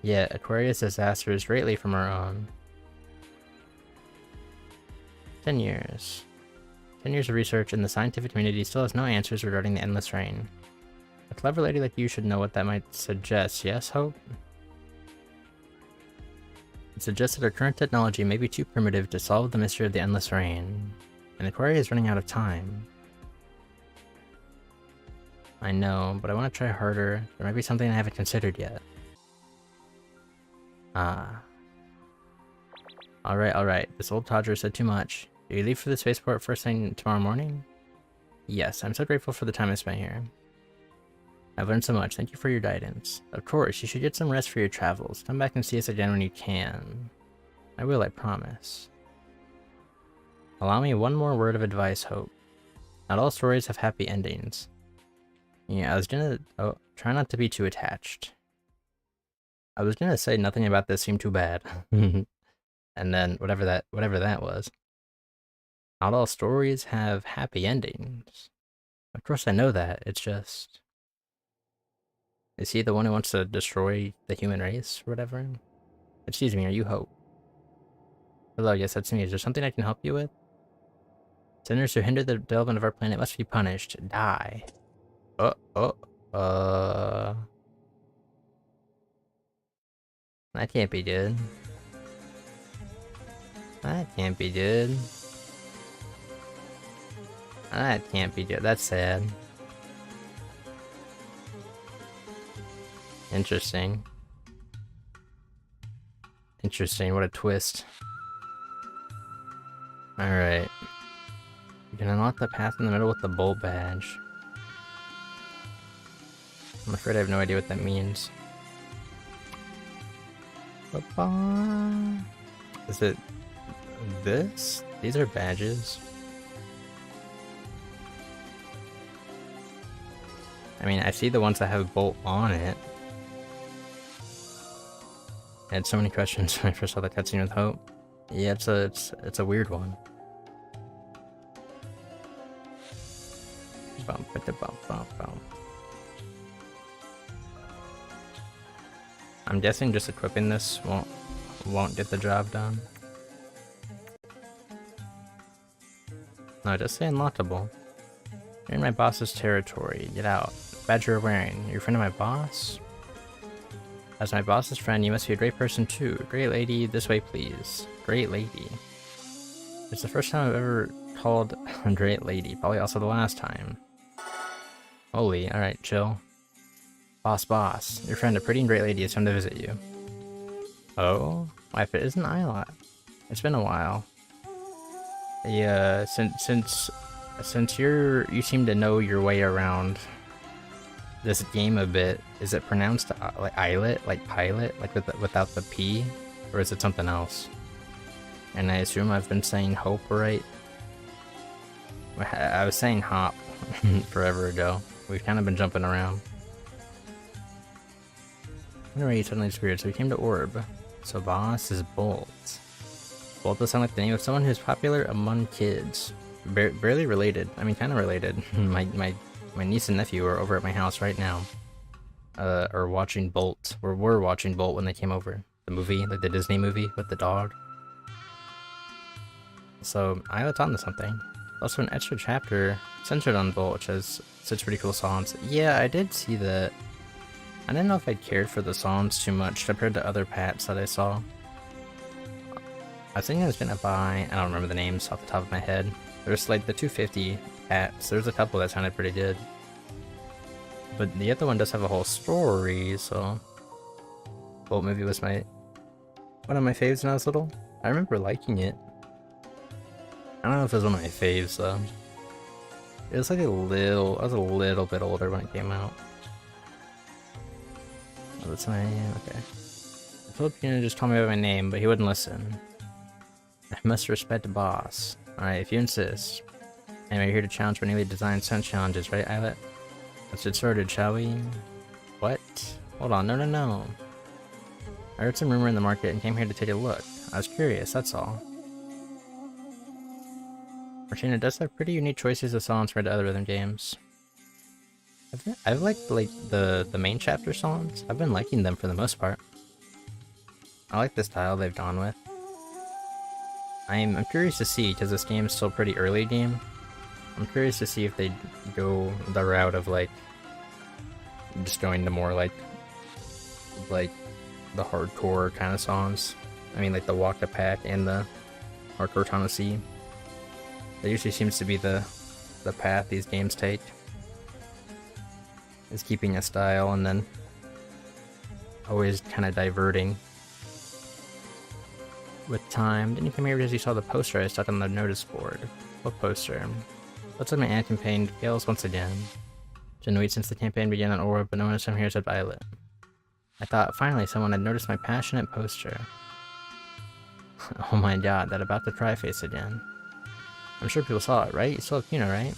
Yet, Aquarius' disaster is greatly from our own. 10 years. 10 years of research, and the scientific community still has no answers regarding the endless rain. A clever lady like you should know what that might suggest, yes, Hope? It suggests that our current technology may be too primitive to solve the mystery of the endless rain, and the quarry is running out of time. I know, but I want to try harder. There might be something I haven't considered yet. Alright. This old codger said too much. Do you leave for the spaceport first thing tomorrow morning? Yes, I'm so grateful for the time I spent here. I've learned so much. Thank you for your guidance. Of course, you should get some rest for your travels. Come back and see us again when you can. I will, I promise. Allow me one more word of advice, Hope. Not all stories have happy endings. Yeah, I was gonna... Oh, try not to be too attached. I was gonna say nothing about this seemed too bad. And then whatever that was. Not all stories have happy endings. Of course I know that, it's just... Is he the one who wants to destroy the human race, or whatever? Excuse me, are you Hope? Hello, yes, that's me. Is there something I can help you with? Sinners who hinder the development of our planet must be punished. Die. That can't be good. That can't be good. That can't be good. That's sad. Interesting. Interesting, what a twist. Alright. You can unlock the path in the middle with the Bolt badge. I'm afraid I have no idea what that means. Is it this? These are badges. I mean, I see the ones that have Bolt on it. I had so many questions when I first saw the cutscene with Hope. Yeah, it's a weird one. Bump it bump bump bump. I'm guessing just equipping this won't get the job done. No, just say unlockable. You're in my boss's territory. Get out. Badge you're wearing. You're a friend of my boss? As my boss's friend, you must be a great person too. Great lady, this way please. Great lady. It's the first time I've ever called a great lady. Probably also the last time. Holy, alright, chill. Boss. Your friend, a pretty and great lady, has come to visit you. Oh? Why, if it isn't Isla. It's been a while. Yeah, since you seem to know your way around this game a bit, is it pronounced like Islet, like pilot, like without the P, or is it something else? And I assume I've been saying Hope right. I was saying hop forever ago. We've kind of been jumping around. I wonder why he suddenly disappeared. So we came to Orb. So boss is Bolt. Bolt does sound like the name of someone who's popular among kids. Barely related. I mean, kind of related. my niece and nephew are over at my house right now. Are watching Bolt. Or were watching Bolt when they came over. The movie, like the Disney movie with the dog. So I was onto something. Also an extra chapter centered on Bolt, which has such pretty cool songs. Yeah, I did see that. I didn't know if I cared for the songs too much compared to other pats that I saw. I think I was gonna buy, I don't remember the names off the top of my head. There's like the 250 pats, there's a couple that sounded pretty good. But the other one does have a whole story, so... Bolt movie was one of my faves when I was little. I remember liking it. I don't know if it was one of my faves though. It was like I was a little bit older when it came out. Oh, that's my name, okay. I told you to just call me by my name, but he wouldn't listen. I must respect the boss. Alright, if you insist. Anyway, you're here to challenge for newly designed stunt challenges, right, Islet? Let's get started, shall we? What? Hold on, no. I heard some rumor in the market and came here to take a look. I was curious, that's all. Rotaeno does have pretty unique choices of songs compared to other rhythm games. I've liked the main chapter songs. I've been liking them for the most part. I like the style they've gone with. I'm curious to see, because this game's still pretty early game. I'm curious to see if they go the route of like just going to more like the hardcore kind of songs. I mean, like the Walk the Pack and the Hardcore Tennessee. That usually seems to be the path these games take. Is keeping a style and then always kind of diverting with time. Didn't you come here because you saw the poster I stuck on the notice board? What poster? Looks like my ad campaign fails once again. Been waiting since the campaign began on Orb, but no one has come here except Violet. I thought finally someone had noticed my passionate poster. Oh my god, that about to cry face again. I'm sure people saw it, right? You saw Kino, right?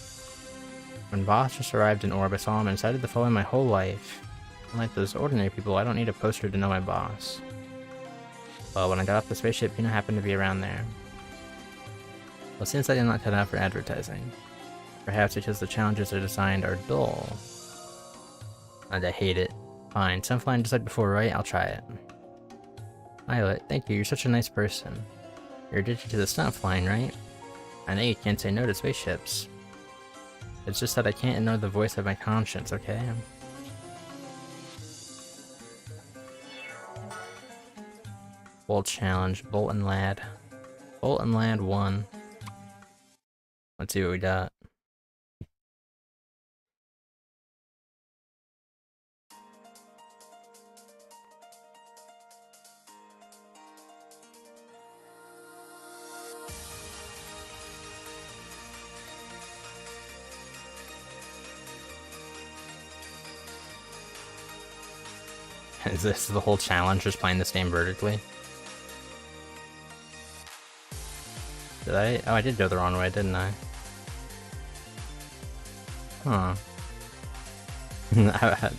When Boss just arrived in Orb, I saw him and decided to follow him my whole life. Unlike those ordinary people, I don't need a poster to know my boss. Well, when I got off the spaceship, Kino happened to be around there. Well, since I did not cut out for advertising. Perhaps because the challenges are designed are dull. And I hate it. Fine, Sunflying just like before, right? I'll try it. Violet, thank you, you're such a nice person. You're addicted to the stunt flying, right? I know you can't say no to spaceships. It's just that I can't ignore the voice of my conscience, okay? Bolt challenge, Bolt and Lad. Bolt and Lad 1. Let's see what we got. Is this the whole challenge, just playing this game vertically? Did I? Oh, I did go the wrong way, didn't I? Huh.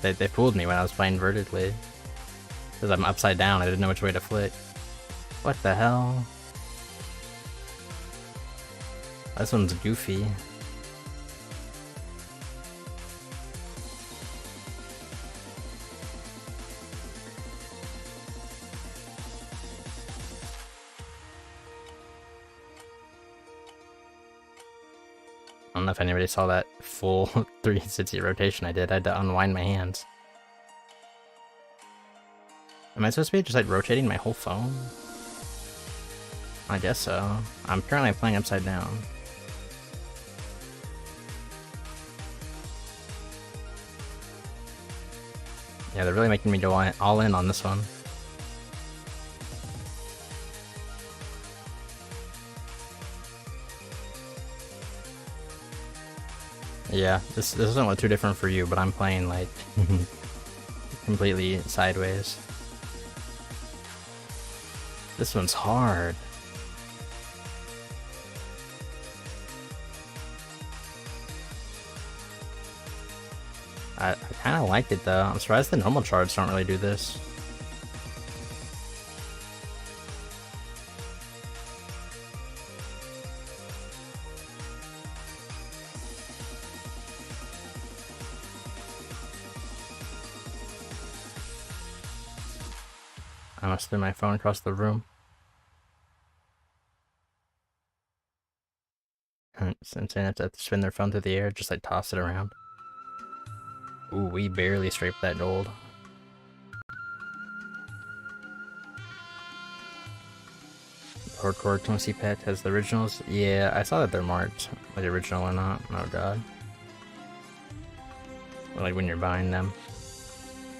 They fooled me when I was playing vertically. Because I'm upside down, I didn't know which way to flick. What the hell? This one's goofy. I don't know if anybody saw that full 360 rotation I did. I had to unwind my hands. Am I supposed to be just like rotating my whole phone? I guess so. I'm currently playing upside down. Yeah, they're really making me go all in on this one. Yeah, this doesn't look too different for you, but I'm playing like completely sideways. This one's hard. I kind of like it though. I'm surprised the normal charts don't really do this. I must throw my phone across the room. Since they have to spin their phone through the air, just like toss it around. Ooh, we barely scraped that gold. Hardcore Tennessee Pet has the originals. Yeah, I saw that they're marked, whether original or not. Oh god. Or like when you're buying them.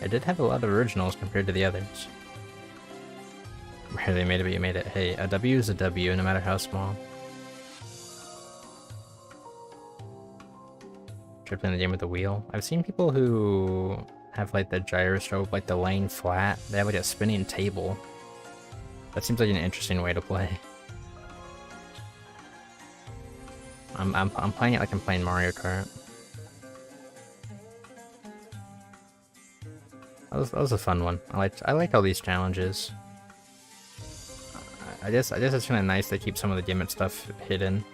I did have a lot of originals compared to the others. Where they made it, but you made it. Hey, a W is a W, no matter how small. Tripping the game with the wheel. I've seen people who have like the gyroscope, like the laying flat. They have like a spinning table. That seems like an interesting way to play. I'm playing it like I'm playing Mario Kart. That was a fun one. I like all these challenges. I guess it's kind of nice to keep some of the gimmick stuff hidden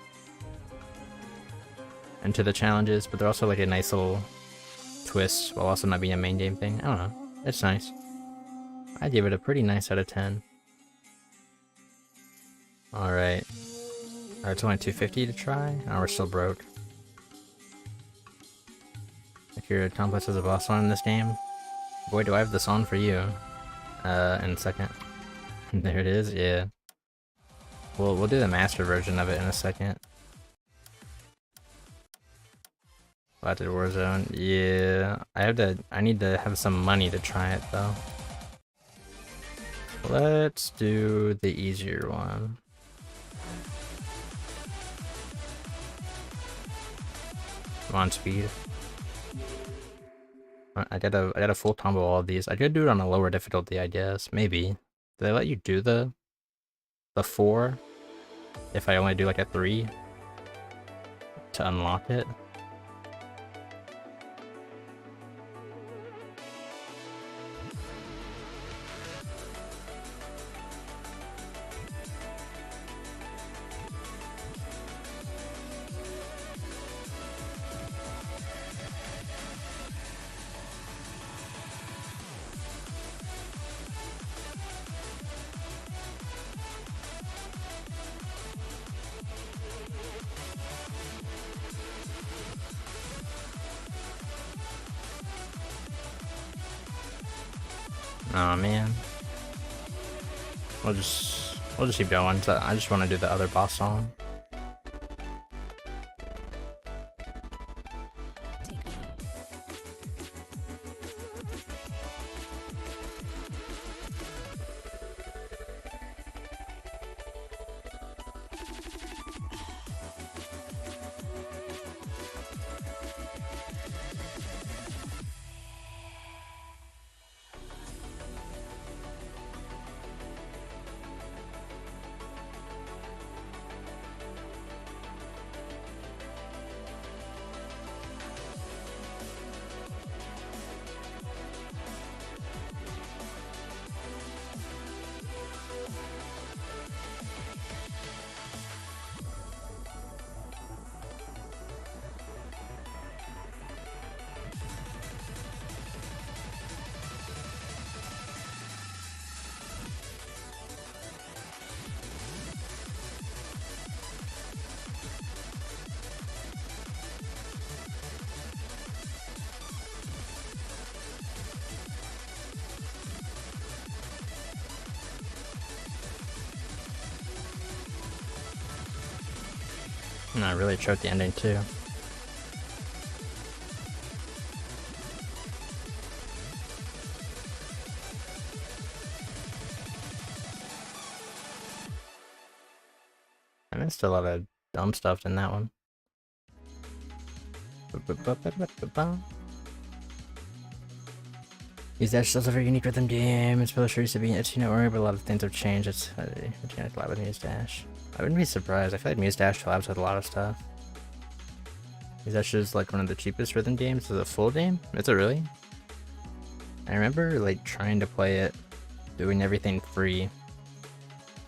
into the challenges, but they're also like a nice little twist while also not being a main game thing. I don't know. It's nice. I give it a pretty nice out of 10. Alright. Alright, it's only 250 to try. Oh, we're still broke. If you're complex as a boss on in this game, boy, do I have the song for you. In a second. There it is, yeah. We'll do the master version of it in a second. Blasted Warzone, yeah. I need to have some money to try it though. Let's do the easier one. I'm on speed. I got a full combo of all of these. I could do it on a lower difficulty, I guess. Maybe. Do they let you do the 4 if I only do like a 3 to unlock it? Oh man. We'll just keep going. I just want to do the other boss song. And I really choked the ending too. I missed a lot of dumb stuff in that one. These Dash still a very unique rhythm game. It's supposed to be itchy network, but a lot of things have changed. It's a collab with Muse Dash. I wouldn't be surprised. I feel like Muse Dash collabs with a lot of stuff. Is that just like one of the cheapest rhythm games? Is it a full game? Is it really? I remember like trying to play it, doing everything free.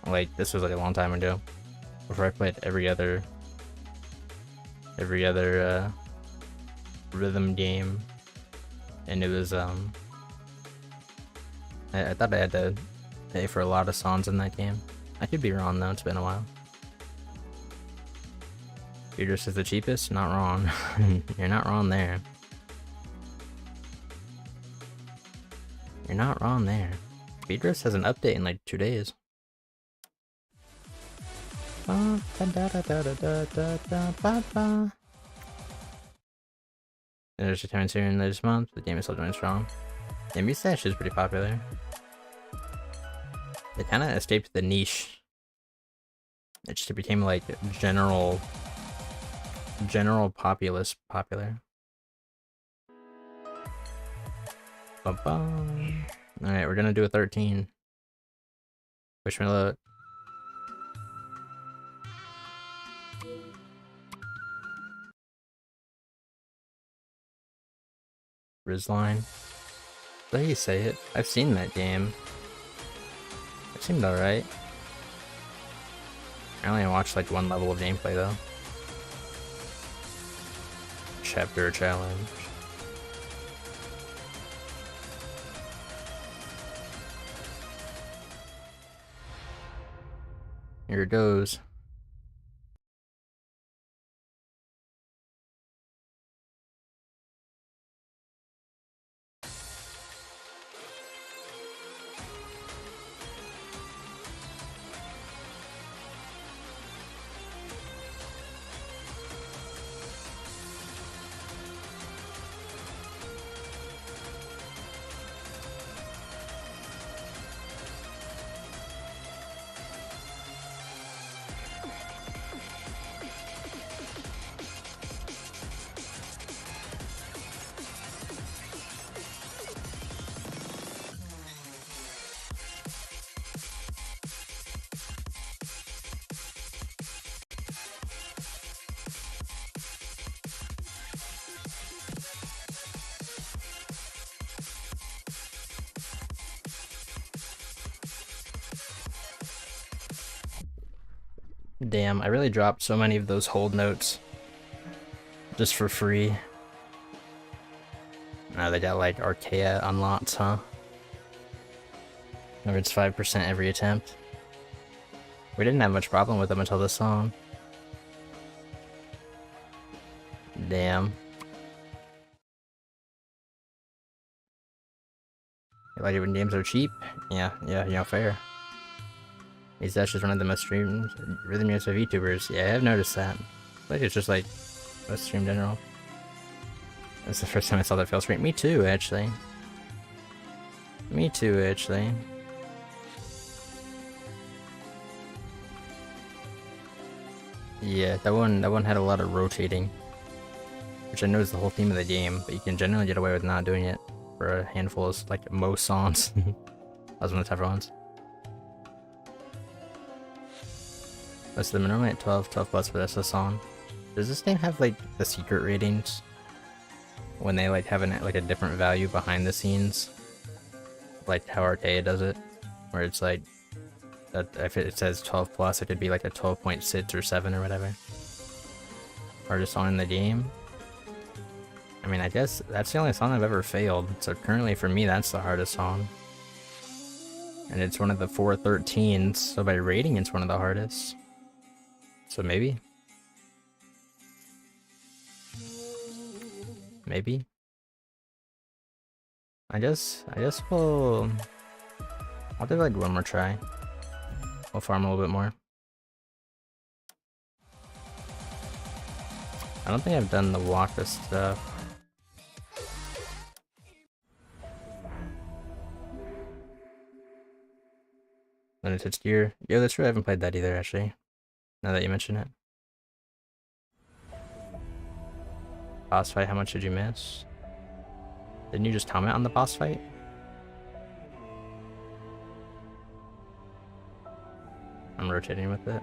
Like this was like a long time ago, before I played every other rhythm game, and it was I thought I had to pay for a lot of songs in that game. I could be wrong though, it's been a while. Beatrice is the cheapest? Not wrong. You're not wrong there. You're not wrong there. Beatrice has an update in like 2 days. There's a tournament here in this month. The game is still doing strong. Yeah, Mustache is pretty popular. It kind of escaped the niche. It just became like general populace popular. Alright, we're gonna do a 13. Wish me luck. Rizline. Is that how you say it? I've seen that game. It seemed alright. I only watched like one level of gameplay though. Chapter challenge. Here it goes. Damn, I really dropped so many of those hold notes just for free. Now they got like Archaea unlocked, huh? Or it's 5% every attempt. We didn't have much problem with them until this song. Damn. You like it when games are cheap? Yeah, fair. He's actually one of the most streamed rhythm games of VTubers. Yeah, I've noticed that. I think it's just like most streamed in general. That's the first time I saw that fail screen. Me too, actually. Me too, actually. Yeah, that one had a lot of rotating, which I know is the whole theme of the game, but you can generally get away with not doing it for a handful of like most songs. That was one of the tougher ones. So they're normally at 12 plus for this song. Does this game have like the secret ratings? When they like have like a different value behind the scenes? Like how Archaea does it? Where it's like, if it says 12 plus, it could be like a 12.6 or 7 or whatever. Hardest song in the game? I mean, I guess that's the only song I've ever failed. So currently for me, that's the hardest song. And it's one of the 4 13s, so by rating, it's one of the hardest. So maybe? Maybe? I guess I'll do like one more try. We'll farm a little bit more. I don't think I've done the Waka stuff. Then it's gear. Yeah, that's true. I haven't played that either, actually. Now that you mention it. Boss fight, how much did you miss? Didn't you just comment on the boss fight? I'm rotating with it.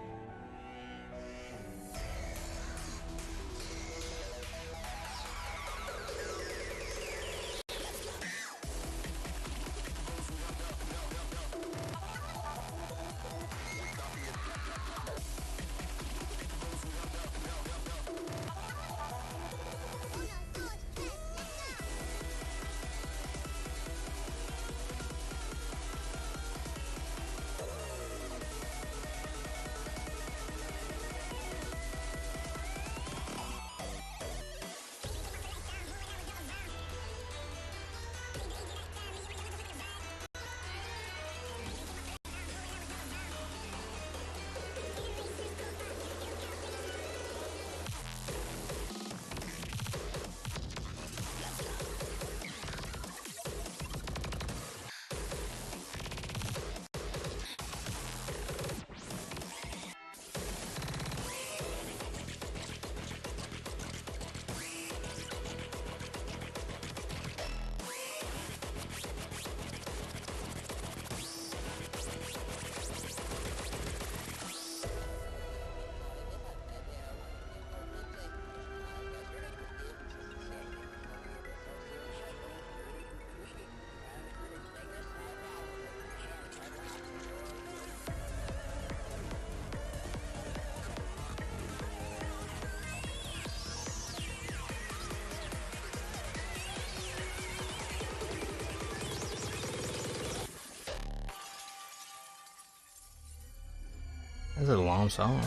This is a long song.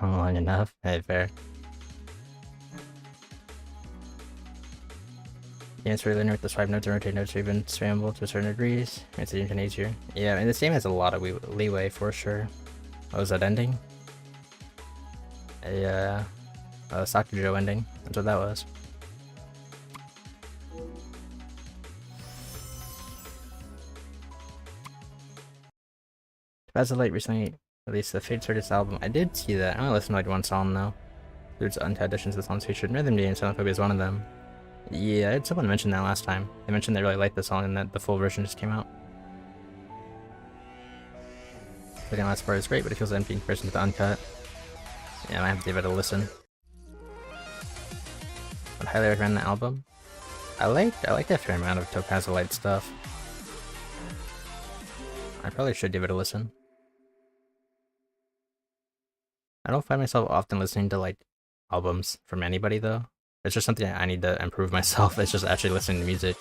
Long enough. Hey, fair. Yeah, it's really linear with the swipe notes and rotate notes are even spammable to certain degrees. Makes it even easier. Yeah, and this game has a lot of leeway for sure. What was that ending? A Sakujo ending. That's what that was. Basilite recently released the Fate Circus album. I did see that. I only listened to like one song though. There's untied editions of the songs featured. Rhythm D and Sonophobia is one of them. Yeah, I had someone mention that last time. They mentioned they really liked the song and that the full version just came out. The last part is great, but it feels empty in comparison to the uncut. Yeah, I might have to give it a listen. I'd highly recommend the album. I like a fair amount of Topazolite stuff. I probably should give it a listen. I don't find myself often listening to like albums from anybody though. It's just something I need to improve myself. It's just actually listening to music.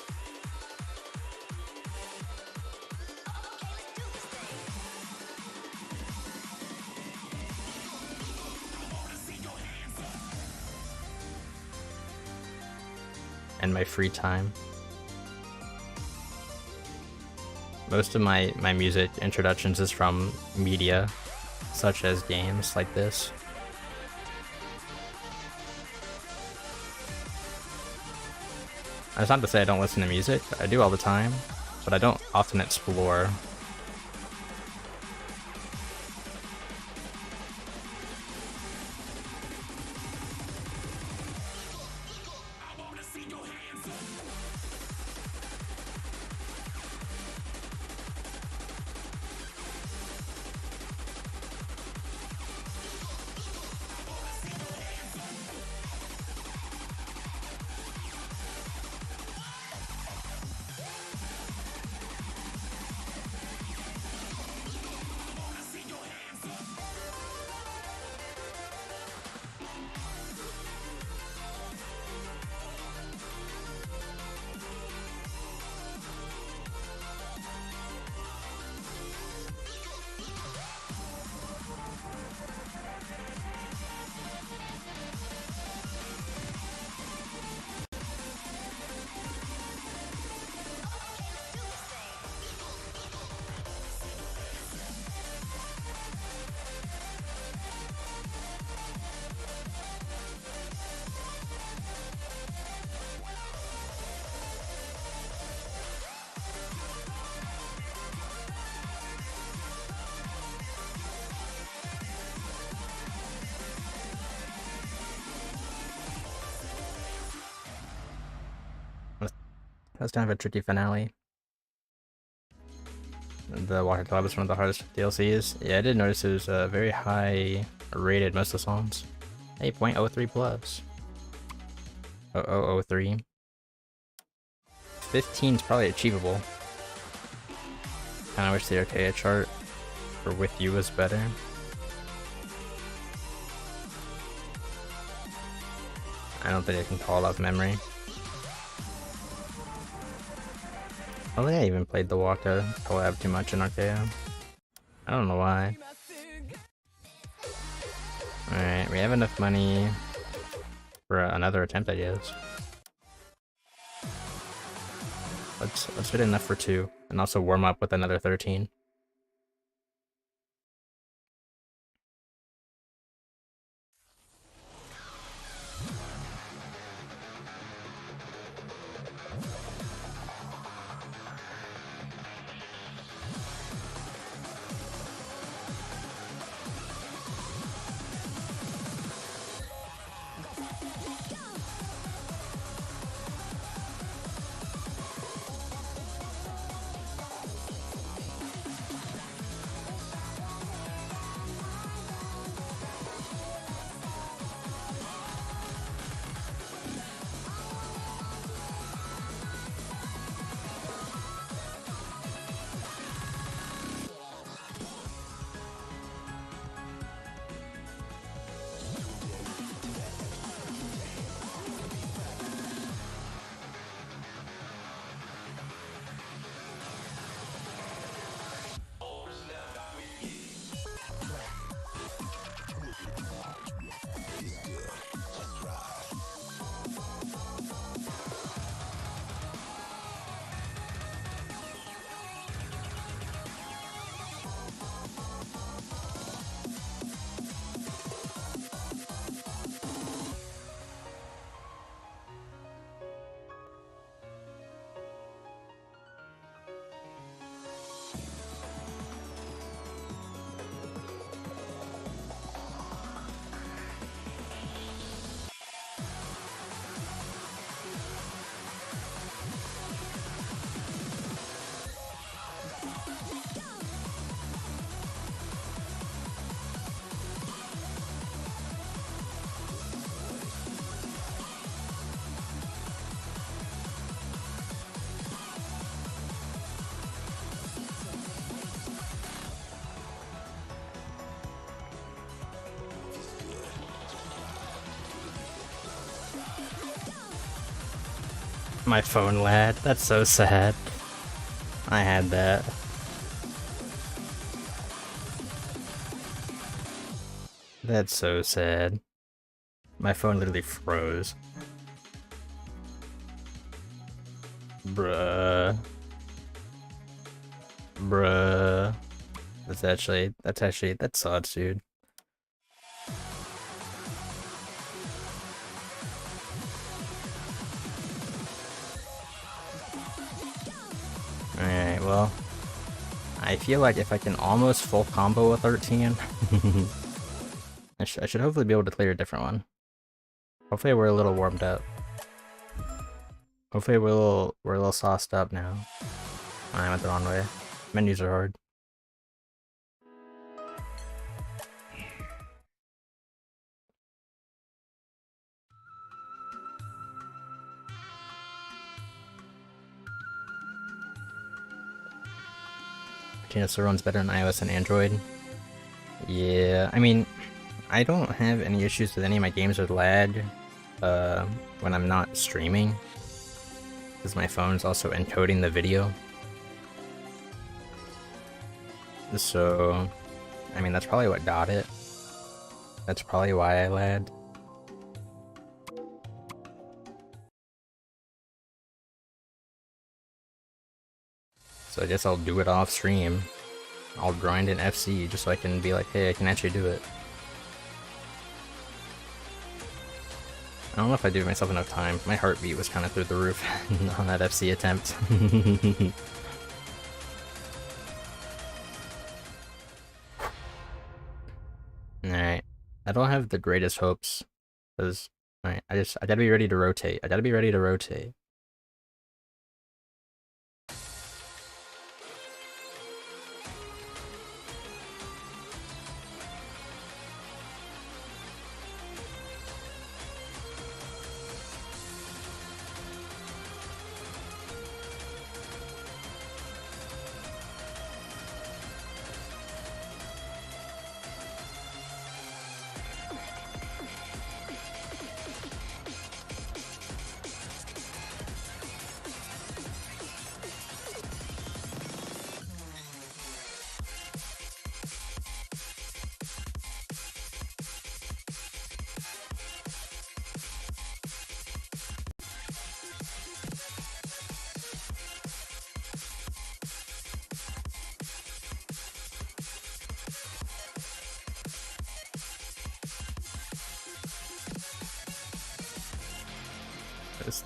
And my free time. Most of my music introductions is from media, such as games like this. That's not to say I don't listen to music, I do all the time, but I don't often explore. That's kind of a tricky finale. The Water Club is one of the hardest DLCs. Yeah, I did notice it was very high rated, most of the songs. 8.03 plus. 0003. 15 is probably achievable. Kinda wish the Archaea chart for With You was better. I don't think I can call it off memory. I don't think I even played the Waka collab too much in Archaea. I don't know why. Alright, we have enough money for another attempt, I guess. Let's fit enough for 2, and also warm up with another 13. My phone lad. That's so sad. I had that. That's so sad. My phone literally froze. Bruh. Bruh. That sucks, dude. Alright, well. I feel like if I can almost full combo a 13, I should hopefully be able to clear a different one. Hopefully we're a little warmed up. Hopefully we're a little sauced up now. I went the wrong way. Menus are hard. Resonus runs better on iOS and Android. Yeah, I mean, I don't have any issues with any of my games with lag when I'm not streaming, because my phone's also encoding the video. So, I mean, that's probably what got it. That's probably why I lagged. So I guess I'll do it off stream. I'll grind in FC just so I can be like, hey, I can actually do it. I don't know if I gave myself enough time. My heartbeat was kind of through the roof on that FC attempt. Alright. I don't have the greatest hopes. Because, alright, I gotta be ready to rotate. I gotta be ready to rotate.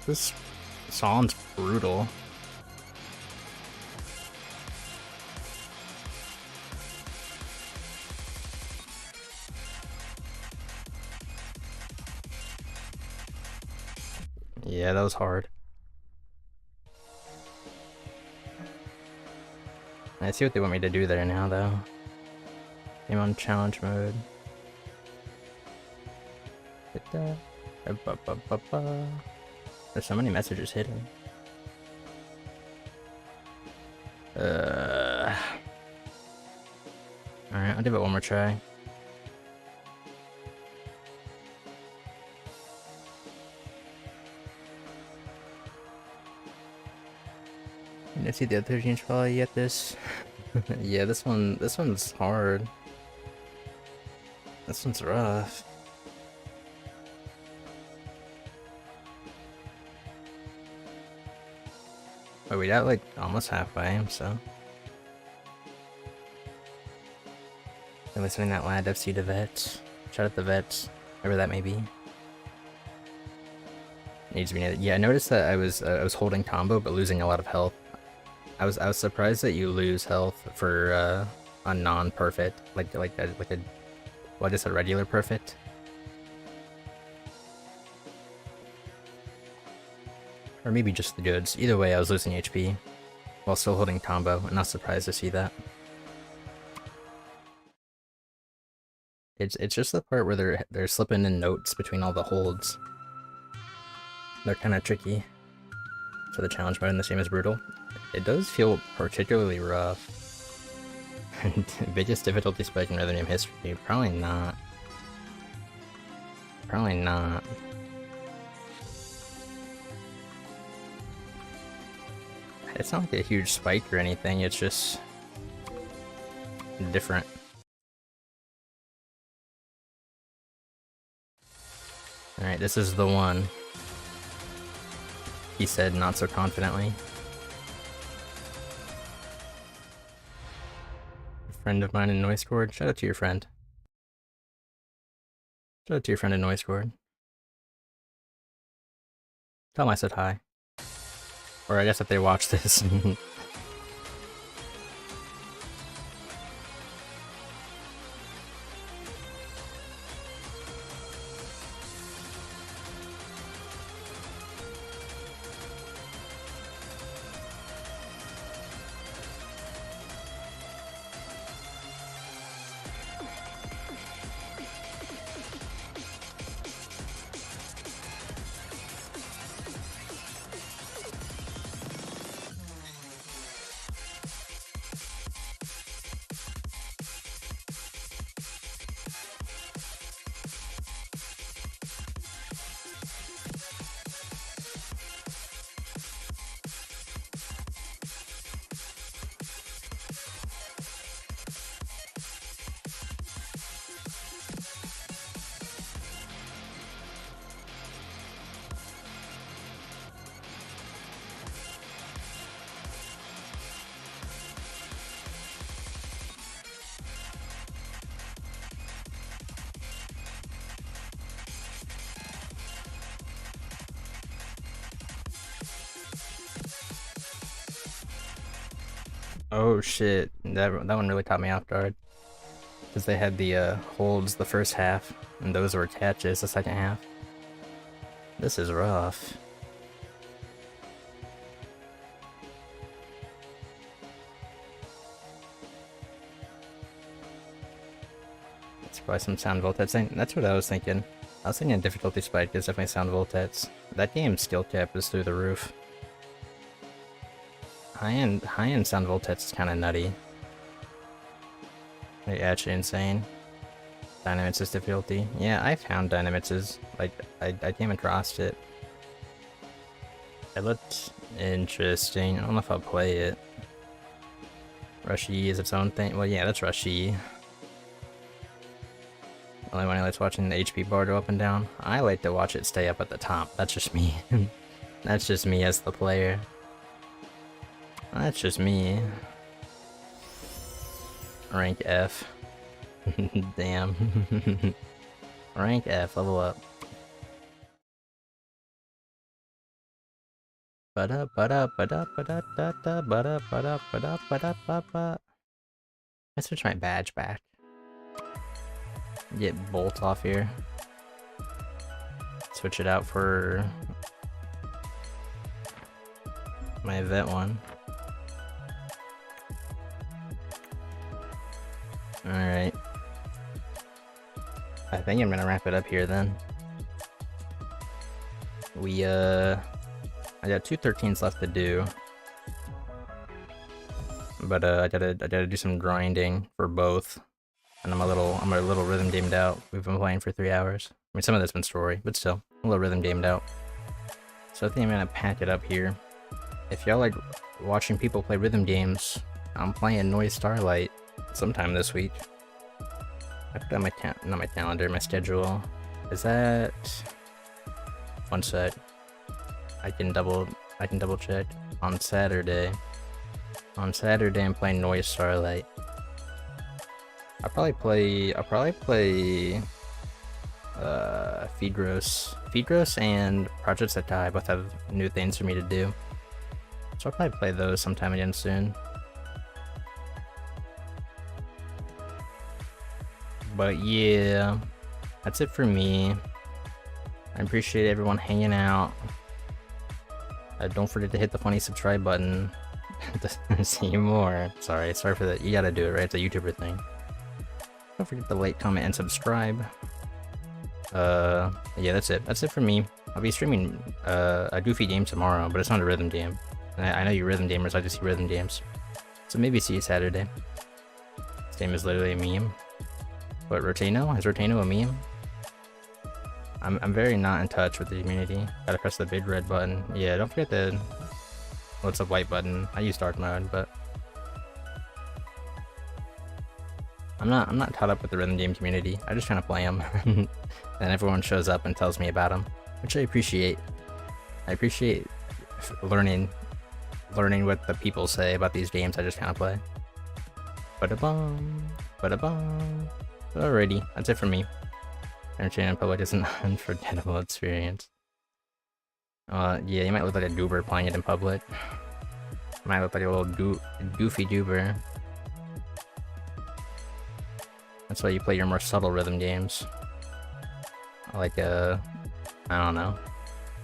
This song's brutal. Yeah, that was hard. I see what they want me to do there now, though. I'm on challenge mode. Hit that. There's so many messages hidden. Alright, I'll give it one more try. I see the other 13 probably get this. Yeah, this one's hard. This one's rough. But we got like almost halfway, so. I'm listening to that lad FC to vets. Shout out the vets, whoever that may be. Needs to be. Yeah, I noticed that I was holding combo but losing a lot of health. I was surprised that you lose health for a non-perfect, well, just a regular perfect. Or maybe just the goods. Either way, I was losing HP while still holding combo. I'm not surprised to see that. It's just the part where they're slipping in notes between all the holds. They're kind of tricky. So the challenge mode in this game is brutal. It does feel particularly rough. Biggest difficulty spike in Resonus history? Probably not. Probably not. It's not like a huge spike or anything, it's just different. Alright, this is the one. He said not so confidently. A friend of mine in Noiscord. Shout out to your friend. Shout out to your friend in Noiscord. Tell him I said hi. Or I guess if they watch this. Oh shit, that one really caught me off guard. Because they had the holds the first half, and those were catches the second half. This is rough. It's probably some sound voltage. That's what I was thinking. I was thinking difficulty spike is definitely sound voltage. That game's skill cap is through the roof. High-end sound voltage is kind of nutty. Like, actually insane. Dynamics is difficulty. Yeah, I found Dynamics is, like, I came across it. It looked interesting. I don't know if I'll play it. Rush E is its own thing. Well, yeah, that's Rush E. Only one who likes watching the HP bar go up and down. I like to watch it stay up at the top. That's just me. That's just me as the player. That's just me. Rank F. Damn. Rank F, level up. I switch my badge back. Get Bolt off here. Switch it out for my vet one. Alright. I think I'm gonna wrap it up here then. I got 2 13s left to do. But I gotta do some grinding for both. And I'm a little rhythm gamed out. We've been playing for 3 hours. I mean, some of that's been story, but still, a little rhythm gamed out. So I think I'm gonna pack it up here. If y'all like watching people play rhythm games, I'm playing Noise Starlight sometime this week. I put on my not my calendar, my schedule. Is that one sec? I can double check. On Saturday. On Saturday, I'm playing Noise Starlight. I'll probably play Feedgross and Projects That Die both have new things for me to do. So I'll probably play those sometime again soon. But yeah, that's it for me. I appreciate everyone hanging out. Don't forget to hit the funny subscribe button to see more. Sorry for that. You gotta do it, right? It's a YouTuber thing. Don't forget to like, comment, and subscribe. Yeah, that's it. That's it for me. I'll be streaming a goofy game tomorrow, but it's not a rhythm game. And I know you rhythm gamers, I just see rhythm games. So maybe see you Saturday. This game is literally a meme. What, Rotaeno? Is Rotaeno a meme? I'm very not in touch with the community. Gotta press the big red button. Yeah, don't forget to What's a white button? I use dark mode, but I'm not caught up with the rhythm game community. I just kind of play them, and everyone shows up and tells me about them, which I appreciate. I appreciate learning what the people say about these games. I just kind of play. Ba-da-bum, ba-da-bum. Alrighty, that's it for me. Entertaining in public is an unforgettable experience. Yeah, you might look like a goober playing it in public. Might look like a little goofy goober. That's why you play your more subtle rhythm games. Like I don't know,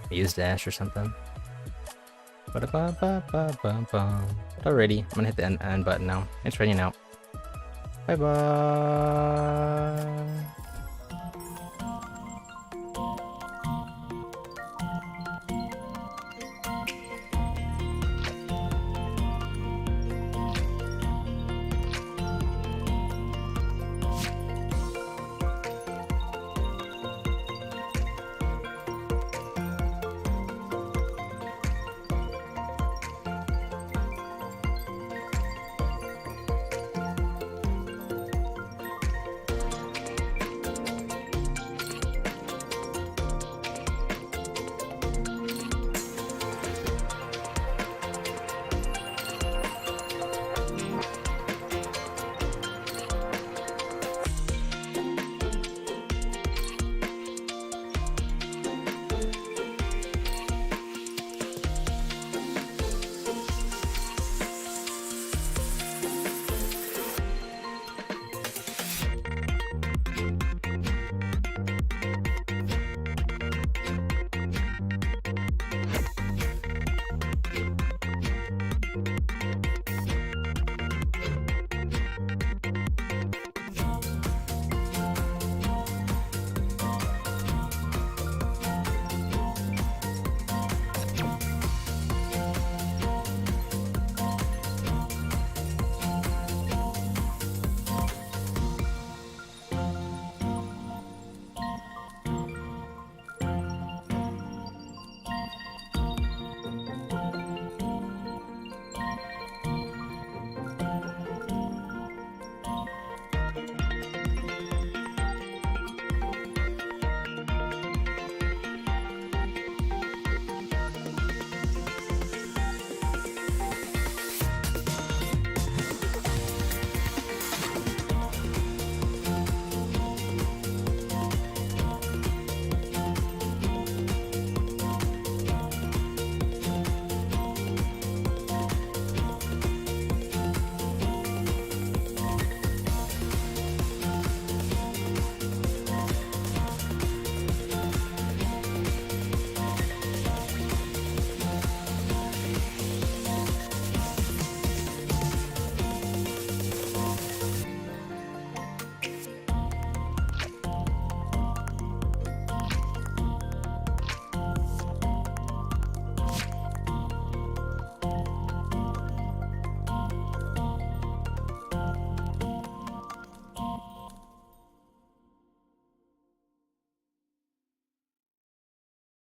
Use Dash or something. Alrighty, I'm gonna hit the end button now. It's ready now. Bye bye.